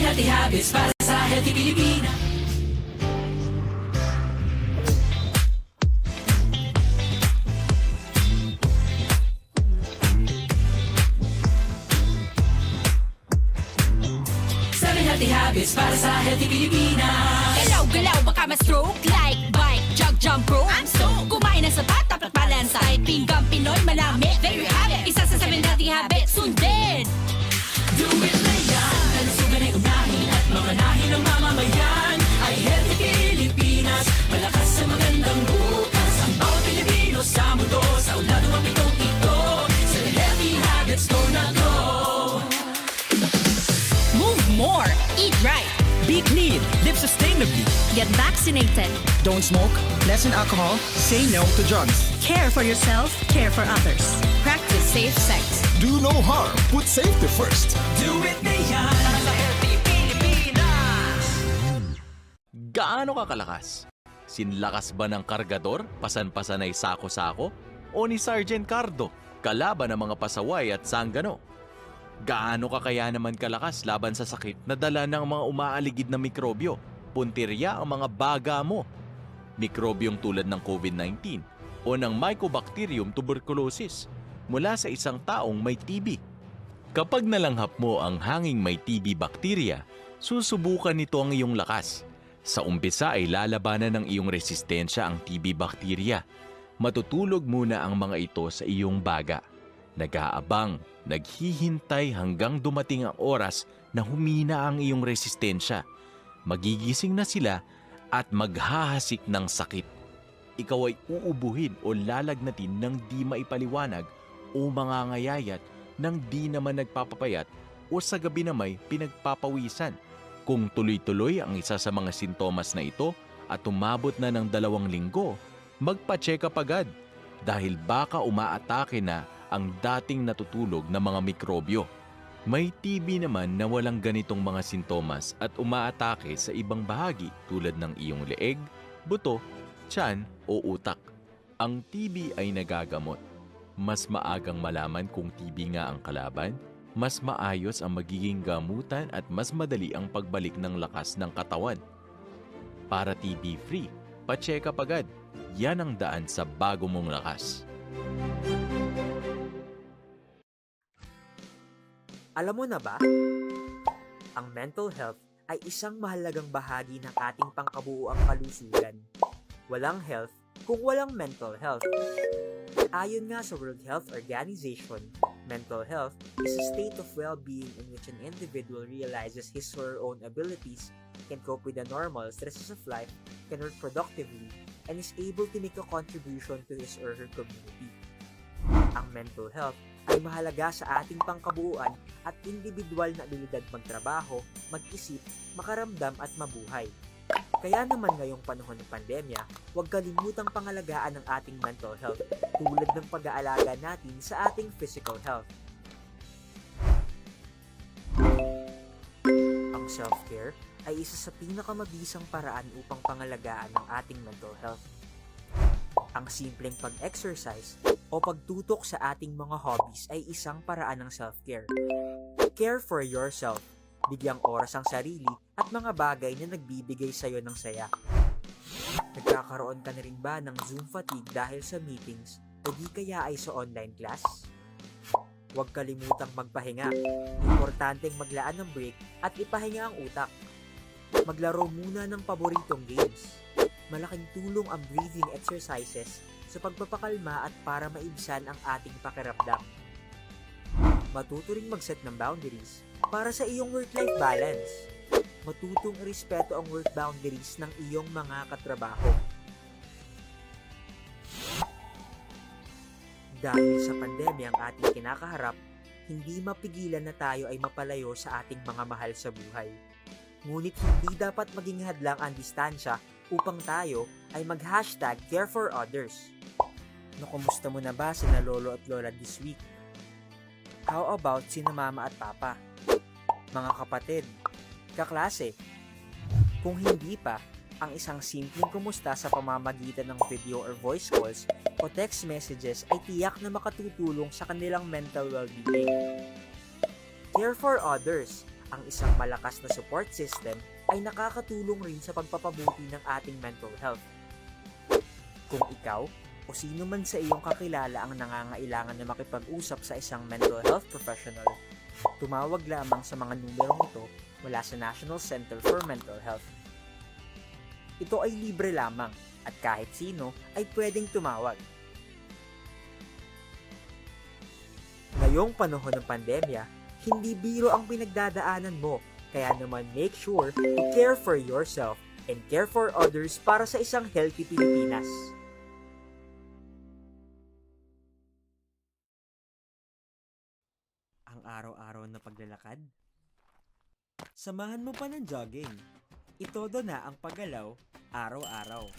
Healthy Habits para sa Healthy Pilipina. Healthy Habits para sa healthy Pilipinas. Galaw-galaw baka ma-stroke like bike, jog, jump, rope. I'm so kumain ng sapat, dapat balance diet. Pinggang Pinoy, malami, there you have it. Isa sa 7 healthy habits, sundin. Do it na yan. Kalusugan ay unahin at mamanahin ng mamamayan. Ay healthy Pilipinas, malakas sa magandang bukas. Ang bawat Pilipino sa mundo, sa ulado ang pitong ito. Sa healthy habits go na go. Move more, eat right. Be clean, live sustainably. Get vaccinated. Don't smoke, lessen alcohol, say no to drugs. Care for yourself, care for others. Practice safe sex. Do no harm, put safety first. Do it na yan. Para sa healthy Pilipinas. Gaano ka kalakas? Sinlakas ba ng kargador, pasan-pasan ay sako-sako? O ni Sergeant Cardo, kalaban ng mga pasaway at sanggano? Gaano ka kaya naman kalakas laban sa sakit na dala ng mga umaaligid na mikrobyo? Puntirya ang mga baga mo. Mikrobyong tulad ng COVID-19 o ng Mycobacterium tuberculosis mula sa isang taong may TB. Kapag nalanghap mo ang hanging may TB bakterya, susubukan nito ang iyong lakas. Sa umpisa ay lalabanan ng iyong resistensya ang TB bakterya. Matutulog muna ang mga ito sa iyong baga. Nag-aabang, naghihintay hanggang dumating ang oras na humina ang iyong resistensya. Magigising na sila at maghahasik ng sakit. Ikaw ay uubuhin o lalagnatin ng di maipaliwanag o mangangayayat ng di naman nagpapapayat o sa gabi na may pinagpapawisan. Kung tuloy-tuloy ang isa sa mga sintomas na ito at umabot na ng 2 linggo, magpa-check up agad dahil baka umaatake na ang dating natutulog na mga mikrobyo. May TB naman na walang ganitong mga sintomas at umaatake sa ibang bahagi tulad ng iyong leeg, buto, tiyan o utak. Ang TB ay nagagamot. Mas maagang malaman kung TB nga ang kalaban, mas maayos ang magiging gamutan at mas madali ang pagbalik ng lakas ng katawan. Para TB-free, pa-check up agad. Yan ang daan sa bago mong lakas. Alam mo na ba? Ang mental health ay isang mahalagang bahagi ng ating pangkabuoang kalusugan. Walang health kung walang mental health. Ayon nga sa World Health Organization, mental health is a state of well-being in which an individual realizes his or her own abilities, can cope with the normal stresses of life, can work productively, and is able to make a contribution to his or her community. Ang mental health ay mahalaga sa ating pangkabuuan at individual na abilidad magtrabaho, mag-isip, makaramdam at mabuhay. Kaya naman ngayong panahon ng pandemya, huwag kalimutang pangalagaan ang ating mental health tulad ng pag-aalaga natin sa ating physical health. Ang self-care ay isa sa pinakamabisang paraan upang pangalagaan ang ating mental health. Ang simpleng pag-exercise o pagtutok sa ating mga hobbies ay isang paraan ng self-care. Care for yourself. Bigyang oras ang sarili at mga bagay na nagbibigay sa'yo ng saya. Nagkakaroon ka na rin ba ng Zoom fatigue dahil sa meetings o di kaya ay sa online class? Huwag kalimutang magpahinga. Importanteng maglaan ng break at ipahinga ang utak. Maglaro muna ng paboritong games. Malaking tulong ang breathing exercises sa pagpapakalma at para maibsan ang ating pakiramdam. Matuto ring mag-set ng boundaries para sa iyong work-life balance. Matutong irespeto ang work boundaries ng iyong mga katrabaho. Dahil sa pandemya ang ating kinakaharap, hindi mapigilan na tayo ay mapalayo sa ating mga mahal sa buhay. Ngunit hindi dapat maging hadlang ang distansya upang tayo ay mag-hashtag care for others. Nakumusta mo na ba sina lolo at lola this week? How about sina mama at papa? Mga kapatid, kaklase? Kung hindi pa, ang isang simpleng kumusta sa pamamagitan ng video or voice calls o text messages ay tiyak na makatutulong sa kanilang mental well-being. Care for others, ang isang malakas na support system ay nakakatulong rin sa pagpapabuti ng ating mental health. Kung ikaw o sino man sa iyong kakilala ang nangangailangan na makipag-usap sa isang mental health professional, tumawag lamang sa mga numerong ito mula sa National Center for Mental Health. Ito ay libre lamang at kahit sino ay pwedeng tumawag. Ngayong panahon ng pandemya, hindi biro ang pinagdadaanan mo, kaya naman make sure to care for yourself and care for others para sa isang healthy Pilipinas. Ang araw-araw na paglalakad? Samahan mo pa ng jogging. Itodo na ang paggalaw araw-araw.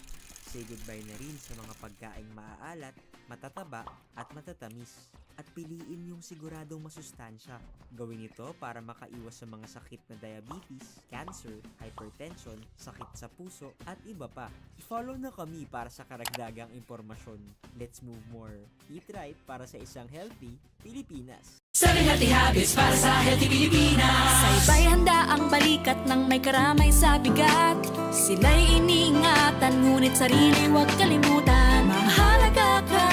Say goodbye na rin sa mga pagkaing maaalat, matataba at matatamis. At piliin yung siguradong masustansya. Gawin ito para makaiwas sa mga sakit na diabetes, cancer, hypertension, sakit sa puso at iba pa. I-follow na kami para sa karagdagang impormasyon. Let's move more. Eat right para sa isang healthy Pilipinas. 7 healthy habits para sa healthy Pilipinas. Saybay handa ang balikat ng may karamay sa bigat. Sila'y iniingatan, ngunit sarili huwag kalimutan. Mahalaga ka.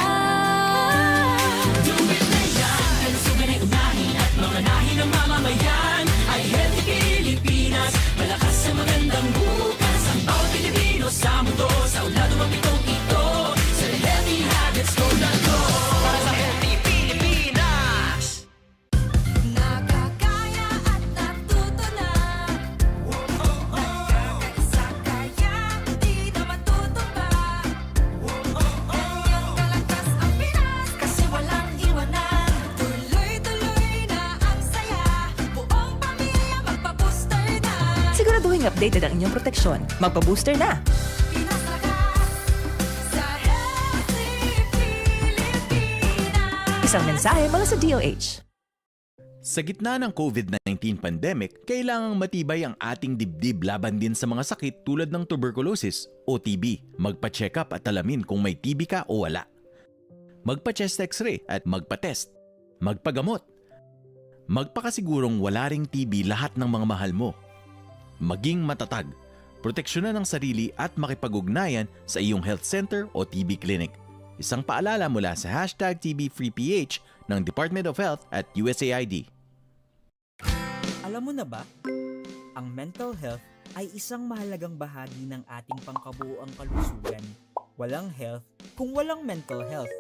Do it na yan. Kalusugan ay unahin at mga nahin ng mamamayan ay healthy Pilipinas. Malakas sa magandang bukas. Ang bawat Pilipino sa mundo, sa ulado ng pitong ito. Sa healthy habits, go na go. Para sa healthy Pilipinas. Nakakaya at natuto na. Nakakaisa kaya di na matutumba. Ganyang kalakas ang Pinas kasi walang iwanan. Tuloy-tuloy na ang saya. Buong pamilya magpa-booster na. Siguraduhin updated ang inyong proteksyon. Magpa-booster na! Pinas lakas sa healthy Pilipinas. Isang mensahe mula sa DOH. Sa gitna ng COVID-19 pandemic, kailangang matibay ang ating dibdib laban din sa mga sakit tulad ng tuberculosis o TB. Magpa-check up at alamin kung may TB ka o wala. Magpa-chest x-ray at magpa-test. Magpagamot. Magpakasigurong wala ring TB lahat ng mga mahal mo. Maging matatag. Proteksyonan ang sarili at makipag-ugnayan sa iyong health center o TB clinic. Isang paalala mula sa #TBFreePH ng Department of Health at USAID. Alam mo na ba? Ang mental health ay isang mahalagang bahagi ng ating pangkabuoang kalusugan. Walang health kung walang mental health.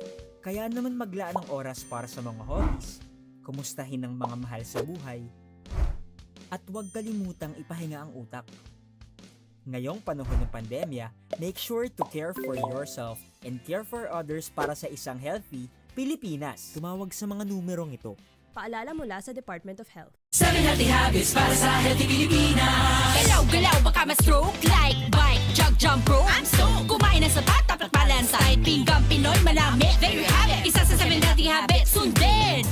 Kaya naman maglaan ng oras para sa mga hobbies, kumustahin ang mga mahal sa buhay, at huwag kalimutang ipahinga ang utak. Ngayong panahon ng pandemya, make sure to care for yourself and care for others para sa isang healthy Pilipinas. Tumawag sa mga numerong ito. Paalala mula sa Department of Health. 7 healthy habits para sa healthy Pilipinas. Galaw-galaw baka ma-stroke. Like bike, jog, jump rope. I'm stoked. Kumain ng sapat, dapat balance. Side pinggang Pinoy, malami. There you have it. Isa sa 7 healthy habits. Sundin!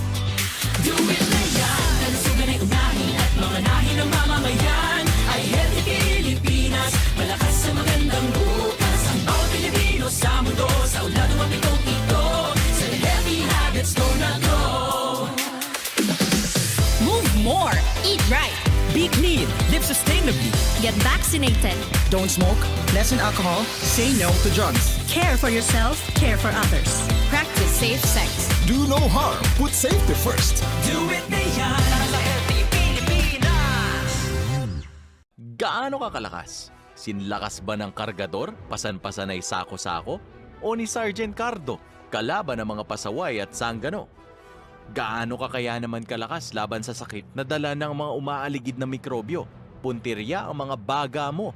Do it na yan. Kalusugan ay unahin at mga nahin ng mamamayan ay healthy Pilipinas. Malakas sa magandang bukas. Ang bawat Pilipino sa mundo, sa ulado ng pitong ito. Sa healthy habits, go na go. Move more. Eat right. Be clean. Live sustainably. Get vaccinated. Don't smoke. Lessen alcohol. Say no to drugs. Care for yourself, care for others. Practice safe sex. Do no harm. Put safety first. Do it na yan. Para sa healthy Pilipinas. Gaano ka kalakas? Sinlakas ba ng kargador, pasan-pasan ay sako-sako? O ni Sergeant Cardo, kalaban ng mga pasaway at sanggano? Gaano ka kaya naman kalakas laban sa sakit na dala ng mga umaaligid na mikrobyo? Puntirya ang mga baga mo.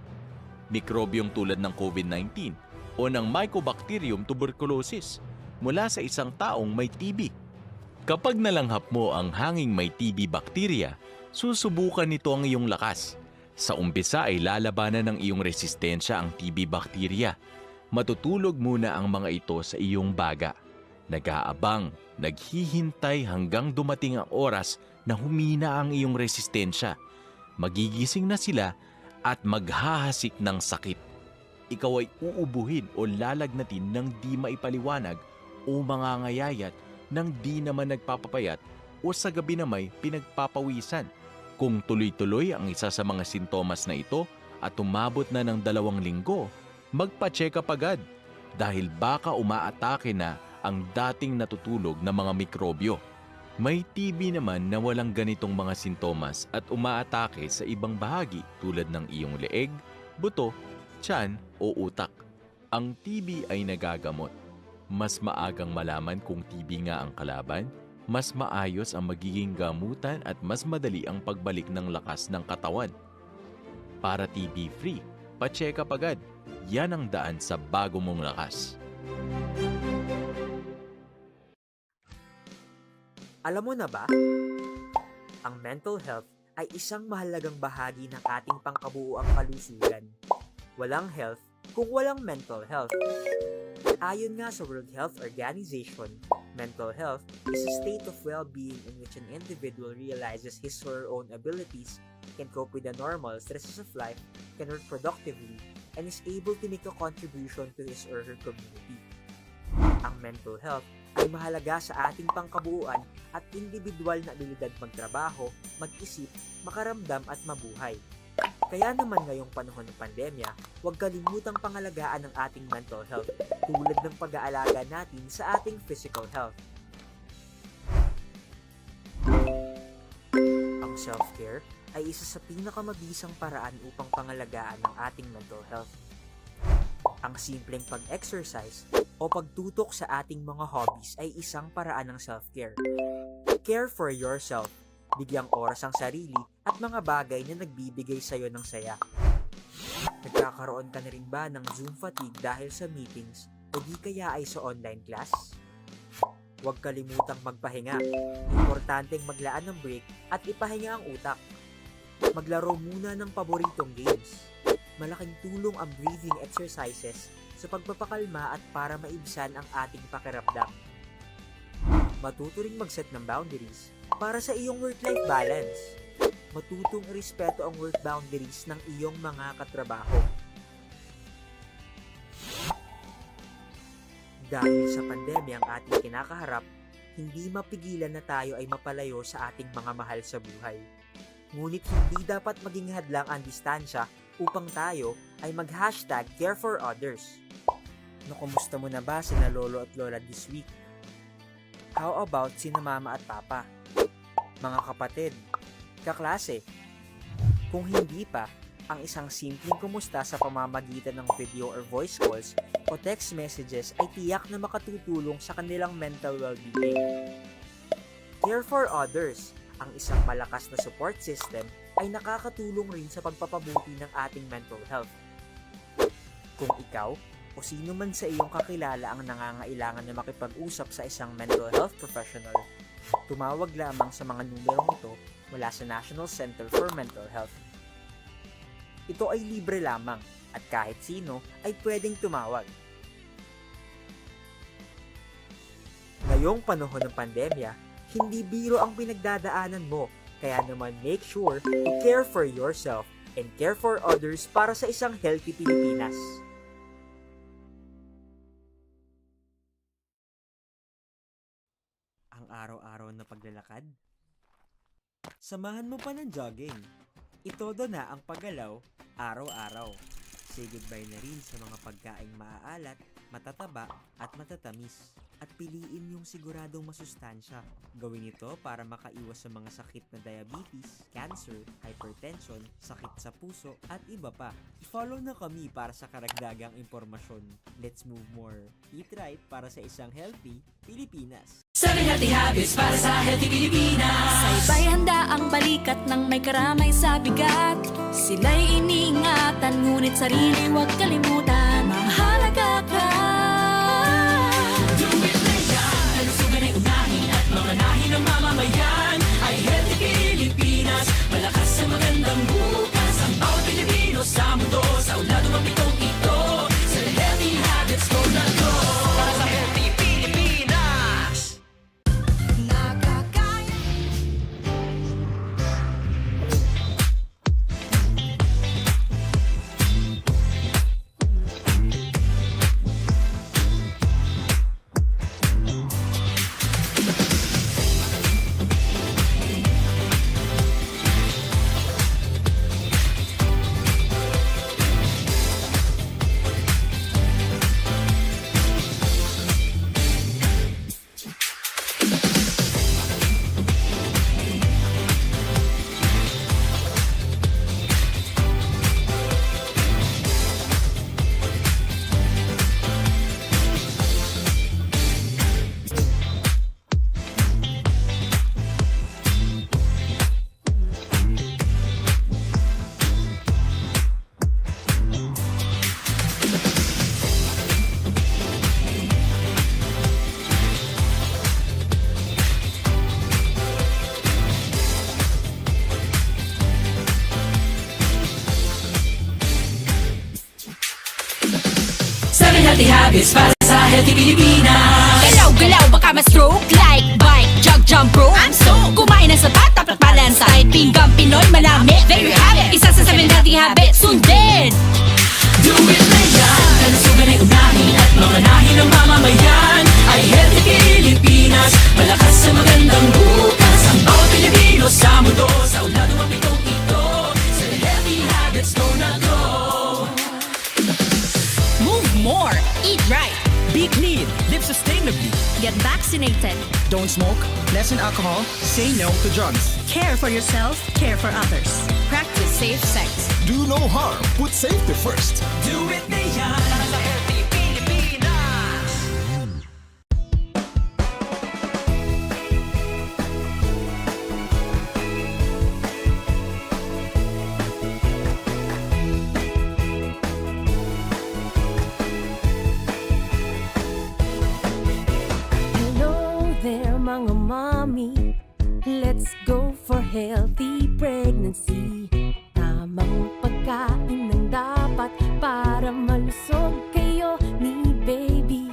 Mikrobyong tulad ng COVID-19 o ng Mycobacterium tuberculosis mula sa isang taong may TB. Kapag nalanghap mo ang hanging may TB bacteria, susubukan nito ang iyong lakas. Sa umpisa ay lalabanan ng iyong resistensya ang TB bacteria. Matutulog muna ang mga ito sa iyong baga. Nag-aabang, naghihintay hanggang dumating ang oras na humina ang iyong resistensya. Magigising na sila at maghahasik ng sakit. Ikaw ay uubuhin o lalagnatin ng di maipaliwanag o mangangayayat ng di naman nagpapapayat o sa gabi na may pinagpapawisan. Kung tuloy-tuloy ang isa sa mga sintomas na ito at umabot na ng 2 linggo, magpa-check up agad dahil baka umaatake na ang dating natutulog na mga mikrobyo. May TB naman na walang ganitong mga sintomas at umaatake sa ibang bahagi tulad ng iyong leeg, buto, tiyan o utak. Ang TB ay nagagamot. Mas maagang malaman kung TB nga ang kalaban, mas maayos ang magiging gamutan at mas madali ang pagbalik ng lakas ng katawan. Para TB-free, pa-check up agad. Yan ang daan sa bago mong lakas. Alam mo na ba? Ang mental health ay isang mahalagang bahagi ng ating pangkabuuang kalusugan. Walang health kung walang mental health. Ayon nga sa World Health Organization, mental health is a state of well-being in which an individual realizes his or her own abilities, can cope with the normal stresses of life, can work productively, and is able to make a contribution to his or her community. Ang mental health ay mahalaga sa ating pangkabuuan at individual na abilidad magtrabaho, mag-isip, makaramdam at mabuhay. Kaya naman ngayong panahon ng pandemya, huwag kalimutang pangalagaan ang ating mental health tulad ng pag-aalaga natin sa ating physical health. Ang self-care ay isa sa pinakamabisang paraan upang pangalagaan ang ating mental health. Ang simpleng pag-exercise o pagtutok sa ating mga hobbies ay isang paraan ng self-care. Care for yourself, bigyang oras ang sarili at mga bagay na nagbibigay sa iyo ng saya. Nagkakaroon ka na rin ba ng Zoom fatigue dahil sa meetings o di kaya ay sa online class? Huwag kalimutang magpahinga. Importanteng maglaan ng break at ipahinga ang utak. Maglaro muna ng paboritong games. Malaking tulong ang breathing exercises sa pagpapakalma at para maibsan ang ating pakiramdam. Matuto ring mag-set ng boundaries para sa iyong work-life balance. Matutong irespeto ang work boundaries ng iyong mga katrabaho. Dahil sa pandemya ang ating kinakaharap, hindi mapigilan na tayo ay mapalayo sa ating mga mahal sa buhay. Ngunit hindi dapat maging hadlang ang distansya upang tayo ay mag-hashtag care for others. Nakumusta mo na ba sina lolo at lola this week? How about sina mama at papa? Mga kapatid, kaklase? Kung hindi pa, ang isang simpleng kumusta sa pamamagitan ng video or voice calls o text messages ay tiyak na makatutulong sa kanilang mental well-being. Care for others, ang isang malakas na support system ay nakakatulong rin sa pagpapabuti ng ating mental health. Kung ikaw o sino man sa iyong kakilala ang nangangailangan na makipag-usap sa isang mental health professional, tumawag lamang sa mga numerong ito mula sa National Center for Mental Health. Ito ay libre lamang at kahit sino ay pwedeng tumawag. Ngayong panahon ng pandemya, hindi biro ang pinagdadaanan mo. Kaya naman make sure to care for yourself and care for others para sa isang healthy Pilipinas. Ang araw-araw na paglalakad? Samahan mo pa ng jogging. Itodo na ang paggalaw araw-araw. Say goodbye na rin sa mga pagkaing maaalat, matataba at matatamis. At piliin yung siguradong masustansya. Gawin ito para makaiwas sa mga sakit na diabetes, cancer, hypertension, sakit sa puso, at iba pa. I-follow na kami para sa karagdagang impormasyon. Let's move more. Eat right para sa isang healthy Pilipinas. 7 healthy habits para sa healthy Pilipinas. Sabay handa ang balikat ng may karamay sa bigat. Sila'y iniingatan, ngunit sarili huwag kalimutan. Mahalaga ka. Manahin ng mamamayan ay healthy Pilipinas. Malakas sa magandang bukas ang bawat Pilipino sa mundo. Sa ulado mapitong ito, sa healthy habits ko na to. Para sa healthy Pilipinas. habits para sa healthy Pilipinas. Galaw-galaw, baka ma-stroke like bike, jog, jump, rope. I'm so kumain ng sapat, dapat balance diet. Pinggang Pinoy, malami, there you have it. Isa sa 7 healthy habits, sundin. Do it na yan, kalusugan ay unahin at mga nahin ng mamamayan ay healthy Pilipinas, malakas sa magandang bukas. Ang bawat Pilipino sa mundo, sa ulado ang pitong ito, sa healthy habits go na go. Move more, eat right, Be clean, live sustainably. get vaccinated. Don't smoke, lessen alcohol, say no to drugs. Care for yourself, care for others. Practice safe sex. Do no harm. Put safety first. Do it na yan, para sa healthy Pilipinas. Hello there mga mommy, let's go for healthy pregnancy. Tamang pagkain ng dapat para malusog kayo ni baby.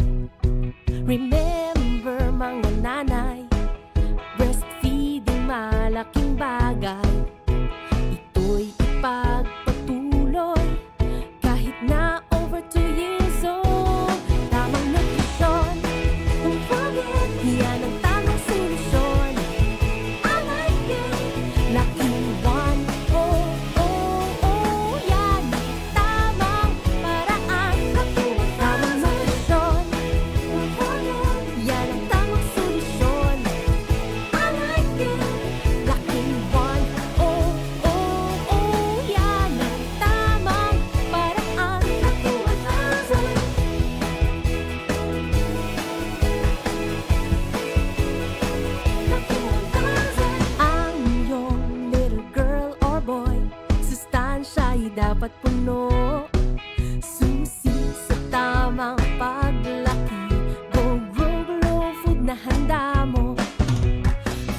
Remember mga nanay, breastfeeding malaking bagay. Ito'y ipagpatuloy kahit na over 2 years old. Tamang nutrisyon, don't forget, yan ang tamang solusyon. I like it, Lucky One. Oh, oh, oh, yan ang tamang paraan. Tamang nutrisyon, don't forget, yan ang tamang solusyon. I like it, Lucky One. Oh, oh, oh, yan ang tamang paraan. Lucky 1000. Ang iyong little girl or boy, sustansya'y dapat puno. Susi sa tamang paglaki, go grow glow food na handa mo.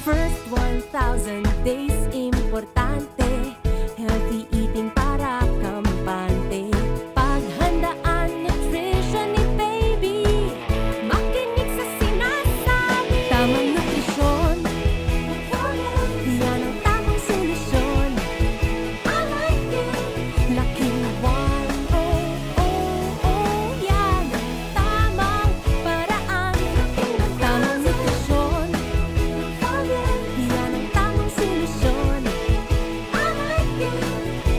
First 1,000 days importante, healthy eating para kampante. Paghandaan nutrition ni baby, makinig sa sinasabi. Tamang nutrisyon, yan ang tamang solusyon. I like it, Lucky One. Oh, oh, oh, yan ang tamang paraan. Tamang nutrisyon, yan ang tamang solusyon. I like it,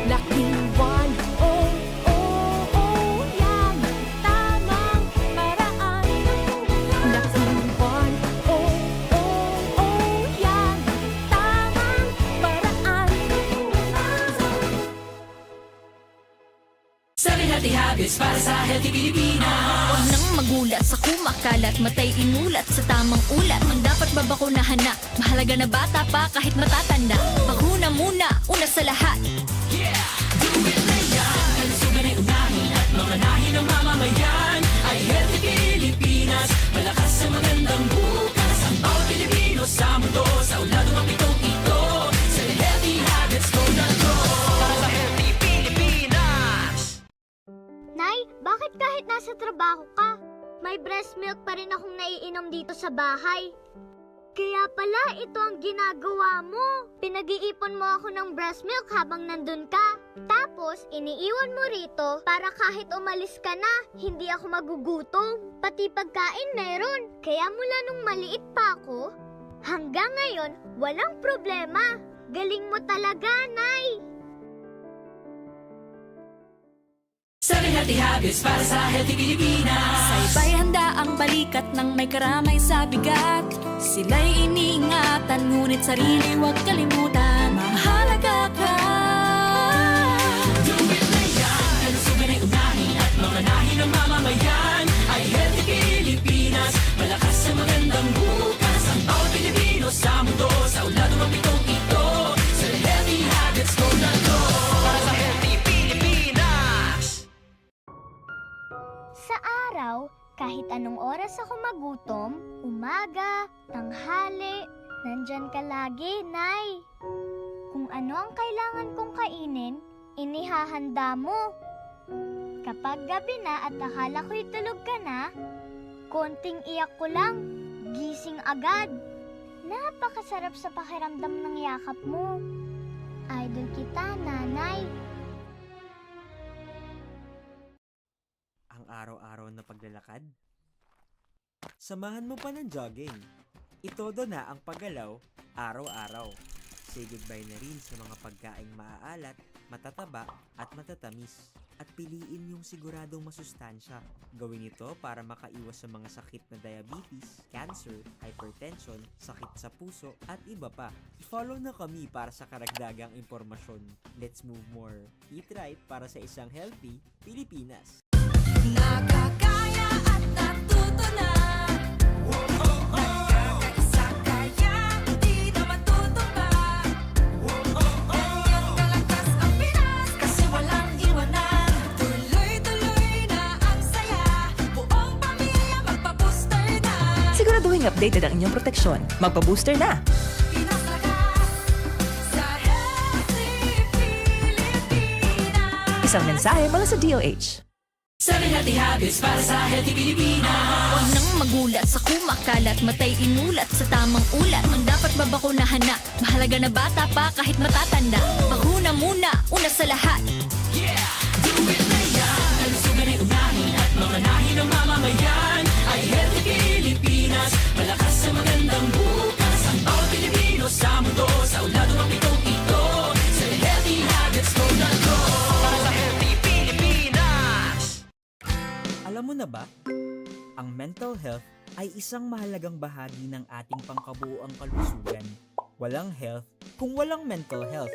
Lucky One. Oh, oh, oh, yan ang tamang paraan. Lucky One. Oh, oh, oh, yan ang tamang paraan. 7 healthy habits para sa healthy Pilipinas. Huwag nang magulat sa kumakalat, matay inulat sa tamang ulat. Ang dapat babakunahan na, mahalaga na bata pa kahit matatanda. Bakuna muna, una sa lahat. Yeah! Do it na yan, kalusugan ay unahin at mga nahin ng mamamayan ay healthy Pilipinas, malakas sa magandang bukas. Ang bawat Pilipino sa mundo, sa ulado ang pitong ito, sa healthy habits go na go. Para sa healthy Pilipinas. Nay, bakit kahit nasa trabaho ka, may breast milk pa rin akong naiinom dito sa bahay? Kaya pala ito ang ginagawa mo. Pinag-iipon mo ako ng breast milk habang nandun ka. Tapos, iniiwan mo rito para kahit umalis ka na, hindi ako magugutom. Pati pagkain meron. Kaya mula nung maliit pa ako, hanggang ngayon, walang problema. Galing mo talaga, Nay. 7 healthy habits para sa healthy Pilipinas. Sa iba'y handa ang balikat ng may karamay sa bigat. Sila'y iniingatan, ngunit sarili huwag kalimutan. Mahalaga ka. Do it na yan, kalusugan ay unahin at mga nahin ng mamamayan ay healthy Pilipinas, malakas sa magandang bukas. Ang bawat Pilipino sa mundo, sa ulado ang pitong ito, sa healthy habits go na go. Para sa healthy Pilipinas. Sa araw, kahit anong oras ako magutom, umaga, tanghali, nandyan ka lagi, Nay. Kung ano ang kailangan kong kainin, inihahanda mo. Kapag gabi na at akala ko'y tulog ka na, konting iyak ko lang, gising agad. Napakasarap sa pakiramdam ng yakap mo. Idol kita, nanay. Ang araw-araw na paglalakad? Samahan mo pa ng jogging. Itodo na ang paggalaw araw-araw. Say goodbye na rin sa mga pagkaing maaalat, matataba at matatamis. At piliin yung siguradong masustansya. Gawin ito para makaiwas sa mga sakit na diabetes, cancer, hypertension, sakit sa puso at iba pa. I-follow na kami para sa karagdagang impormasyon. Let's move more. Eat right para sa isang healthy Pilipinas. Nakakaya at natuto na. Nagkakaisa kaya di na matutumba. Ganyang kalakas ang Pinas kasi walang iwanan. Tuloy-tuloy na ang saya. Buong pamilya magpa-booster na. Siguraduhin updated ang inyong proteksyon. Magpa-booster na! Pinas lakas sa Healthy Pilipinas. Isang mensahe mula sa DOH. 7 healthy habits para sa healthy Pilipinas. Huwag nang magulat sa kumakalat, matay inulat sa tamang ulat. Ang dapat babakunahan na, mahalaga na bata pa kahit matatanda. Bakuna muna, una sa lahat. Yeah! Do it na yan! Kalusugan ay unahin at mga nahin ng mamamayan ay healthy Pilipinas. Malakas sa magandang bukas. Ang bawat Pilipino sa mundo, sa ulado ng pitong ito. Sa healthy habits go na go. Para sa healthy Pilipinas. Alam mo na ba? Ang mental health ay isang mahalagang bahagi ng ating pangkabuoang kalusugan. Walang health kung walang mental health.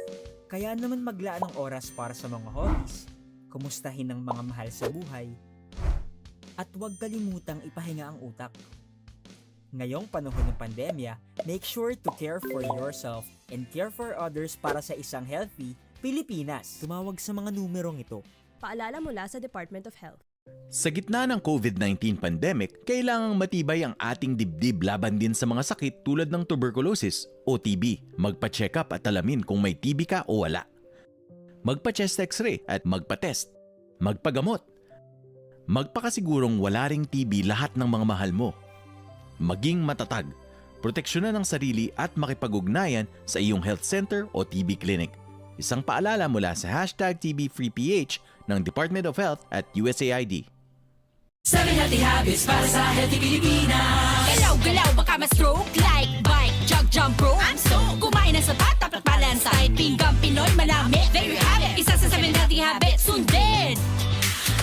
Kaya naman maglaan ng oras para sa mga hobbies, kumustahin ang mga mahal sa buhay, at huwag kalimutang ipahinga ang utak. Ngayong panahon ng pandemya, make sure to care for yourself and care for others para sa isang healthy Pilipinas. Tumawag sa mga numerong ito. Paalala mula sa Department of Health. Sa gitna ng COVID-19 pandemic, kailangang matibay ang ating dibdib laban din sa mga sakit tulad ng tuberculosis o TB. Magpa-check up at alamin kung may TB ka o wala. Magpa-chest x-ray at magpa-test. Magpagamot. Magpakasigurong wala ring TB lahat ng mga mahal mo. Maging matatag. Proteksyonan ang sarili at makipag-ugnayan sa iyong health center o TB clinic. Isang paalala mula sa #TBFreePH ng Department of Health at USAID. 7 healthy habits para sa healthy Pilipinas. Galaw-galaw baka ma-stroke like bike, jog, jump, rope. I'm so kumain ng sapat, dapat balance side. Pinggang Pinoy, malami, there you have it. Isa sa 7 healthy habits, sundin.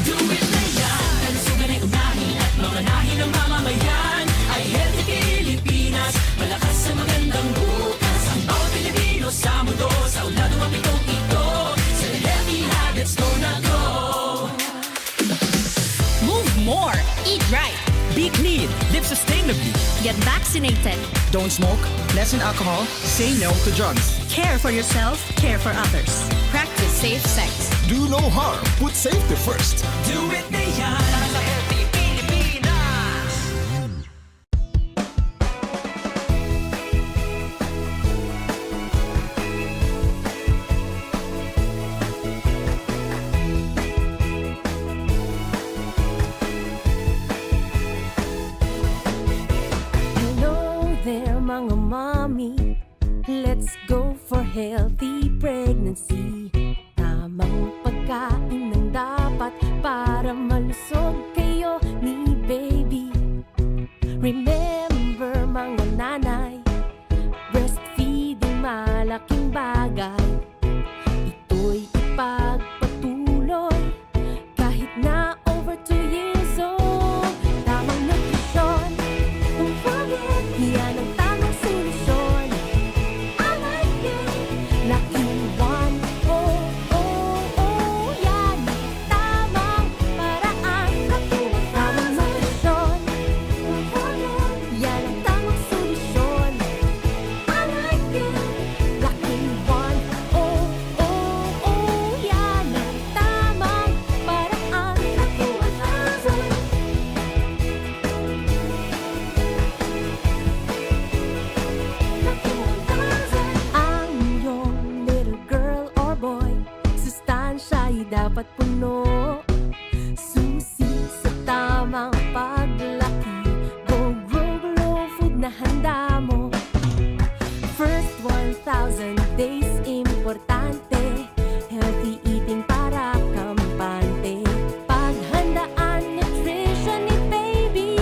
Do it na yan. Kalusugan ay unahin at mga nahin ng mamamayan ay healthy Pilipinas. Malakas sa magandang bukas. Ang bawat Pilipino sa mundo, sa ulado ng pitong ito. Sa healthy habits go na go. Move more, eat right. Be clean, live sustainably. Get vaccinated. Don't smoke, lessen alcohol, say no to drugs. Care for yourself, care for others. Practice safe sex. Do no harm. Put safety first. Do it na yan. Para sa healthy Pilipinas. Hello there mga mommy. Let's go for healthy pregnancy. Tamang pagkain ng dapat para malusog kayo ni baby. Remember mga nanay, breastfeeding malaking bagay. Ito'y ipagpatuloy kahit na over 2 years old. Tamang nutrisyon, don't forget, yan ang tamang solusyon. I like it, Lucky One. Oh, oh, oh, yan tamang paraan. Tamang nutrisyon, don't forget, yan ang tamang solusyon. I like it, Lucky One. hinahanda mo. First 1,000 days, importante. Healthy eating para kampante. Paghandaan nutrition ni baby.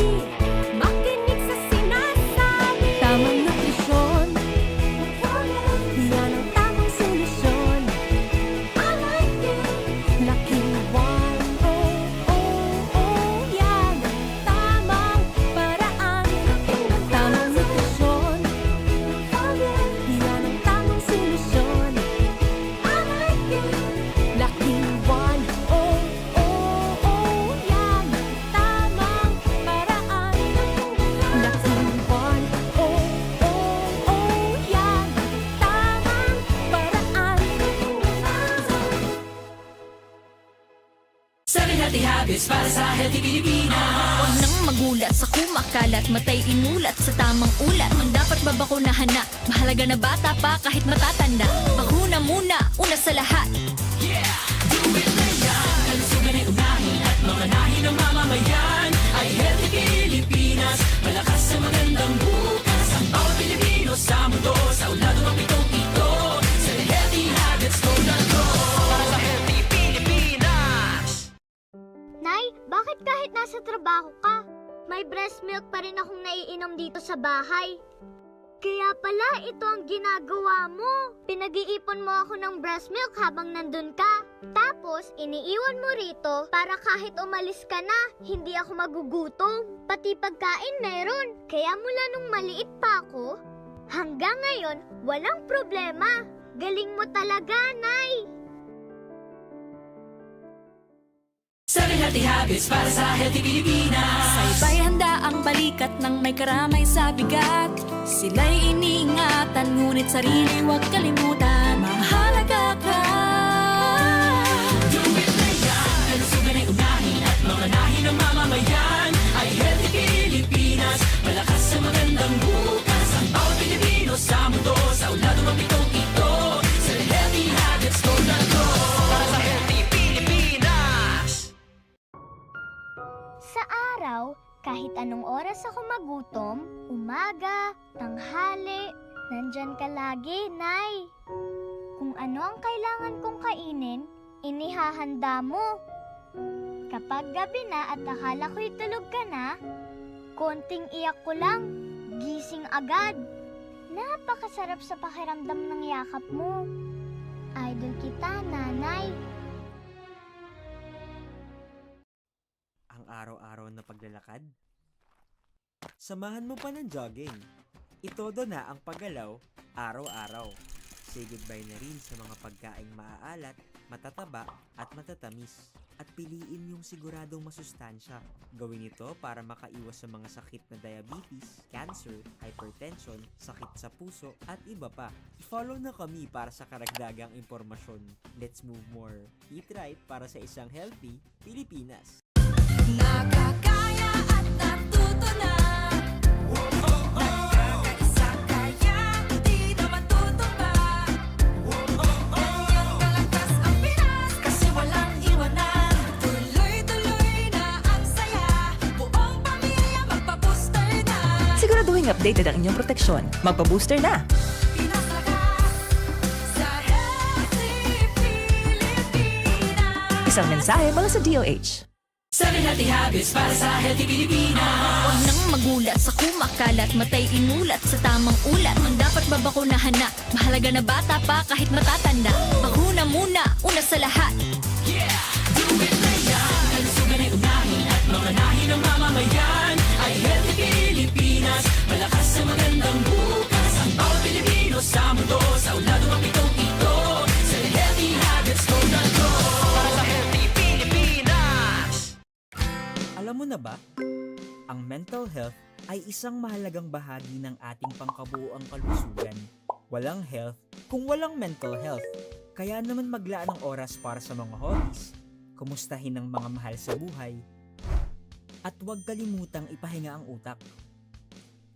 Makinig sa sinasabi. Tamang nutrisyon. Yan ang tamang solusyon. I like it. Laking 1, oh, oh, oh. Yan ang tamang paraan. Tamang nutrisyon. Yan ang tamang solusyon. I like it. Laking 1, oh, oh, oh. Yan ang tamang paraan. Laking 1, oh, oh, oh. Yan ang tamang paraan. 7 healthy habits para sa healthy Pilipinas. Huwag nang magulat sa kumakalat, matay inulat sa tamang ulat. Ang dapat babakunahan na, mahalaga na bata pa kahit matatanda. Bakuna muna, una sa lahat. Yeah! Do it na yan! Kalusugan ay unahin at mga nahin ng mamamayan ay healthy Pilipinas. Malakas sa magandang bukas. Ang bawat Pilipino sa mundo, sa ulado ng pitong ito. Sa healthy habits ko na to. Para sa healthy Pilipinas. Nay, bakit kahit nasa trabaho ka, may breast milk pa rin akong naiinom dito sa bahay? Kaya pala ito ang ginagawa mo. Pinag-iipon mo ako ng breast milk habang nandun ka. Tapos, iniiwan mo rito para kahit umalis ka na, hindi ako magugutom. Pati pagkain meron. Kaya mula nung maliit pa ako, hanggang ngayon, walang problema. Galing mo talaga, Nay. 7 healthy habits para sa healthy Pilipinas. Sabay handa ang balikat ng may karamay sa bigat. Sila'y iniingatan, ngunit sarili huwag kalimutan. Mahalaga ka. Do it na yan! Kalusugan ay unahin at mga nahin ng mamamayan ay healthy Pilipinas. Malakas sa magandang bukas. Ang bawat Pilipino sa mundo, sa ulado ng pitong ito. Sa healthy habits ko na to. Para sa healthy Pilipinas. Sa araw, kahit anong oras ako magutom, umaga, tanghali, nandyan ka lagi, Nay. Kung ano ang kailangan kong kainin, inihahanda mo. Kapag gabi na at akala ko'y tulog ka na, konting iyak ko lang, gising agad. Napakasarap sa pakiramdam ng yakap mo. Idol kita, Nanay. Ang araw-araw na paglalakad? Samahan mo pa ng jogging. Itodo na ang paggalaw araw-araw. Say goodbye na rin sa mga pagkaing maaalat, matataba at matatamis. At piliin yung siguradong masustansya. Gawin ito para makaiwas sa mga sakit na diabetes, cancer, hypertension, sakit sa puso at iba pa. I-follow na kami para sa karagdagang impormasyon. Let's move more. Eat right para sa isang healthy Pilipinas. Nakakaya at natuto na. Nagkakaisa kaya di na matutumba. Ganyan kalakas ang Pinas kasi walang iwanan. Tuloy-tuloy na ang saya. Buong pamilya magpa-booster na. Siguraduhin updated ang inyong proteksyon. Magpa-booster na! Pinas lakas sa healthy Pilipinas. Isang mensahe mula sa DOH. 7 healthy habits para sa healthy Pilipinas. Huwag nang magulat sa kumakalat, matay inulat sa tamang ulat. Ang dapat babakunahan na, mahalaga na bata pa kahit matatanda. Bakuna muna, una sa lahat. Yeah! Do it na yan! Kalusugan ay unahin at mga nahin ng mamamayan ay healthy Pilipinas. Malakas sa magandang bukas. Ang bawat Pilipino sa mundo, sa ulado ng pitong ito. Sa healthy habits ko na to. Para sa healthy Pilipinas. Alam mo na ba? Ang mental health ay isang mahalagang bahagi ng ating pangkabuoang kalusugan. Walang health kung walang mental health. Kaya naman maglaan ng oras para sa mga hobbies, kumustahin ang mga mahal sa buhay, at huwag kalimutang ipahinga ang utak.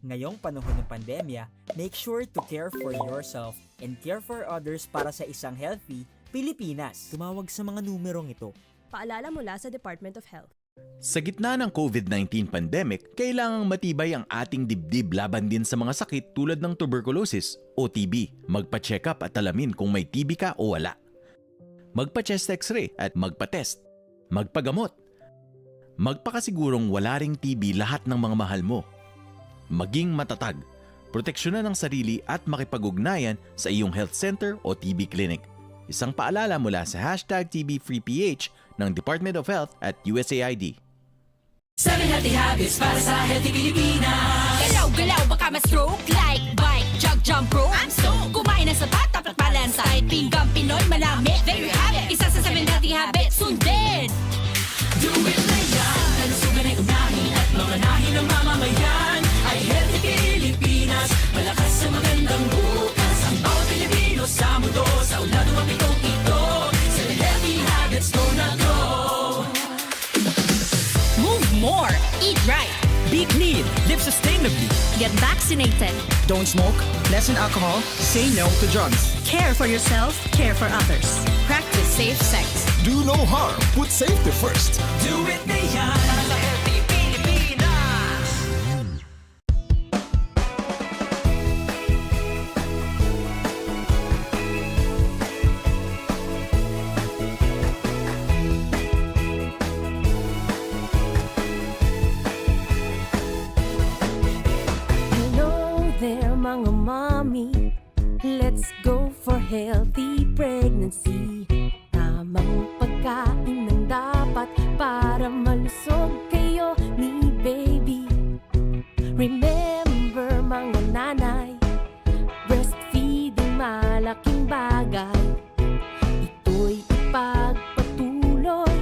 Ngayong panahon ng pandemya, make sure to care for yourself and care for others para sa isang healthy Pilipinas. Tumawag sa mga numerong ito. Paalala mula sa Department of Health. Sa gitna ng COVID-19 pandemic, kailangang matibay ang ating dibdib laban din sa mga sakit tulad ng tuberculosis o TB. Magpa-check up at alamin kung may TB ka o wala. Magpa-chest x-ray at magpa-test. Magpagamot. Magpakasigurong wala ring TB lahat ng mga mahal mo. Maging matatag. Proteksyonan ang sarili at makipag-ugnayan sa iyong health center o TB clinic. Isang paalala mula sa #TBFreePH ng Department of Health at USAID. 7 healthy habits para sa healthy Pilipinas. Galaw-galaw baka ma-stroke like bike, jog, jump, rope. I'm stoked. Kumain ng sapat, dapat balance. Kahit pinggang Pinoy, malami. There you have it. Isa sa 7 healthy habits, sundin. Do it na yan. Kalusugan ay unahin at mga nahin ng mamamayan. Ay healthy Pilipinas, malakas sa magandang bukas. Ang bawat Pilipino sa mundo, sa uladong ang pitong ito. 7 healthy habits, go na go. Move more, eat right. Be clean, live sustainably. Get vaccinated. Don't smoke, lessen alcohol, say no to drugs. Care for yourself, care for others. Practice safe sex. Do no harm, put safety first. Do it na yan. Para sa healthy Pilipinas. Hello there mga mommy, let's go for healthy pregnancy. Tamang pagkain ng dapat para malusog kayo ni baby. Remember mga nanay, breastfeeding malaking bagay. Ito'y ipagpatuloy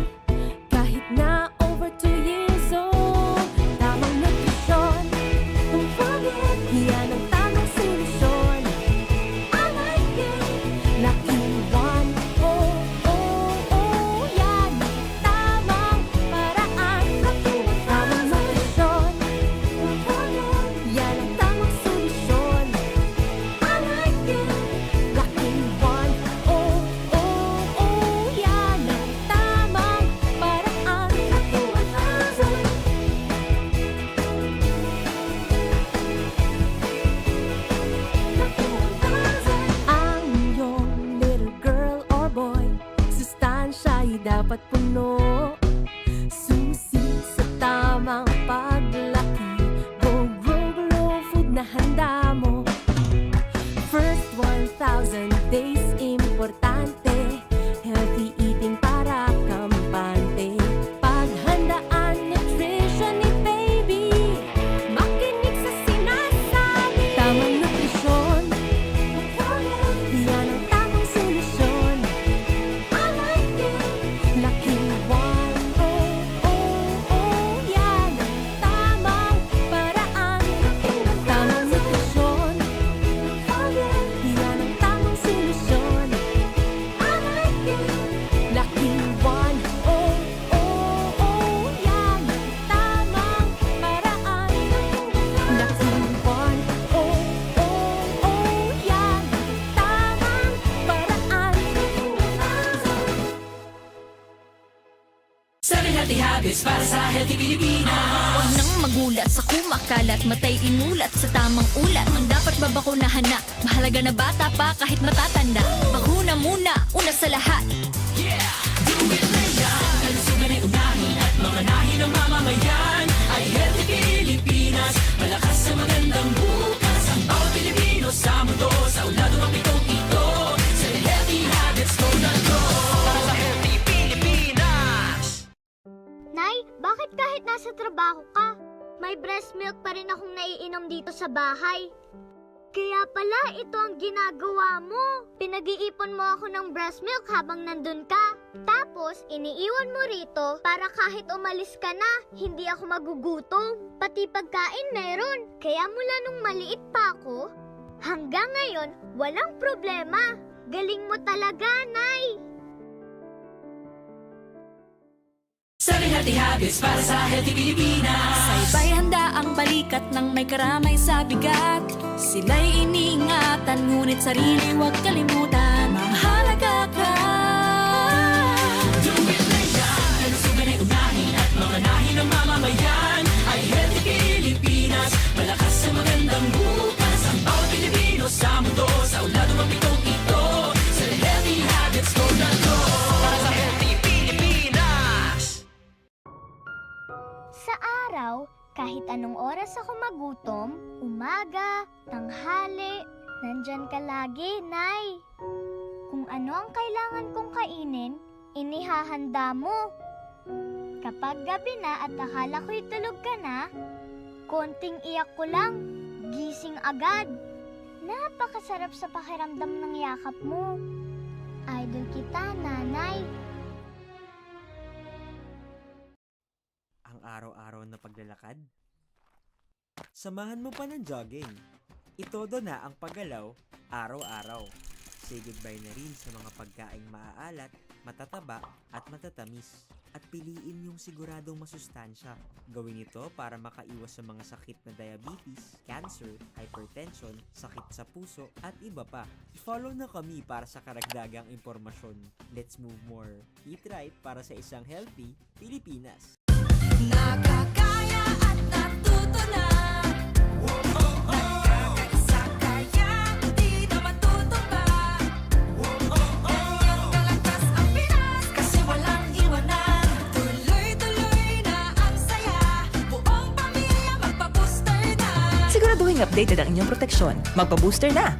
kahit na over 2 years old. Tamang nutrisyon, don't forget, yan ang tamang solusyon. I like it, Lucky One. Oh, oh, oh, yan ang tamang paraan. Tamang nutrisyon, don't forget, yan ang tamang solusyon. I like it, Lucky One. Oh, oh, oh, yan ang tamang paraan. Ang iyong little girl or boy, sustansya'y dapat puno. Susi sa tamang paglaki, go grow glow food na handa mo. First 1,000 days importante, healthy eating para kampante. Paghandaan nutrition ni baby, makinig sa sinasabi. Tamang nutrisyon, yan ang tamang solusyon. I like it, Lucky One. Oh, oh, oh, yan ang tamang paraan. Tamang nutrisyon, yan ang tamang solusyon. I like it, Lucky One. Oh, oh, oh, yan ang tamang paraan. Lucky One. Oh, oh, oh, yan ang tamang paraan. 7 healthy habits para sa healthy Pilipinas. Huwag nang magulat sa kumakalat, matay inulat sa tamang ulat. Ang dapat babakunahan na, mahalaga na bata pa kahit matatanda. Bakuna muna, una sa lahat. Yeah! Do it na yan. Kalusugan ay unahin at mga nahin ng mamamayan. Ay healthy Pilipinas, malakas sa magandang bukas. Ang bawat Pilipino sa mundo, sa uladong ang pitong ito. 7 healthy habits, go na go. Para sa healthy Pilipinas. Nay, bakit kahit nasa trabaho ka, may breast milk pa rin akong naiinom dito sa bahay? Kaya pala ito ang ginagawa mo. Pinag-iipon mo ako ng breast milk habang nandun ka. Tapos, iniiwan mo rito para kahit umalis ka na, hindi ako magugutom. Pati pagkain meron. Kaya mula nung maliit pa ako, hanggang ngayon, walang problema. Galing mo talaga, Nay. 7 healthy habits para sa healthy Pilipinas. Sa iba'y handa ang balikat ng may karamay sa bigat. Sila'y iniingatan, ngunit sarili huwag kalimutan. Mahalaga ka. Do it na yan. Kalusugan ay unahin at mga nahin Kahit anong oras ako magutom, umaga, tanghali, nandyan ka lagi, Nay. Kung ano ang kailangan kong kainin, inihahanda mo. Kapag gabi na at akala ko'y tulog ka na, konting iyak ko lang, gising agad. Napakasarap sa pakiramdam ng yakap mo. Idol kita, Nanay. Ang araw-araw na paglalakad? Samahan mo pa ng jogging. Itodo na ang paggalaw araw-araw. Say goodbye na rin sa mga pagkaing maaalat, matataba at matatamis. At piliin yung siguradong masustansya. Gawin ito para makaiwas sa mga sakit na diabetes, cancer, hypertension, sakit sa puso at iba pa. I-follow na kami para sa karagdagang impormasyon. Let's move more. Eat right para sa isang healthy Pilipinas. Nakakaya at natuto na. Nakakaisa kaya di na matutumba. Ganyang kalakas ang Pinas kasi walang iwanan. Tuloy-tuloy na ang saya. Buong pamilya magpa-booster na. Siguraduhin updated ang inyong proteksyon. Magpa-booster na!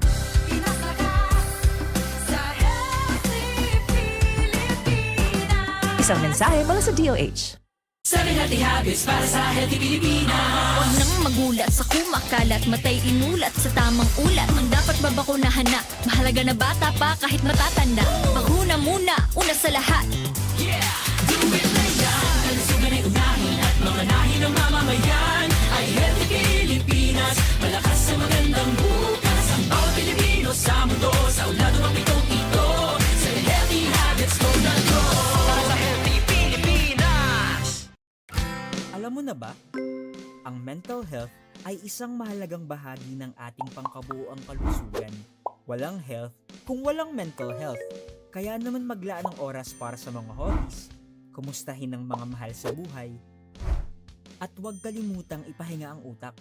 Pinas lakas sa Healthy Pilipinas. Isang mensahe mula sa DOH. 7 Healthy Habits para sa Healthy Pilipinas. Huwag nang magulat sa kumakalat, matay inulat sa tamang ulat. Ang dapat babakunahan na, mahalaga na bata pa kahit matatanda. Bakuna muna, una sa lahat. Yeah! Do it na yan! Kalusugan ay unahin at mga nahin ng mamamayan ay Healthy Pilipinas. Malakas sa magandang bukas. Ang bawat Pilipino sa mundo, sa ulado ng pitong ito. 7 Healthy Habits, go na go! Para sa Healthy Pilipinas! Alam mo na ba? Ang mental health ay isang mahalagang bahagi ng ating pangkabuoang kalusugan. Walang health kung walang mental health. Kaya naman maglaan ng oras para sa mga hobbies, kumustahin ang mga mahal sa buhay, at huwag kalimutang ipahinga ang utak.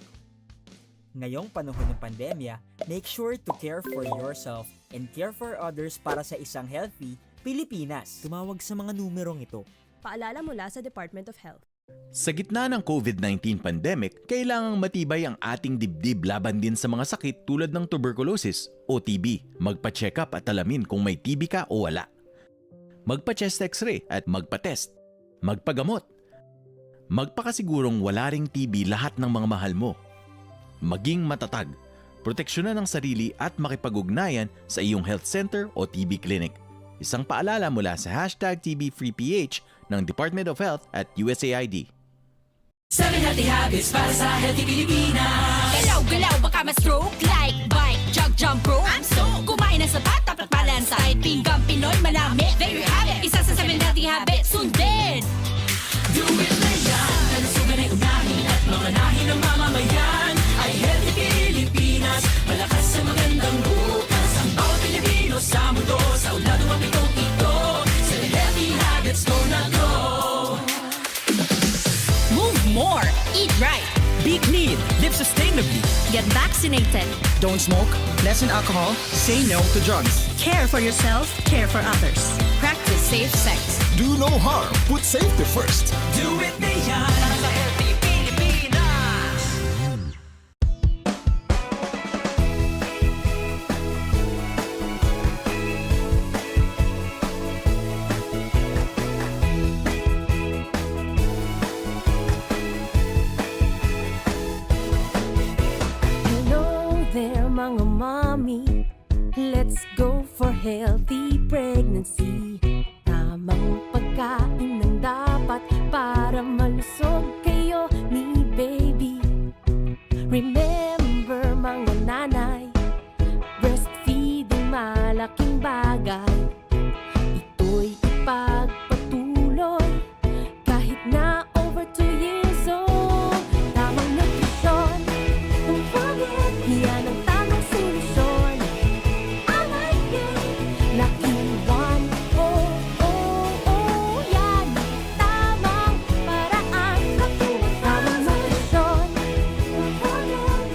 Ngayong panahon ng pandemya, make sure to care for yourself and care for others para sa isang healthy Pilipinas. Tumawag sa mga numerong ito. Paalala mula sa Department of Health. Sa gitna ng COVID-19 pandemic, kailangang matibay ang ating dibdib laban din sa mga sakit tulad ng tuberculosis o TB. Magpa-check up at alamin kung may TB ka o wala. Magpa-chest x-ray at magpa-test. Magpagamot. Magpakasigurong wala ring TB lahat ng mga mahal mo. Maging matatag. Proteksyonan ang sarili at makipag-ugnayan sa iyong health center o TB clinic. Isang paalala mula sa #TBFreePH ng Department of Health at USAID. 7 Healthy Habits para sa Healthy Pilipinas. Galaw-galaw baka ma-stroke like bike, jog, jump, rope. I'm so kumain ng sapat, dapat balance. Kahit pinggang Pinoy, malami. There you have it. Isa sa 7 Healthy Habits. Sundin! Do it na yan! Kalusugan ay unahin at mga nahin ng mamamayan ay Healthy Pilipinas. Malakas sa magandang bukas. Ang bawat Pilipino sa mundo, sa ulado ng pitong ito. 7 Healthy Habits, go na go! Move more, eat right. Be clean, live sustainably. Get vaccinated. Don't smoke, lessen alcohol, say no to drugs. Care for yourself, care for others. Practice safe sex. Do no harm. Put safety first. Do it na yan! Para sa Healthy Pilipinas! Hello there mga mommy. Let's go for healthy pregnancy. Tamang pagkain ng dapat para malusog kayo ni baby. Remember mga nanay, breastfeeding malaking bagay. Ito'y ipagpatuloy kahit na over 2 years old. Tamang nutrisyon, don't forget, yan ang tamang solusyon. I like it, Lucky One. Oh, oh, oh, yan ang tamang paraan. Tamang nutrisyon, don't forget,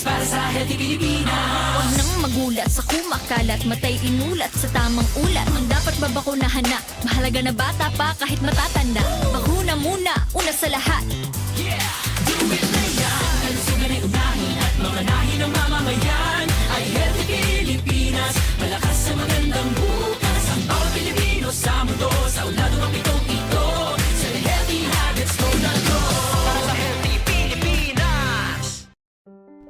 habits para sa healthy Pilipinas. Huwag nang magulat sa kumakalat, matay inulat sa tamang ulat. Ang dapat babakunahan na, mahalaga na bata pa kahit matatanda. Bakuna muna, una sa lahat. Yeah! Do it na yan! Kalusugan ay unahin at mga nahin ng mamamayan ay healthy Pilipinas. Malakas sa magandang bukas ang bawat Pilipino sa mundo. Sa ulado ng pitong ito, sa healthy habits go na go. Para sa healthy Pilipinas.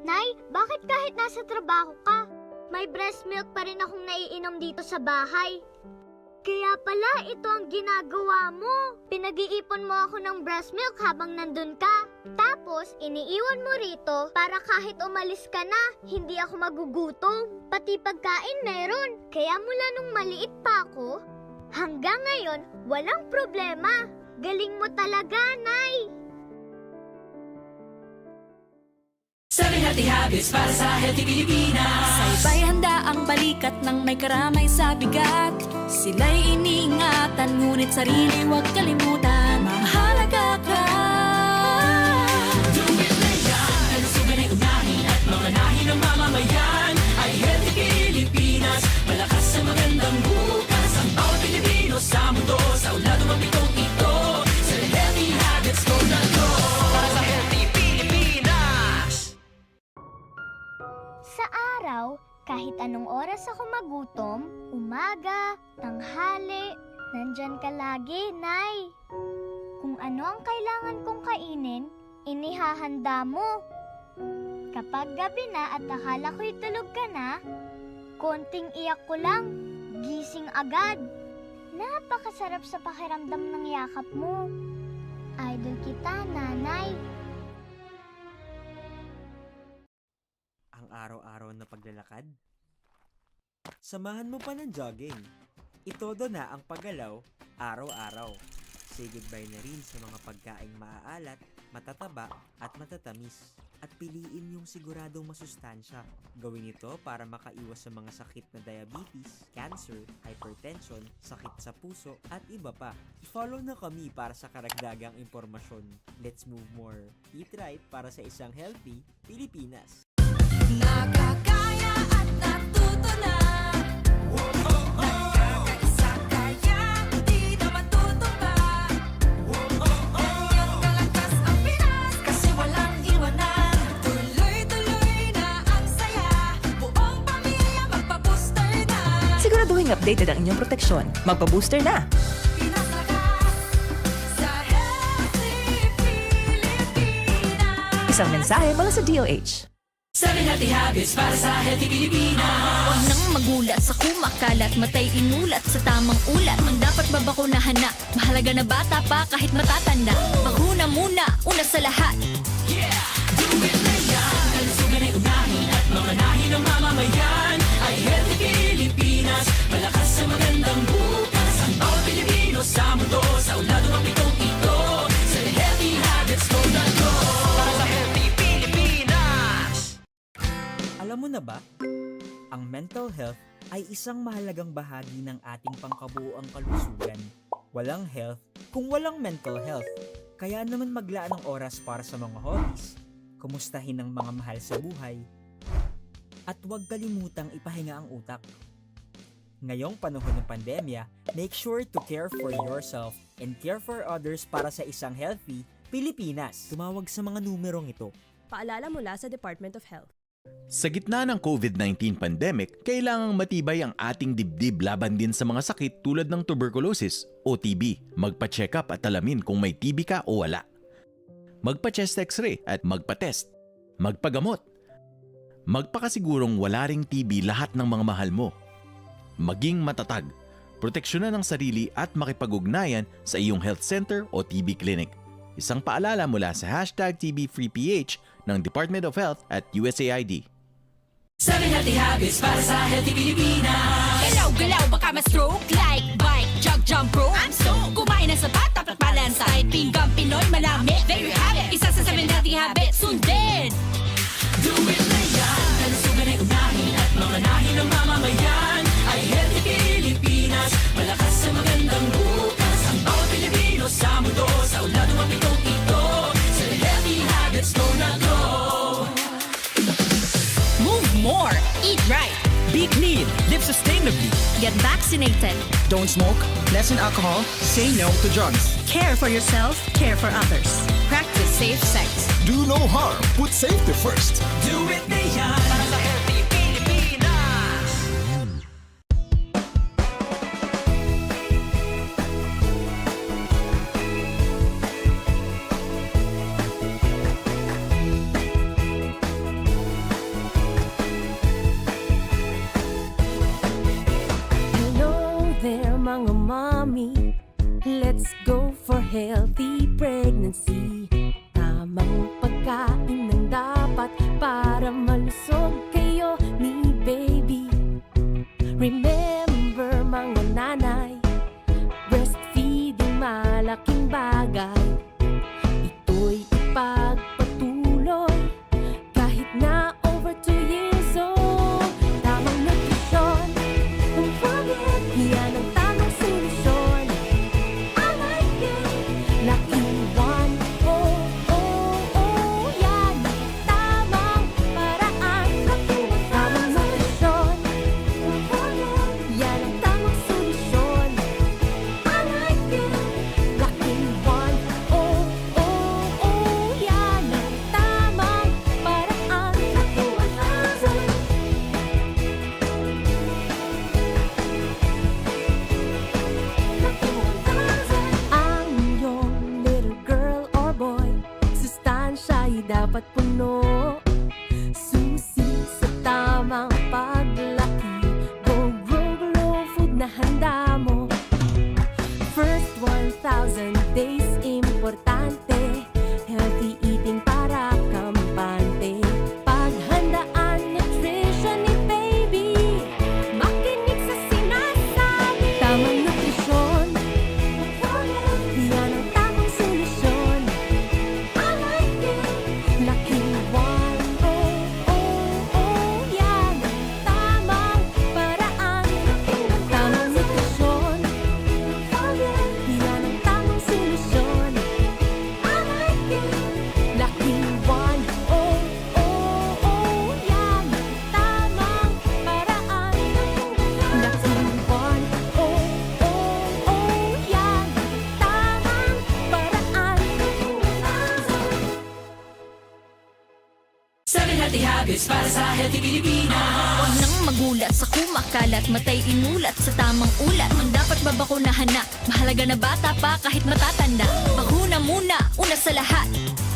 Nay, bakit kahit nasa trabaho ka, may breast milk pa rin akong naiinom dito sa bahay? Kaya pala ito ang ginagawa mo. Pinag-iipon mo ako ng breast milk habang nandun ka. Tapos, iniiwan mo rito para kahit umalis ka na, hindi ako magugutom. Pati pagkain meron. Kaya mula nung maliit pa ako, hanggang ngayon, walang problema. Galing mo talaga, Nay. 7 healthy habits para sa healthy Pilipinas. Sa iba'y handa ang balikat ng may karamay sa bigat. Sila'y iniingatan, ngunit sarili huwag kalimutan. Mahalaga ka. Do it na yan! Kalusugan ay unahin at mga nahin ng mamamayan ay healthy Pilipinas. Malakas sa magandang bukas ang bawat Pilipino sa mundo. Sa ulado ng pitong ito, sa healthy habits go na go. Para sa healthy Pilipinas. Sa araw, kahit anong oras ako magutom, umaga, tanghali, nandyan ka lagi, Nay. Kung ano ang kailangan kong kainin, inihahanda mo. Kapag gabi na at akala ko'y tulog ka na, konting iyak ko lang, gising agad. Napakasarap sa pakiramdam ng yakap mo. Idol kita, Nanay. Ang araw-araw na paglalakad? Samahan mo pa ng jogging. Itodo na ang paggalaw araw-araw. Say goodbye na rin sa mga pagkaing maaalat, matataba at matatamis. At piliin yung siguradong masustansya. Gawin ito para makaiwas sa mga sakit na diabetes, cancer, hypertension, sakit sa puso at iba pa. I-follow na kami para sa karagdagang impormasyon. Let's move more. Eat right para sa isang healthy Pilipinas. Nakakaya at natuto na. Nagkakaisa kaya di na matutumba. Ganyang kalakas ang Pinas kasi walang iwanan. Tuloy-tuloy na ang saya. Buong pamilya magpa-booster na. Siguraduhin updated ang inyong proteksyon. Magpa-booster na! Pinas lakas sa healthy Pilipinas. Isang mensahe mula sa DOH. 7 healthy habits para sa healthy Pilipinas. Huwag nang magulat sa kumakalat, matay inulat sa tamang ulat. Ang dapat babakunahan na, mahalaga na bata pa kahit matatanda. Bakuna muna, una sa lahat. Yeah! Do it na yan! Kalusugan ay unahin at mga nahin ng mamamayan ay healthy Pilipinas. Malakas sa magandang bukas ang bawat Pilipino sa mundo. Sa ulado ng pitong ito, sa healthy habits go na go. Para sa healthy Pilipinas. Alam mo na ba? Ang mental health ay isang mahalagang bahagi ng ating pangkabuoang kalusugan. Walang health kung walang mental health. Kaya naman maglaan ng oras para sa mga hobbies, kumustahin ang mga mahal sa buhay, at huwag kalimutang ipahinga ang utak. Ngayong panahon ng pandemya, make sure to care for yourself and care for others para sa isang healthy Pilipinas. Tumawag sa mga numerong ito. Paalala mula sa Department of Health. Sa gitna ng COVID-19 pandemic, kailangang matibay ang ating dibdib laban din sa mga sakit tulad ng tuberculosis o TB. Magpa-check up at alamin kung may TB ka o wala. Magpa-chest x-ray at magpa-test. Magpagamot. Magpakasigurong wala ring TB lahat ng mga mahal mo. Maging matatag. Proteksyonan ang sarili at makipag-ugnayan sa iyong health center o TB clinic. Isang paalala mula sa #TBFreePH ng Department of Health at USAID. 7 healthy habits para sa healthy Pilipinas. Galaw-galaw baka ma-stroke like bike, jog, jump, rope. I'm stoked. Kumain ng sapat, dapat balance. Kahit pinggang Pinoy, malami. There you have it. Isa sa 7 healthy habits. Sundin! Do it na yan! Kalusugan ay unahin at mga nahin ng mamamayan ay healthy Pilipinas. Malakas sa magandang bukas ang bawat Pilipino sa mundo. Sa ulado ng pitong ito, sa healthy habits go na go. Clean, live sustainably. Get vaccinated. Don't smoke, lessen alcohol, say no to drugs. Care for yourself, care for others. Practice safe sex. Do no harm. Put safety first. Do it na yan para sa healthy Pilipinas. Hello there mga mommy. Let's go for healthy pregnancy. Tamang pagkain ng dapat para malusog kayo ni baby. Remember mga nanay, breastfeeding malaking bagay. Ito'y ipagpatuloy kahit na over 2 years old. Tamang nutrisyon, don't forget, yan ang tamang solusyon. I like it, Lucky One. Oh, oh, oh, yan ang tamang paraan. Tamang nutrisyon, don't forget, yan ang tamang solusyon. I like it, Lucky One. Oh, oh, oh, yan ang tamang paraan. Lucky 1000. Ang iyong little girl or boy, sustansya'y dapat puno. Susi sa tamang paglaki, go grow food na handa mo. First 1,000 days importante, healthy eating para kampante. Paghandaan nutrition ni baby, makinig sa sinasabi. Tamang nutrisyon, yan ang tamang solusyon. I like it, Lucky One. Oh, oh, oh, yan ang tamang paraan. Tamang nutrisyon, yan ang tamang solusyon. I like it, Lucky One. Oh, oh, oh, yan ang tamang paraan. Lucky One. Oh, oh, oh, yan ang tamang paraan. 7 healthy habits para sa healthy Pilipinas. Huwag nang magulat sa kumakalat, matay inulat sa tamang ulat. Ang dapat babakunahan na, mahalaga na bata pa kahit matatanda. Bakuna muna, una sa lahat.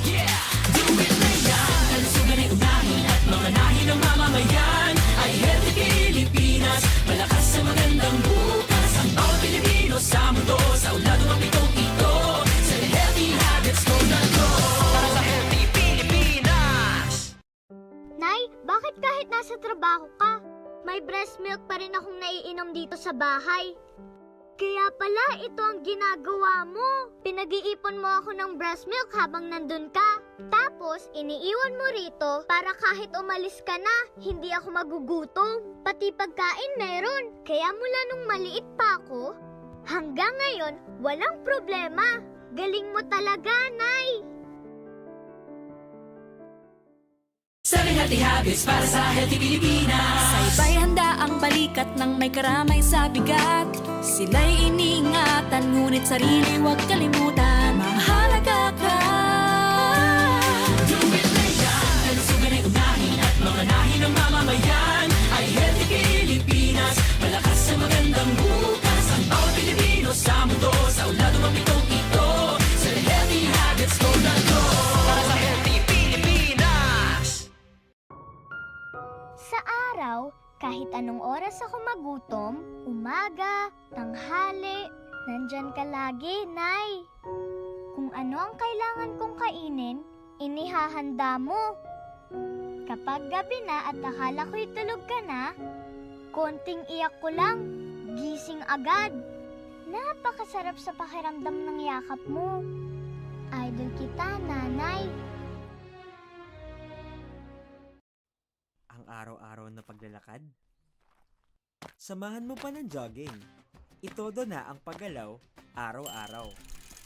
Yeah! Do it na yan. Kalusugan ay unahin at mga nahi ng mamamayan ay healthy Pilipinas. Malakas sa magandang bukas. Ang bawat Pilipino sa mundo, sa ulado ng pitong ito. Sa healthy habits ko na to. Para sa healthy Pilipinas. Nay, bakit kahit nasa trabaho ka, may breast milk pa rin akong naiinom dito sa bahay? Kaya pala ito ang ginagawa mo. Pinag-iipon mo ako ng breast milk habang nandun ka. Tapos, iniiwan mo rito para kahit umalis ka na, hindi ako magugutom. Pati pagkain meron. Kaya mula nung maliit pa ako, hanggang ngayon, walang problema. Galing mo talaga, Nay. 7 healthy habits para sa healthy Pilipinas. Sa iba'y handa ang balikat ng may karamay sa bigat. Sila'y iniingatan, ngunit sarili huwag kalimutan. Mahalaga ka. Do it na yan. Kalusugan ay unahin at mga nahi ng mamamayan ay healthy Pilipinas. Malakas sa magandang bukas. Ang bawat Pilipino sa mundo, sa ulado ng pitong ito. Sa healthy habits ko na to. Para sa healthy Pilipinas. Sa araw, kahit anong oras ako magutom, umaga, tanghali, nandyan ka lagi, Nay. Kung ano ang kailangan kong kainin, inihahanda mo. Kapag gabi na at akala ko'y tulog ka na, konting iyak ko lang, gising agad. Napakasarap sa pakiramdam ng yakap mo. Idol kita, Nanay. Ang araw-araw na paglalakad? Samahan mo pa ng jogging. Itodo na ang paggalaw araw-araw.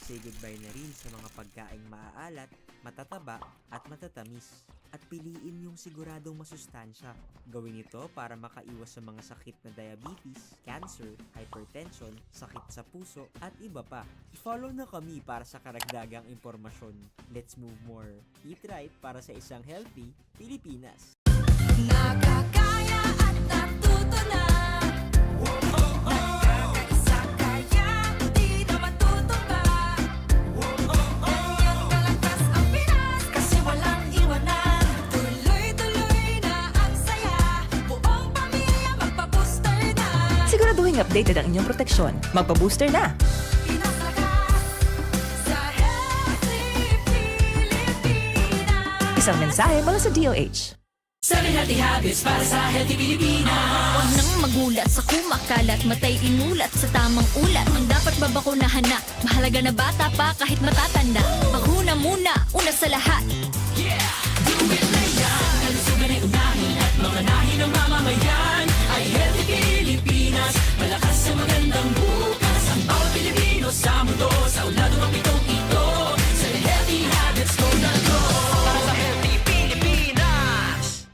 Say goodbye na rin sa mga pagkaing maaalat, matataba at matatamis. at piliin yung siguradong masustansya. Gawin ito para makaiwas sa mga sakit na diabetes, cancer, hypertension, sakit sa puso, at iba pa. I-follow na kami para sa karagdagang impormasyon. Let's move more. Eat right para sa isang healthy Pilipinas. Nakakaya at natuto na. Nagkakaisa kaya di na matutumba. Ganyang kalakas ang Pinas kasi walang iwanan. Tuloy-tuloy na ang saya. Buong pamilya magpa-booster na. Siguraduhin updated ang inyong proteksyon. Magpa-booster na! Pinas lakas sa Healthy Pilipinas. Isang mensahe mula sa DOH. 7 healthy habits para sa healthy Pilipinas. Huwag nang magulat sa kumakalat, matay inulat sa tamang ulat. Ang dapat babakunahan na, mahalaga na bata pa kahit matatanda. Bakuna muna, una sa lahat. Yeah! Do it na yan! Kalusugan ay unahin at mga nahin ng mamamayan ay healthy Pilipinas. Malakas sa magandang bukas. Ang bawat Pilipino sa mundo, sa ulado ang pitong ito. Sa healthy habits ko na go. Para sa healthy Pilipinas.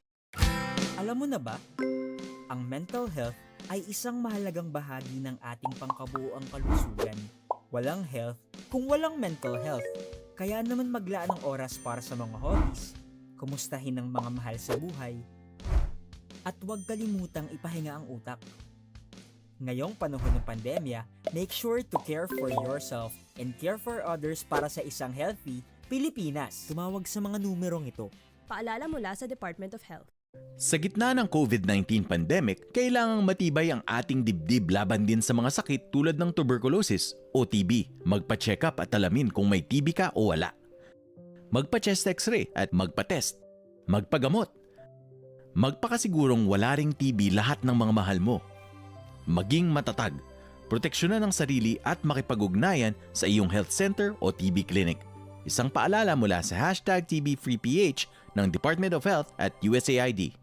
Alam mo na ba? Ang mental health ay isang mahalagang bahagi ng ating pangkabuoang kalusugan. Walang health kung walang mental health. Kaya naman maglaan ng oras para sa mga hobbies, kumustahin ang mga mahal sa buhay, at huwag kalimutang ipahinga ang utak. Ngayong panahon ng pandemya, make sure to care for yourself and care for others para sa isang healthy Pilipinas. Tumawag sa mga numerong ito. Paalala mula sa Department of Health. Sa gitna ng COVID-19 pandemic, kailangang matibay ang ating dibdib laban din sa mga sakit tulad ng tuberculosis o TB. Magpa-check up at alamin kung may TB ka o wala. Magpa-chest x-ray at magpa-test. Magpagamot. Magpakasigurong wala ring TB lahat ng mga mahal mo. Maging matatag. Proteksyonan ang sarili at makipag-ugnayan sa iyong health center o TB clinic. Isang paalala mula sa #TBFreePH ng Department of Health at USAID.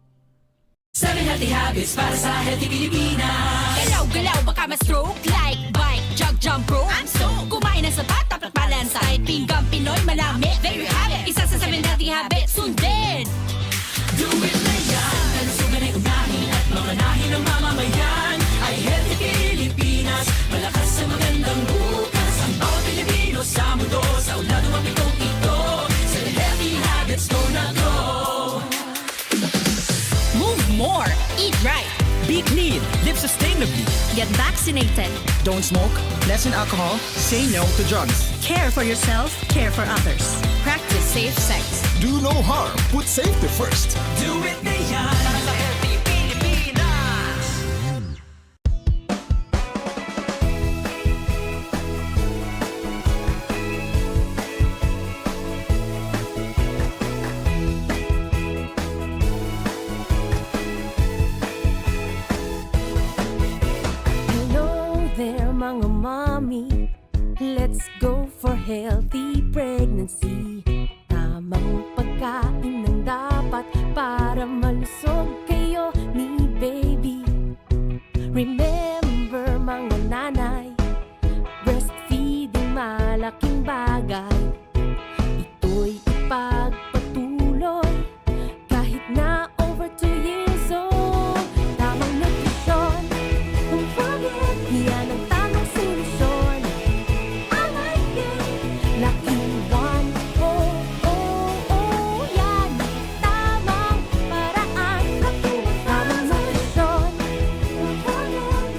7 healthy habits para sa healthy Pilipinas. Galaw-galaw baka ma-stroke like bike, jog, jump, rope. I'm so kumain ng sapat, dapat balance. Kahit pinggang Pinoy, malami. There you have it. Isa sa 7 healthy habits. Sundin! Do it na yan! Kalusugan ay unahin at mga nahin ng mamamayan ay healthy Pilipinas. Malakas sa magandang bukas. Ang bawat Pilipino sa mundo, sa ulado ang pitong ito. Sa healthy habits go na go. Move more. Eat right. Be clean. Live sustainably. Get vaccinated. Don't smoke. Lessen alcohol. Say no to drugs. Care for yourself. Care for others. Practice safe sex. Do no harm. Put safety first. Do it na yan! Para sa healthy Pilipinas. Hello there mga mommy. Let's go for healthy pregnancy. Tamang pagkain ng dapat para malusog kayo ni baby. Remember mga nanay, breastfeeding malaking bagay. Ito'y ipagpatuloy kahit na over 2 years old. Tamang nutrisyon, kung bakit yan ang tamang solusyon. I like it, laking one, oh, oh, oh, yan. Tamang paraan, tamang nutrisyon, kung bakit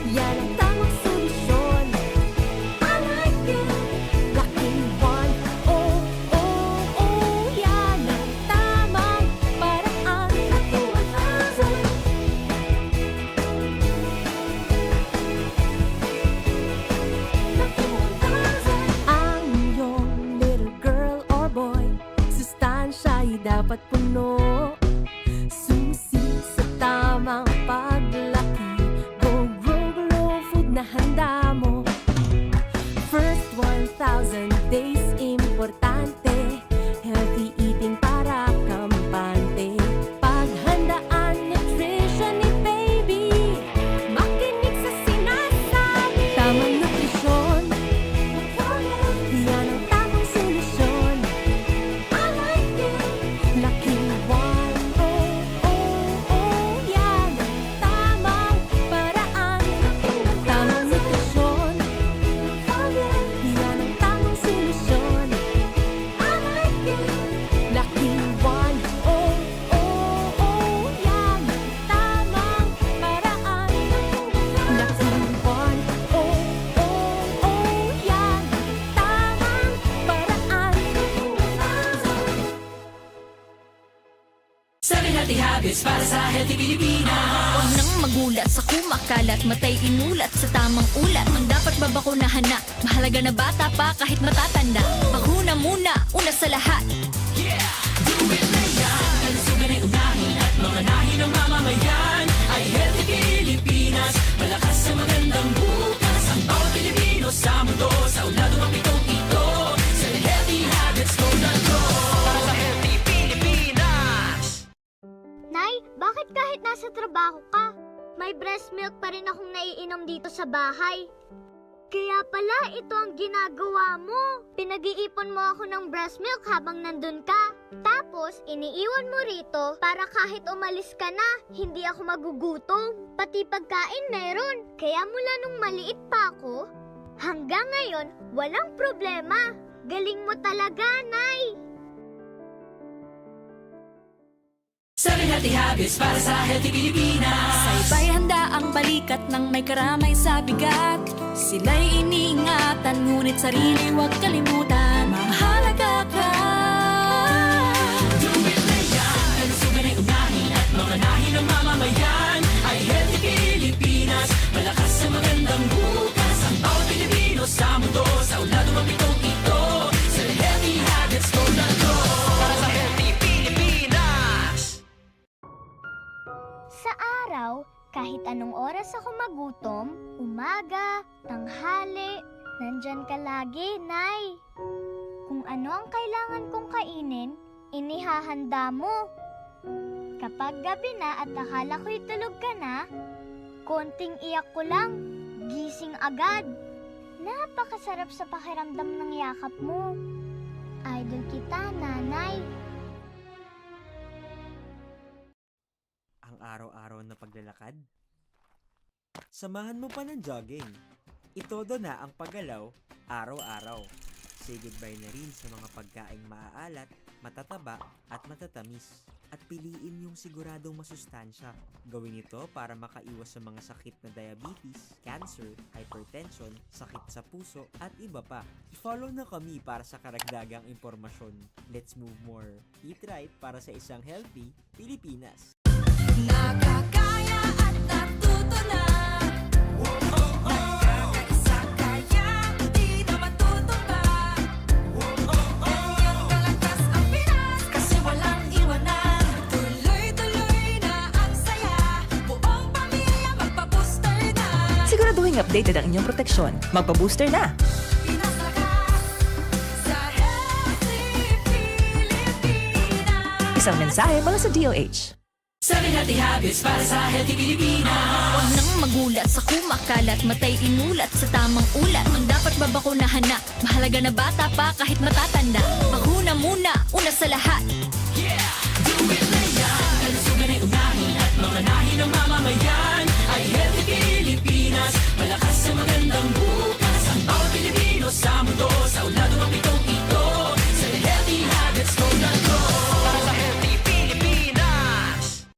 habits para sa healthy Pilipinas. Huwag nang magulat sa kumakalat, matay inulat sa tamang ulat. Ang dapat babakunahan na, mahalaga na bata pa kahit matatanda. Bakuna muna, una sa lahat. Yeah! Do it na yan! Kalusugan ay unahin at mga nahin ng mamamayan ay healthy Pilipinas. Malakas sa magandang bukas. Ang bawat Pilipino sa mundo, sa uladong ang pitong ito. Sa healthy habits ko na to. Para sa healthy Pilipinas! Nay, bakit kahit nasa trabaho ka, may breast milk pa rin akong naiinom dito sa bahay? Kaya pala ito ang ginagawa mo. Pinag-iipon mo ako ng breast milk habang nandun ka. Tapos, iniiwan mo rito para kahit umalis ka na, hindi ako magugutom. Pati pagkain meron. Kaya mula nung maliit pa ako, hanggang ngayon, walang problema. Galing mo talaga, Nay. 7 healthy habits para sa healthy Pilipinas. Sa iba'y handa ang balikat ng may karamay sa bigat. Sila'y iniingatan, ngunit sarili huwag kalimutan. Mahalaga ka. Do it na yan! Kalusugan ay unahin at mga nahin ng mamamayan ay healthy Pilipinas. Malakas sa magandang bukas. Ang bawat Pilipino sa mundo, sa uladong ang pitong ito. Sa healthy habits ko na to. Para sa healthy Pilipinas! Sa araw, kahit anong oras ako magutom, umaga, tanghali, nandyan ka lagi, Nay. Kung ano ang kailangan kong kainin, inihahanda mo. Kapag gabi na at akala ko'y tulog ka na, konting iyak ko lang, gising agad. Napakasarap sa pakiramdam ng yakap mo. Idol kita, Nanay. Ang araw-araw na paglalakad? Samahan mo pa ng jogging. Itodo na ang paggalaw araw-araw. Say goodbye na rin sa mga pagkaing maaalat, matataba at matatamis. At piliin yung siguradong masustansya. Gawin ito para makaiwas sa mga sakit na diabetes, cancer, hypertension, sakit sa puso at iba pa. I-follow na kami para sa karagdagang impormasyon. Let's move more. Eat right para sa isang healthy Pilipinas. Nakakaya at natuto na. Nakakaisa kaya, di na matutumba. Ganyang kalakas ang Pinas, kasi walang iwanan. Tuloy-tuloy na ang saya, buong pamilya magpa-booster na. Siguraduhin updated ang inyong proteksyon. Magpa-booster na! Pinas lakas, sa healthy Pilipinas. Isang mensahe mula sa DOH. 7 healthy habits para sa healthy Pilipinas. Huwag nang magulat sa kumakalat, matay inulat sa tamang ulat. Ang dapat babakunahan na, mahalaga na bata pa kahit matatanda. Bakuna muna, una sa lahat. Yeah! Do it na yan! Kalusugan ay unahin at mga nahin ng mamamayan ay healthy Pilipinas. Malakas sa magandang bukas. Ang bawat Pilipino sa mundo, sa uladong ang pitong ito. Sa healthy habits ko na to. Para sa healthy Pilipinas!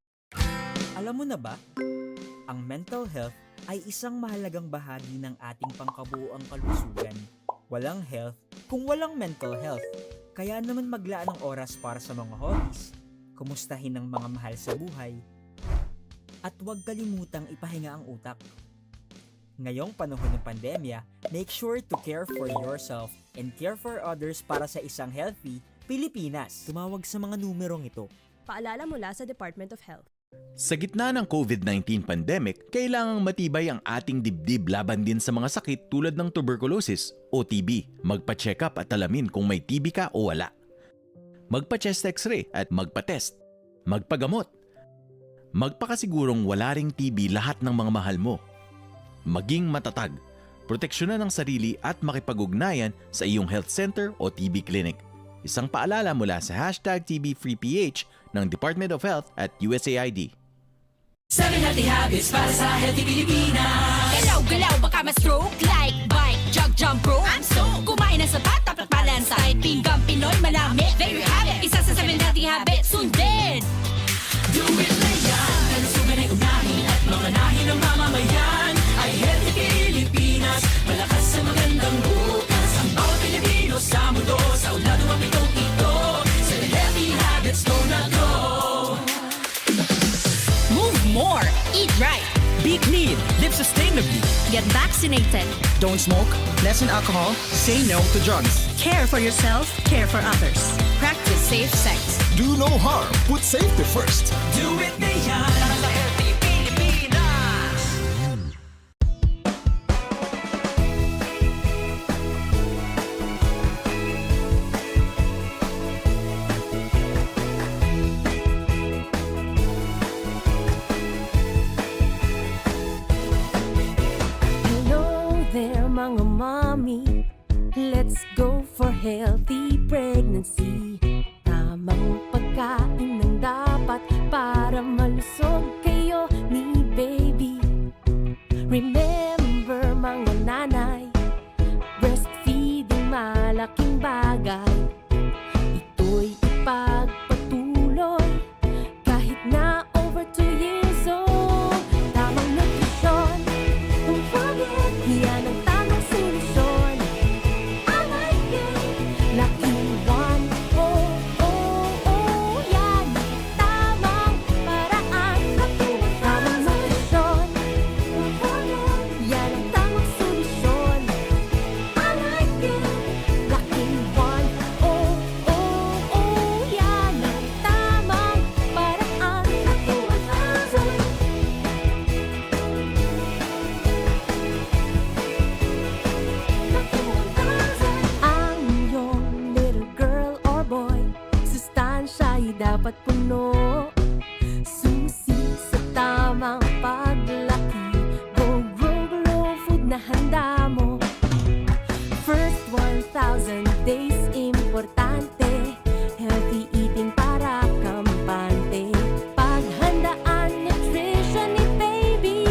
Alam mo na ba? Ang mental health ay isang mahalagang bahagi ng ating pangkabuoang kalusugan. Walang health kung walang mental health. Kaya naman maglaan ng oras para sa mga hobbies, kumustahin ang mga mahal sa buhay, at huwag kalimutang ipahinga ang utak. Ngayong panahon ng pandemya, make sure to care for yourself and care for others para sa isang healthy Pilipinas. Tumawag sa mga numerong ito. Paalala mula sa Department of Health. Sa gitna ng COVID-19 pandemic, kailangang matibay ang ating dibdib laban din sa mga sakit tulad ng tuberculosis o TB. Magpa-check up at alamin kung may TB ka o wala. Magpa-chest x-ray at magpa-test. Magpagamot. Magpakasigurong wala ring TB lahat ng mga mahal mo. Maging matatag. Proteksyonan ang sarili at makipag-ugnayan sa iyong health center o TB clinic. Isang paalala mula sa #TBFreePH ng Department of Health at USAID. 7 healthy habits para sa healthy Pilipinas. Galaw-galaw baka ma-stroke like bike, jog, jump, rope. I'm so kumain ng sapat, dapat balance. Kahit pinggang Pinoy, manami. There you have it. Isa sa 7 healthy habits, sundin. Do it na yan! Kalusugan ay unahin at mga nahin ng mamamayan ay healthy Pilipinas. Malakas sa magandang bukas. Ang bawat Pilipino sa mundo, sa uladong ang pitong ito. Sa healthy habits ko na to. Get vaccinated. Don't smoke, lessen alcohol, say no to drugs. Care for yourself, care for others. Practice safe sex. Do no harm, put safety first. Do it na yan para sa healthy Pilipinas. Hello there mga mommy. Let's go for healthy pregnancy. Tamang pagkain ng dapat para malusog kayo ni baby. Remember mga nanay, breastfeeding malaking bagay. Ito'y ipagpatuloy kahit na over 2 years old. Tamang nutrisyon, don't forget, yan ang tamang solusyon. I like it, Lucky One. Oh, oh, oh, yan ang tamang paraan. Tamang nutrisyon, don't forget, yan ang tamang solusyon. I like it, Lucky One. Oh, oh, oh, yan ang tamang paraan. Ang iyong little girl or boy, sustansya'y dapat puno. Susi sa tamang paglaki, go grow glow food na handa mo. First 1,000 days importante, healthy eating para kampante. Paghandaan nutrition ni baby,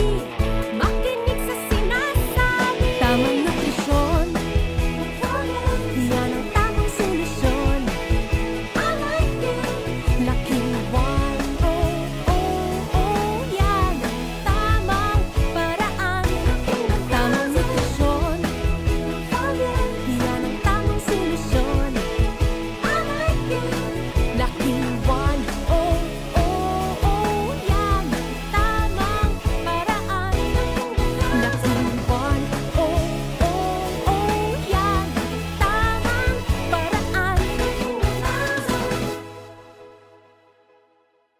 makinig sa sinasabi. Tamang nutrisyon, yan ang tamang solusyon. I like it, Lucky One. Oh, oh, oh, yan ang tamang paraan. Tamang nutrisyon, yan ang tamang solusyon. I like it, Lucky One. Oh, oh, oh, yan ang tamang paraan. Lucky One. Oh, oh, oh, yan ang tamang paraan.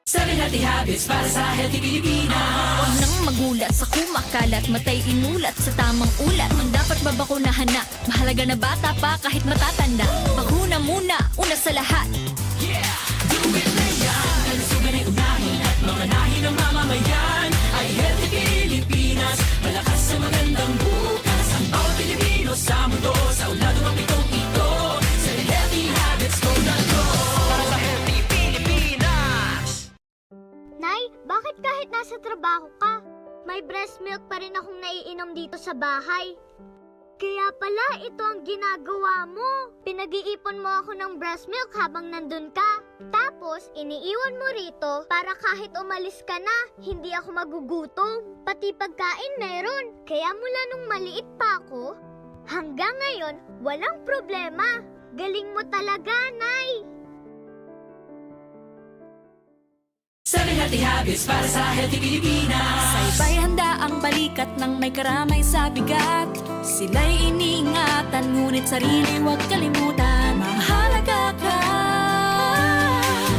7 healthy habits para sa healthy Pilipinas. Huwag nang magulat sa kumakalat, matay inulat sa tamang ulat. Ang dapat babakunahan na, mahalaga na bata pa kahit matatanda. Bakuna muna, una sa lahat. Yeah! Do it na yan. Kalusugan ay unahin at mga nahin ng mamamayan ay healthy Pilipinas. Malakas sa magandang bukas. Ang bawat Pilipino sa mundo, sa ulado ng pitong ito. 7 healthy habits ko na to. Para sa healthy Pilipinas. Nay, bakit kahit nasa trabaho ka, may breast milk pa rin akong naiinom dito sa bahay? Kaya pala ito ang ginagawa mo. Pinag-iipon mo ako ng breast milk habang nandun ka. Tapos, iniiwan mo rito para kahit umalis ka na, hindi ako magugutom. Pati pagkain meron. Kaya mula nung maliit pa ako, hanggang ngayon, walang problema. Galing mo talaga, Nay. 7 healthy habits para sa healthy Pilipinas. Saybay handa ang balikat ng may karamay sa bigat. Sila'y iniingatan, ngunit sarili huwag kalimutan. Mahalaga ka.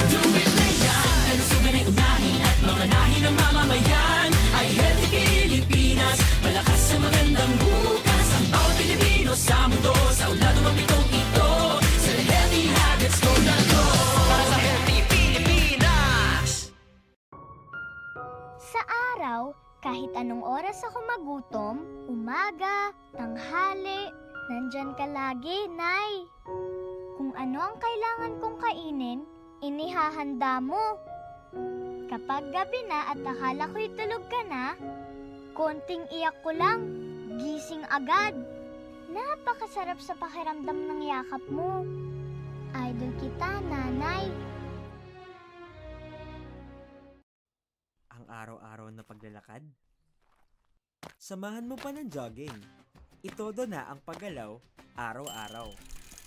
Do it na yan. Kalusugan ay unahin at mga nahin ng mamamayan ay healthy Pilipinas. Malakas sa magandang bukas. Ang bawat Pilipino sa mundo, sa ulado ng pitong ito. Sa healthy habits ko na to. Para sa healthy Pilipinas. Sa araw, kahit anong oras ako magutom, umaga, tanghali, nandyan ka lagi, Nay. Kung ano ang kailangan kong kainin, inihahanda mo. Kapag gabi na at akala ko'y tulog ka na, konting iyak ko lang, gising agad. Napakasarap sa pakiramdam ng yakap mo. Idol kita, Nanay. Ang araw-araw na paglalakad? Samahan mo pa ng jogging. Itodo na ang paggalaw araw-araw.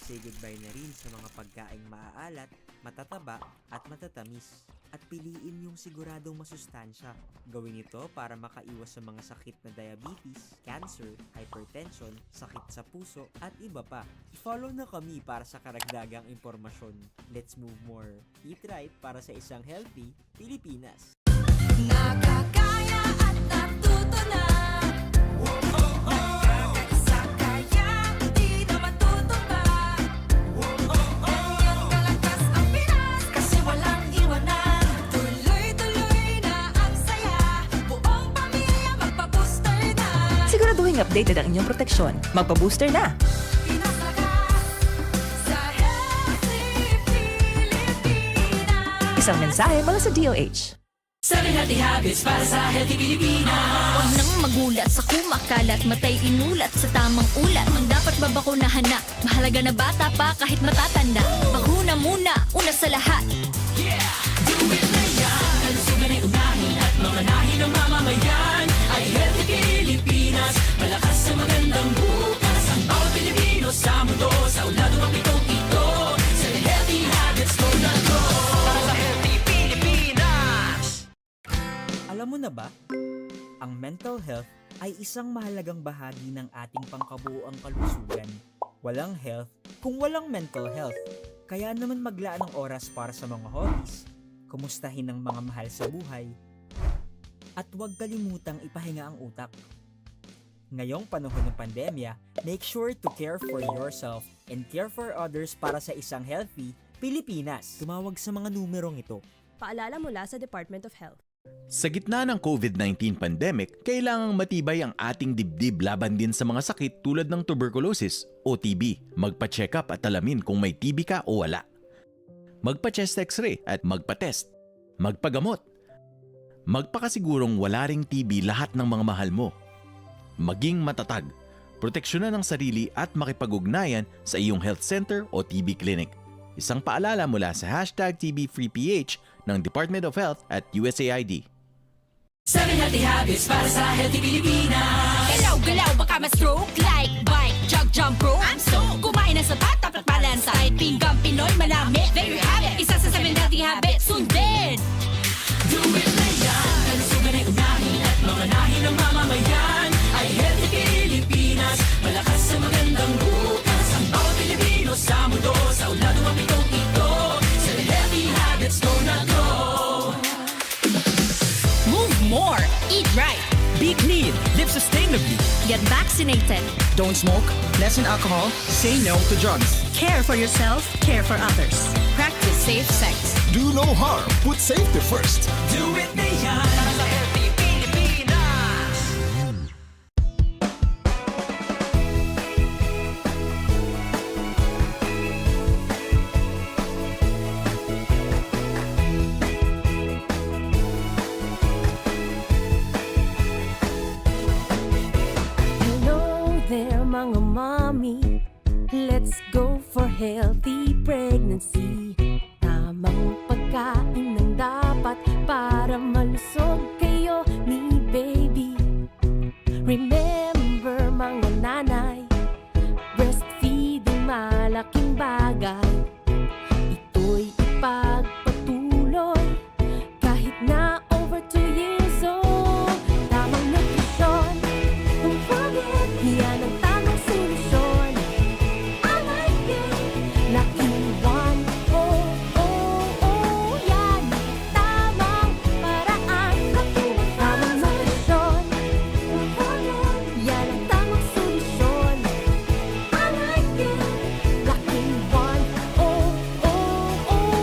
Say goodbye na rin sa mga pagkaing maaalat, matataba at matatamis. at piliin yung siguradong masustansya. Gawin ito para makaiwas sa mga sakit na diabetes, cancer, hypertension, sakit sa puso, at iba pa. I-follow na kami para sa karagdagang impormasyon. Let's move more. Eat right para sa isang healthy Pilipinas. Nakakaya at natuto na. Nakakaisa kaya di na matutumba. Ganyang kalakas ang Pinas kasi walang iwanan. Tuloy-tuloy na ang saya. Buong pamilya magpa-booster na. Siguraduhin updated ang inyong proteksyon. Magpa-booster na! Pinas lakas sa Healthy Pilipinas. Isang mensahe mula sa DOH. 7 healthy habits para sa healthy Pilipinas. Huwag nang magulat sa kumakalat, matay inulat sa tamang ulat. Ang dapat babakunahan na, mahalaga na bata pa kahit matatanda. Bakuna muna, una sa lahat. Yeah! Do it na yan! Kalusugan ay unahin at mga nahin ng mamamayan ay healthy Pilipinas. Malakas sa magandang bukas. Ang bawat Pilipino sa mundo, sa ulado ang pitong ito. 7 healthy habits, go na go! Para sa healthy Pilipinas! Alam mo na ba? Ang mental health ay isang mahalagang bahagi ng ating pangkabuoang kalusugan. Walang health kung walang mental health. Kaya naman maglaan ng oras para sa mga hobbies, kumustahin ang mga mahal sa buhay, at huwag kalimutang ipahinga ang utak. Ngayong panahon ng pandemya, make sure to care for yourself and care for others para sa isang healthy Pilipinas. Tumawag sa mga numerong ito. Paalala mula sa Department of Health. Sa gitna ng COVID-19 pandemic, kailangang matibay ang ating dibdib laban din sa mga sakit tulad ng tuberculosis o TB. Magpa-check up at alamin kung may TB ka o wala. Magpa-chest x-ray at magpa-test. Magpagamot. Magpakasigurong wala ring TB lahat ng mga mahal mo. Maging matatag. Proteksyonan ang sarili at makipag-ugnayan sa iyong health center o TB clinic. Isang paalala mula sa #TBFreePH ng Department of Health at USAID. 7 healthy habits para sa healthy Pilipinas. Galaw-galaw baka ma-stroke like bike, jog, jump, rope. I'm so kumain ng sapat, tapat balance. Kahit pinggang Pinoy manami, there you have it. Isa sa 7 healthy habits, sundin. Do it na yan! Kalusugan ay unahin at mga nahin ng mamamayan ay healthy Pilipinas. Malakas sa magandang bukas. Ang bawat Pilipino sa mundo, sa ulado ang pitong ito. 7 healthy habits, go na go! Move more, eat right. Be clean, live sustainably. Get vaccinated. Don't smoke, lessen alcohol, say no to drugs. Care for yourself, care for others. Practice safe sex. Do no harm. Put safety first. Do it na yan! Para sa healthy Pilipinas! Hello there mga mommy. Let's go for healthy pregnancy. Tamang pagkain ng dapat para malusog kayo ni baby. Remember mga nanay, breastfeeding malaking bagay. Ito'y ipagpatuloy kahit na over 2 years old. Tamang nutrisyon, don't forget, yan ang tamang solusyon. I like it, Lucky One. Oh, oh, oh, yan ang tamang paraan. Tamang nutrisyon, don't forget, yan ang tamang solusyon. I like it, Lucky One. Oh, oh, oh,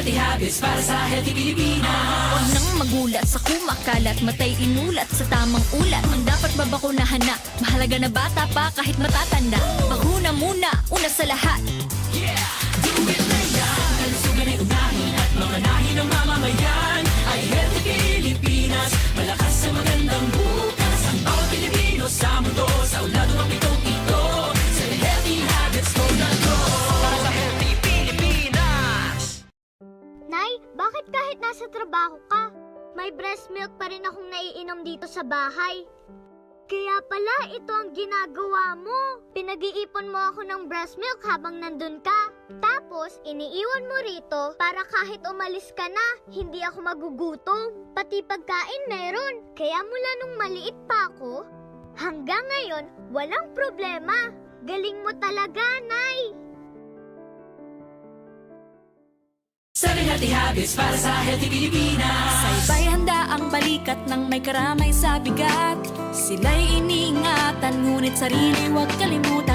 healthy habits para sa healthy Pilipinas. Huwag nang magulat sa kumakalat, matay inulat sa tamang ulat. Ang dapat babakunahan na, mahalaga na bata pa kahit matatanda. Bakuna muna, una sa lahat. Yeah! Do it na yan! Kalusugan ay unahin at mga nahin ng mamamayan ay healthy Pilipinas. Malakas sa magandang bukas. Ang bawat Pilipino sa mundo, sa ulado ng pitong ito. Sa healthy habits mo na to. Para sa healthy Pilipinas! Nay, bakit kahit nasa trabaho ka, may breast milk pa rin akong naiinom dito sa bahay? Kaya pala ito ang ginagawa mo. Pinag-iipon mo ako ng breast milk habang nandun ka. Tapos, iniiwan mo rito para kahit umalis ka na, hindi ako magugutom. Pati pagkain meron. Kaya mula nung maliit pa ako, hanggang ngayon, walang problema. Galing mo talaga, Nay. 7 healthy habits para sa healthy Pilipinas. Sabay handa ang balikat ng may karamay sa bigat. Sila'y iniingatan, ngunit sarili huwag kalimutan.